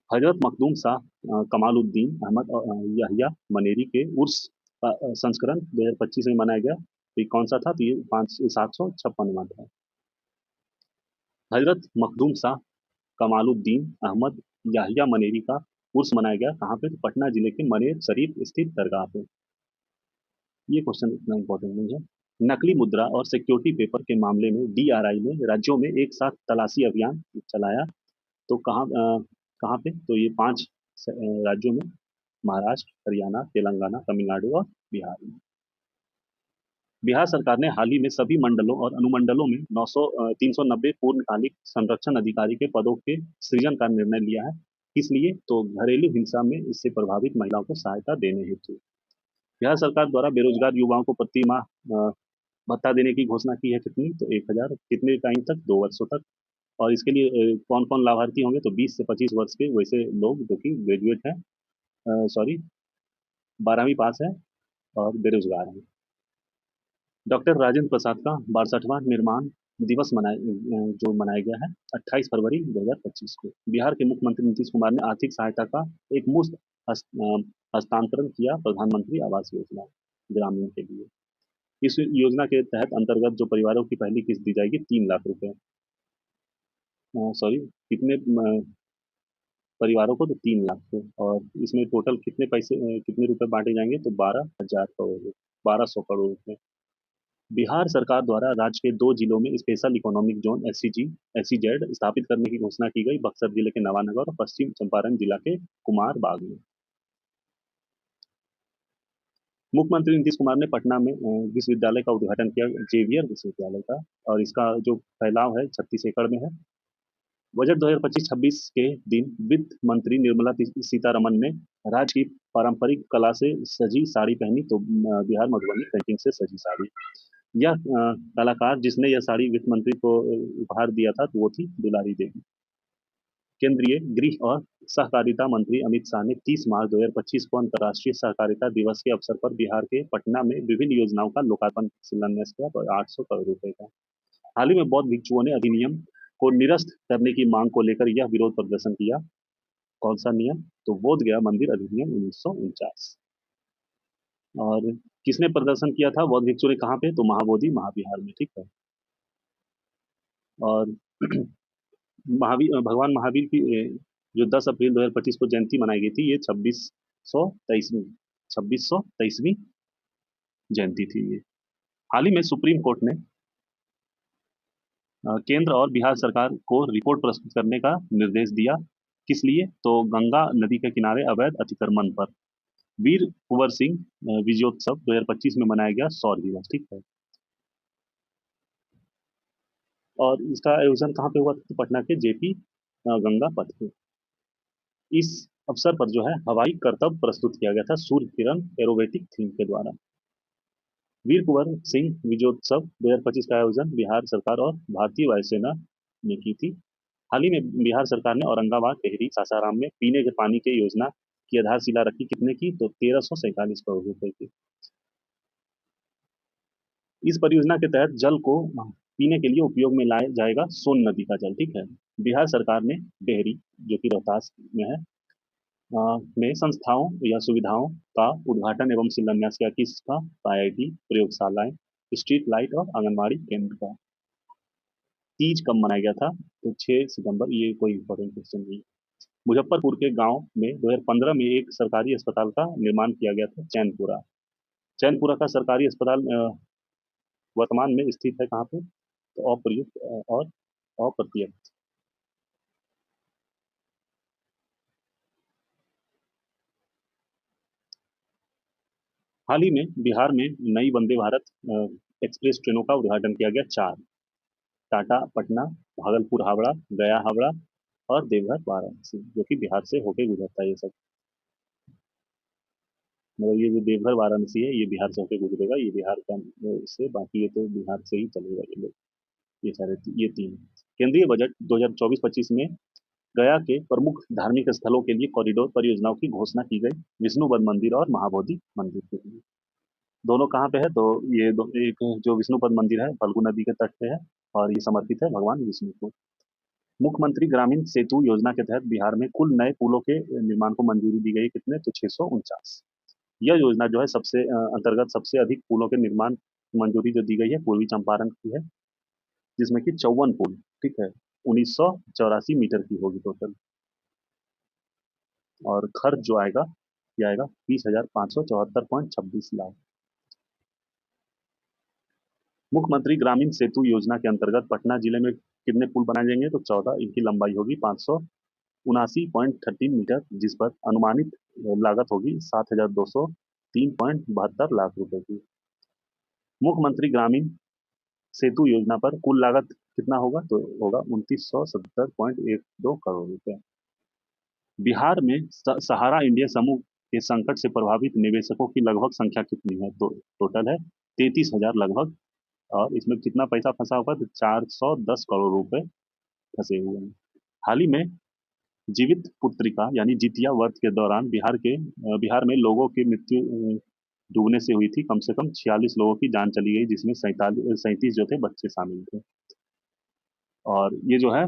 हजरत मखदूम शाह कमालुद्दीन अहमद और यहिया मनेरी के उर्स का संस्करण 2025 में मनाया गया। तो ये कौन सा था? तो ये 756वां था। हजरत मखदूम शाह कमालुद्दीन अहमद याहिया मनेरी का उर्स मनाया गया कहाँ पे? तो पटना जिले के मनेर शरीफ स्थित दरगाह पे। ये क्वेश्चन इतना इंपॉर्टेंट नहीं है। नकली मुद्रा और सिक्योरिटी पेपर के मामले में डीआरआई ने राज्यों में एक साथ तलाशी अभियान चलाया। तो कहाँ पे? तो ये 5 राज्यों में, महाराष्ट्र, हरियाणा, तेलंगाना, तमिलनाडु और बिहार में। बिहार सरकार ने हाल ही में सभी मंडलों और अनुमंडलों में 390 पूर्णकालिक संरक्षण अधिकारी के पदों के सृजन का निर्णय लिया है। इसलिए तो घरेलू हिंसा में इससे प्रभावित महिलाओं को सहायता देने हेतु बिहार सरकार द्वारा बेरोजगार युवाओं को प्रति माह भत्ता देने की घोषणा की है। कितनी? तो 1,000। कितने टाइम तक? 2 वर्षों तक। और इसके लिए कौन कौन लाभार्थी होंगे? तो 20 से 25 वर्ष के वैसे लोग जो कि ग्रेजुएट हैं, सॉरी 12वीं पास है और बेरोजगार हैं। डॉक्टर राजेंद्र प्रसाद का 62वां निर्माण दिवस जो मनाया गया है 28 फरवरी 2025 को। बिहार के मुख्यमंत्री नीतीश कुमार ने आर्थिक सहायता का एक मुश्त हस्तांतरण किया प्रधानमंत्री आवास योजना ग्रामीण के लिए। इस योजना के तहत अंतर्गत जो परिवारों की पहली किस्त दी जाएगी 3 लाख रुपए। सॉरी, कितने परिवारों को? तो 3 लाख को। और इसमें टोटल कितने पैसे कितने रुपए बांटे जाएंगे? तो 12,000 करोड़, 1,200 करोड़ रुपए। बिहार सरकार द्वारा राज्य के 2 जिलों में स्पेशल इकोनॉमिक जोन एसईजेड स्थापित करने की घोषणा की गई, बक्सर जिले के नवानगर और पश्चिम चंपारण जिला के कुमार बाग में। मुख्यमंत्री नीतीश कुमार ने पटना में विश्वविद्यालय का उद्घाटन किया, जेवियर विश्वविद्यालय का। और इसका जो फैलाव है 36 एकड़ में है। बजट 2025-26 के दिन वित्त मंत्री निर्मला सीतारमन ने राज्य की पारंपरिक कला से सजी साड़ी पहनी, तो बिहार मधुबनी पेंटिंग से सजी साड़ी। यह कलाकार जिसने यह साड़ी वित्त मंत्री को उपहार दिया था, तो वो थी दुलारी देवी। केंद्रीय गृह और सहकारिता मंत्री अमित शाह ने 30 मार्च 2025 को अंतर्राष्ट्रीय सहकारिता दिवस के अवसर पर बिहार के पटना में विभिन्न योजनाओं का लोकार्पण शिलान्यास किया, तो 800 करोड़ रुपए का। हाल ही में बौद्ध भिक्षुओं ने अधिनियम को निरस्त करने की मांग को लेकर यह विरोध प्रदर्शन किया। कौन सा नियम? तो बोध गया मंदिर अधिनियम 1949। और किसने प्रदर्शन किया था बौद्ध भिक्षु ने, कहाँ पे? तो महाबोधि महाविहार में, ठीक है। और महावीर, भगवान महावीर की जो 10 अप्रैल 2025 को जयंती मनाई गई थी, ये 2623वीं जयंती थी ये। हाल ही में सुप्रीम कोर्ट ने केंद्र और बिहार सरकार को रिपोर्ट प्रस्तुत करने का निर्देश दिया। किस लिए? तो गंगा नदी के किनारे अवैध अतिक्रमण पर। वीर कुंवर सिंह विजयोत्सव 2025 में मनाया गया सौर दिवस, ठीक है। और इसका आयोजन कहाँ पे हुआ था? तो पटना के जेपी गंगा पथ पे। इस अवसर पर जो है हवाई करतब प्रस्तुत किया गया था सूर्य किरण एरोबेटिक थीम के द्वारा। वीर कुंवर सिंह विजयोत्सव 2025 का आयोजन बिहार सरकार और भारतीय वायुसेना ने की थी। हाल ही में बिहार सरकार ने औरंगाबाद, टिहरी, सासाराम में पीने के पानी की योजना की आधारशिला रखी। कितने की? तो 1347 करोड़ रुपए की। इस परियोजना के तहत जल को पीने के लिए उपयोग में लाया जाएगा सोन नदी का जल, ठीक है। बिहार सरकार ने डेहरी, जो कि रोहतास में है, में संस्थाओं या सुविधाओं का उद्घाटन एवं शिलान्यास किया। किसका? आईआईटी, प्रयोगशालाएं, स्ट्रीट लाइट और आंगनबाड़ी केंद्र का। तीज कब मनाया गया था? तो 6 सितंबर। ये कोई इंपॉर्टेंट क्वेश्चन नहीं। मुजफ्फरपुर के गांव में 2015 में एक सरकारी अस्पताल का निर्माण किया गया था, चैनपुरा। चैनपुरा का सरकारी अस्पताल वर्तमान में स्थित है कहाँ पे? तो अप्रयुक्त और अप्रत्यक्त। हाल ही में बिहार में नई वंदे भारत एक्सप्रेस ट्रेनों का उद्घाटन किया गया, 4। टाटा पटना, भागलपुर हावड़ा, गया हावड़ा और देवघर वाराणसी, जो कि बिहार से होके गुजरता है ये सब। मतलब ये जो देवघर वाराणसी है, ये बिहार से होके गुजरेगा, ये बिहार का से, बाकी ये तो बिहार से ही चलेगा ये लोग। ये सारे ये 3। केंद्रीय बजट 2024-25 में गया के प्रमुख धार्मिक स्थलों के लिए कॉरिडोर परियोजनाओं की घोषणा की गई। विष्णुपद मंदिर और महाबोधि मंदिर के लिए। दोनों कहाँ पे है? तो ये एक जो विष्णुपद मंदिर है फल्गु नदी के तट पे है, और ये समर्पित है भगवान विष्णु को। मुख्यमंत्री ग्रामीण सेतु योजना के तहत बिहार में कुल नए पुलों के निर्माण को मंजूरी दी गई। कितने? तो 649। यह योजना जो है सबसे अंतर्गत सबसे अधिक पुलों के निर्माण मंजूरी जो दी गई है पूर्वी चंपारण की है, जिसमें कि 54 पुल, ठीक है। 1984 मीटर की होगी टोटल। और खर्च जो आएगा, ये आएगा 20,574.26 लाख। मुख्यमंत्री ग्रामीण सेतु योजना के अंतर्गत पटना जिले में कितने पुल बनाए जाएंगे? तो 14। इनकी लंबाई होगी 579.13 मीटर, जिस पर अनुमानित लागत होगी 7,203.72 लाख रुपए की। मुख्यमंत्री ग्रामीण सेतु योजना पर कुल लागत कितना होगा? तो होगा 2970.12 करोड़ रुपए। बिहार में सहारा इंडिया समूह के संकट से प्रभावित निवेशकों की लगभग संख्या कितनी है? तो टोटल है 33,000 लगभग। और इसमें कितना पैसा फंसा होगा? तो 410 करोड़ रुपए फंसे हुए हैं। हाल ही में जीवित पुत्रिका यानी जितिया व्रत के दौरान बिहार में लोगों की मृत्यु डूबने से हुई थी। कम से कम 46 लोगों की जान चली गई, जिसमें 37 जो थे बच्चे शामिल थे। और ये जो है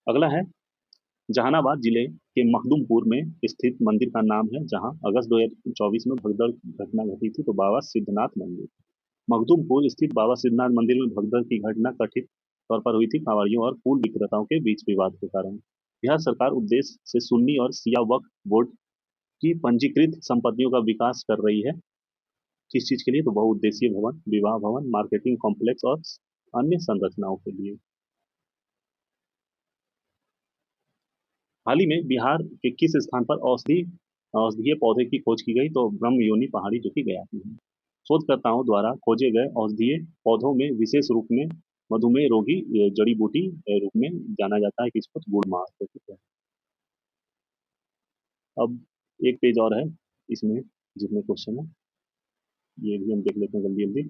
अगला है, जहानाबाद जिले के मखदुमपुर में स्थित मंदिर का नाम है, जहां अगस्त 2024 में भगदड़ घटना घटी थी, तो बाबा सिद्धनाथ मंदिर। मखदुमपुर स्थित बाबा सिद्धनाथ मंदिर में भगदड़ की घटना कथित तौर पर हुई थी कांवड़ियों और फूल विक्रेताओं के बीच विवाद के कारण। बिहार सरकार उद्देश्य से सुन्नी और सिया वक्फ बोर्ड की पंजीकृत संपत्तियों का विकास कर रही है। किस चीज के लिए? तो बहुउद्देशीय भवन, विवाह भवन, मार्केटिंग कॉम्प्लेक्स और अन्य संरचनाओं के लिए। हाल ही में बिहार के किस स्थान पर औषधीय पौधे की खोज की गई? तो ब्रह्मयोनी पहाड़ी, जो कि गया की है। शोधकर्ताओं द्वारा खोजे गए औषधीय पौधों में विशेष रूप में मधुमेह रोगी जड़ी बूटी रूप में जाना जाता है किसको? तो गुड़ माख को, ठीक है। अब एक पेज और है इसमें जितने क्वेश्चन है ये भी हम देख लेते हैं जल्दी जल्दी।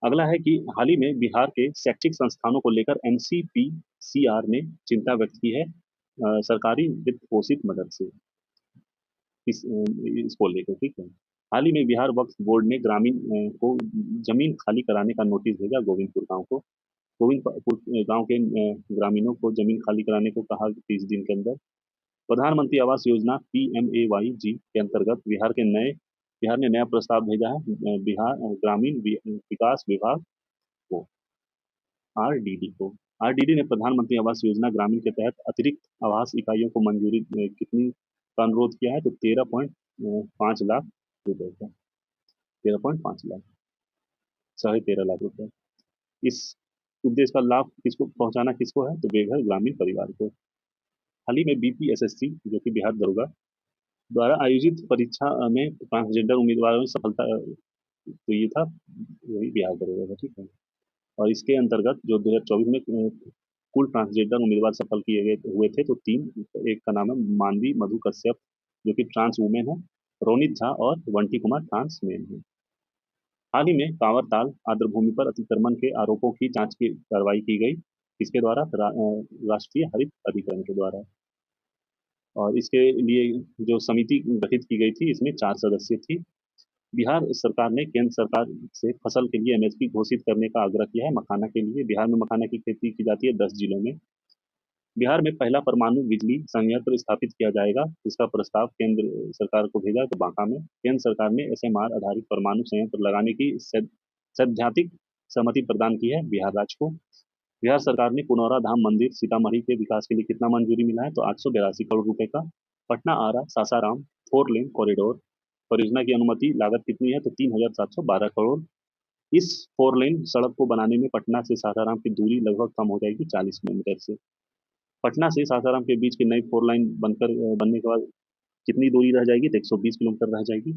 अगला है कि हाल ही में बिहार के शैक्षिक संस्थानों को लेकर एनसीपीसीआर ने चिंता व्यक्त की है सरकारी वित्त पोषित मदद से इसको लेकर, ठीक है। हाल ही में बिहार वक्फ बोर्ड ने ग्रामीण को जमीन खाली कराने का नोटिस भेजा गोविंदपुर गांव को। गोविंदपुर गांव के ग्रामीणों को जमीन खाली कराने को कहा 30 दिन के अंदर। प्रधानमंत्री आवास योजना पीएमएवाई जी के अंतर्गत बिहार ने नया प्रस्ताव भेजा है बिहार ग्रामीण विकास विभाग को, आरडीडी को। आरडीडी ने प्रधानमंत्री आवास योजना ग्रामीण के तहत अतिरिक्त आवास इकाइयों को मंजूरी कितनी का अनुरोध किया है? तो 13.5 लाख रुपए का, 13.5 लाख, 13.5 लाख रुपए। इस उद्देश्य का लाभ किसको पहुंचाना किसको है? तो बेघर ग्रामीण परिवार को। हाल ही में बीपीएसएससी जो कि बिहार दरोगा द्वारा आयोजित परीक्षा में ट्रांसजेंडर उम्मीदवारों में सफलता तो ये था वही बिहार दरोगा का, ठीक है। और इसके अंतर्गत जो 2024 में कुल ट्रांसजेंडर उम्मीदवार सफल किए गए हुए थे तो तीन, एक का नाम है मानवी मधु कश्यप जो कि ट्रांस वुमेन है, रोनित झा और वंटी कुमार ट्रांस मेन है। हाल ही में कांवरताल आर्द्रभूमि पर अतिक्रमण के आरोपों की जांच की कार्रवाई की गई किसके द्वारा? राष्ट्रीय हरित अधिकरण के द्वारा। और इसके लिए जो समिति गठित की गई थी इसमें 4 सदस्य थी। बिहार सरकार ने केंद्र सरकार से फसल के लिए एमएसपी घोषित करने का आग्रह किया है मखाना के लिए। बिहार में मखाना की खेती की जाती है 10 जिलों में। बिहार में पहला परमाणु बिजली संयंत्र स्थापित किया जाएगा, इसका प्रस्ताव केंद्र सरकार को भेजा तो बांका में। केंद्र सरकार ने एसएमआर आधारित परमाणु संयंत्र लगाने की सैद्धांतिक सहमति प्रदान की है बिहार राज्य को। बिहार सरकार ने पुनौरा धाम मंदिर सीतामढ़ी के विकास के लिए कितना मंजूरी मिला है? तो 882 करोड़ रुपए का। पटना आरा सासाराम 4 लेन कॉरिडोर परियोजना की अनुमति लागत कितनी है? तो 3,712 करोड़। इस 4 लेन सड़क को बनाने में पटना से सासाराम की दूरी लगभग कम हो जाएगी 40 किलोमीटर से। पटना से सासाराम के बीच की नई 4 लाइन बनने के बाद कितनी दूरी रह जाएगी? तो 120 किलोमीटर रह जाएगी।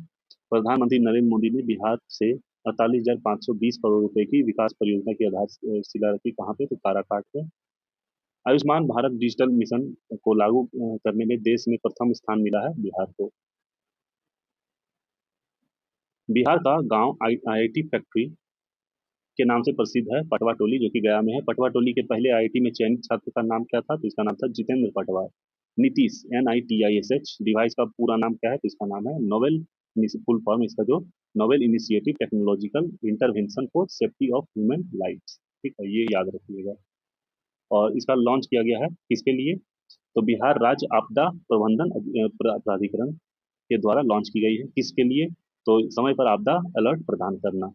प्रधानमंत्री नरेंद्र मोदी ने बिहार से 48,520 करोड़ रुपए की विकास परियोजना की आधारशिला रखी, कहाँ पे? तो काराकाट पे। आयुष्मान भारत डिजिटल मिशन को लागू करने में देश में प्रथम स्थान मिला है बिहार को। बिहार का गांव आईआईटी फैक्ट्री के नाम से प्रसिद्ध है पटवा टोली जो कि गया में है। पटवा टोली के पहले आईआईटी में चयनित छात्र का नाम क्या था? तो इसका नाम था जितेंद्र पटवार। नीतीश NITISH डिवाइस का पूरा नाम क्या है? तो इसका नाम है नोवेल, फुल फॉर्म इसका जो novel initiative technological intervention for safety of human life, ठीक है, ये याद रखिएगा। और इसका लॉन्च किया गया है किसके लिए? तो बिहार राज्य आपदा प्रबंधन प्राधिकरण के द्वारा लॉन्च की गई है। किसके लिए? तो समय पर आपदा अलर्ट प्रदान करना।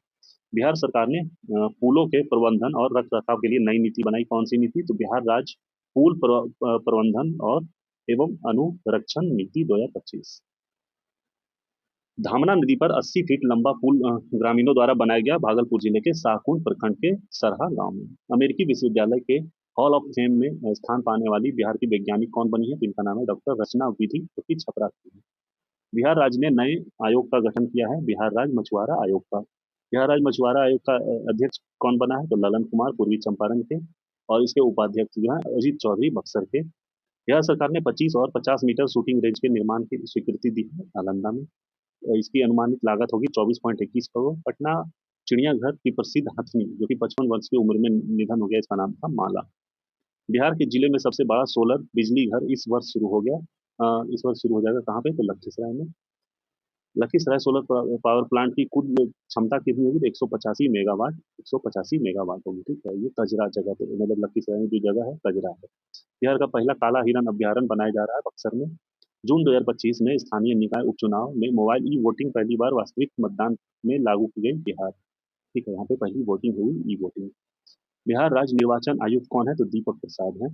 बिहार सरकार ने पुलों के प्रबंधन और रख रखाव के लिए नई नीति बनाई। कौन सी नीति? तो बिहार राज्य पुल प्रबंधन और एवं अनुरक्षण नीति 2025। धामना नदी पर 80 फीट लंबा पुल ग्रामीणों द्वारा बनाया गया भागलपुर जिले के शाहकुंड प्रखंड के सरहा गांव में। अमेरिकी विश्वविद्यालय के हॉल ऑफ फेम में स्थान पाने वाली बिहार की वैज्ञानिक कौन बनी है? तो इनका नाम है डॉक्टर रचना विधि जो कि छपरा की है। बिहार राज्य ने नए आयोग का गठन किया है, बिहार राज्य मछुआरा आयोग का। बिहार राज्य मछुआरा आयोग का अध्यक्ष कौन बना है? तो ललन कुमार पूर्वी चंपारण के। और इसके उपाध्यक्ष जो है अजीत चौधरी बक्सर के। बिहार सरकार ने 25 और 50 मीटर शूटिंग रेंज के निर्माण की स्वीकृति दी है नालंदा में। इसकी अनुमानित लागत होगी 24.21 करोड़। पटना चिड़ियाघर की प्रसिद्ध हथनी जो कि 55 वर्ष की उम्र में निधन हो गया, इसका नाम था माला। बिहार के जिले में सबसे बड़ा सोलर बिजली घर इस वर्ष शुरू हो गया। इस वर्ष शुरू हो जाएगा कहाँ पे? तो लखीसराय में। लखीसराय सोलर पावर प्लांट की कुल क्षमता कितनी होगी? तो 185 मेगावाट, 185 मेगावाट होगी, ठीक है। ये कजरा जगह पे मतलब लखीसराय में जो जगह है कजरा है। बिहार का पहला काला हिरन अभ्यारण्य बनाया जा रहा है बक्सर में। जून 2025 में स्थानीय निकाय उपचुनाव में मोबाइल ई वोटिंग पहली बार वास्तविक मतदान में लागू की गई बिहार, ठीक है। यहाँ पे पहली वोटिंग हुई ई वोटिंग। बिहार राज्य निर्वाचन आयुक्त कौन है? तो दीपक प्रसाद है।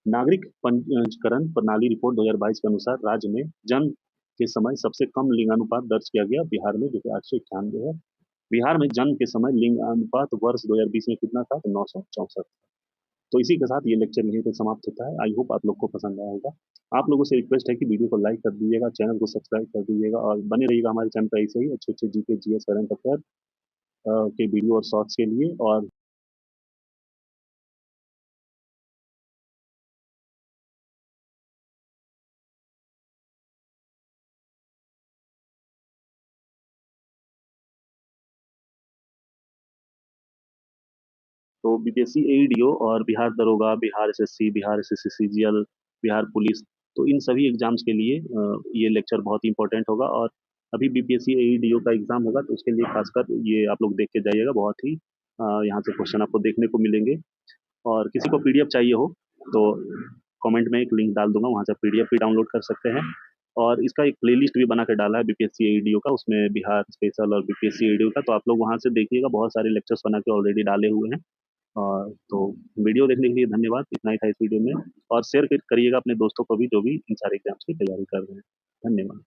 नागरिक पंजीकरण प्रणाली रिपोर्ट 2022 के अनुसार राज्य में जन्म के समय सबसे कम लिंगानुपात दर्ज किया गया बिहार में जो कि 891 है। बिहार में जन्म के समय लिंगानुपात वर्ष 2020 में कितना था? तो 964। तो इसी के साथ ये लेक्चर यहीं पे समाप्त होता है। आई होप आप लोग को पसंद आया होगा। आप लोगों से रिक्वेस्ट है कि वीडियो को लाइक कर दीजिएगा, चैनल को सब्सक्राइब कर दीजिएगा और बने रहिएगा हमारे चैनल पर ऐसे ही अच्छे अच्छे जीके जीएस करंट अफेयर के वीडियो और शॉर्ट्स के लिए। और तो बीपीएससी एईडीओ और बिहार दरोगा, Bihar SSC, Bihar SSC CGL, Bihar police, तो इन सभी एग्जाम्स के लिए ये लेक्चर बहुत ही इंपॉर्टेंट होगा। और अभी बीपीएससी एईडीओ का एग्जाम होगा तो उसके लिए खासकर ये आप लोग देख के जाइएगा, बहुत ही यहाँ से क्वेश्चन आपको देखने को मिलेंगे। और किसी को पीडीएफ चाहिए हो तो कमेंट में एक लिंक डाल दूंगा, वहाँ से पीडीएफ भी डाउनलोड कर सकते हैं। और इसका एक प्लेलिस्ट भी बना के डाला है बीपीएससी एईडीओ का, उसमें बिहार स्पेशल और बीपीएससी एईडीओ का, तो आप लोग वहाँ से देखिएगा, बहुत सारे लेक्चर्स बना के ऑलरेडी डाले हुए हैं। तो वीडियो देखने के लिए धन्यवाद, इतना ही था इस वीडियो में। और शेयर करिएगा अपने दोस्तों को भी जो भी इन सारे एग्जाम्स की तैयारी कर रहे हैं। धन्यवाद।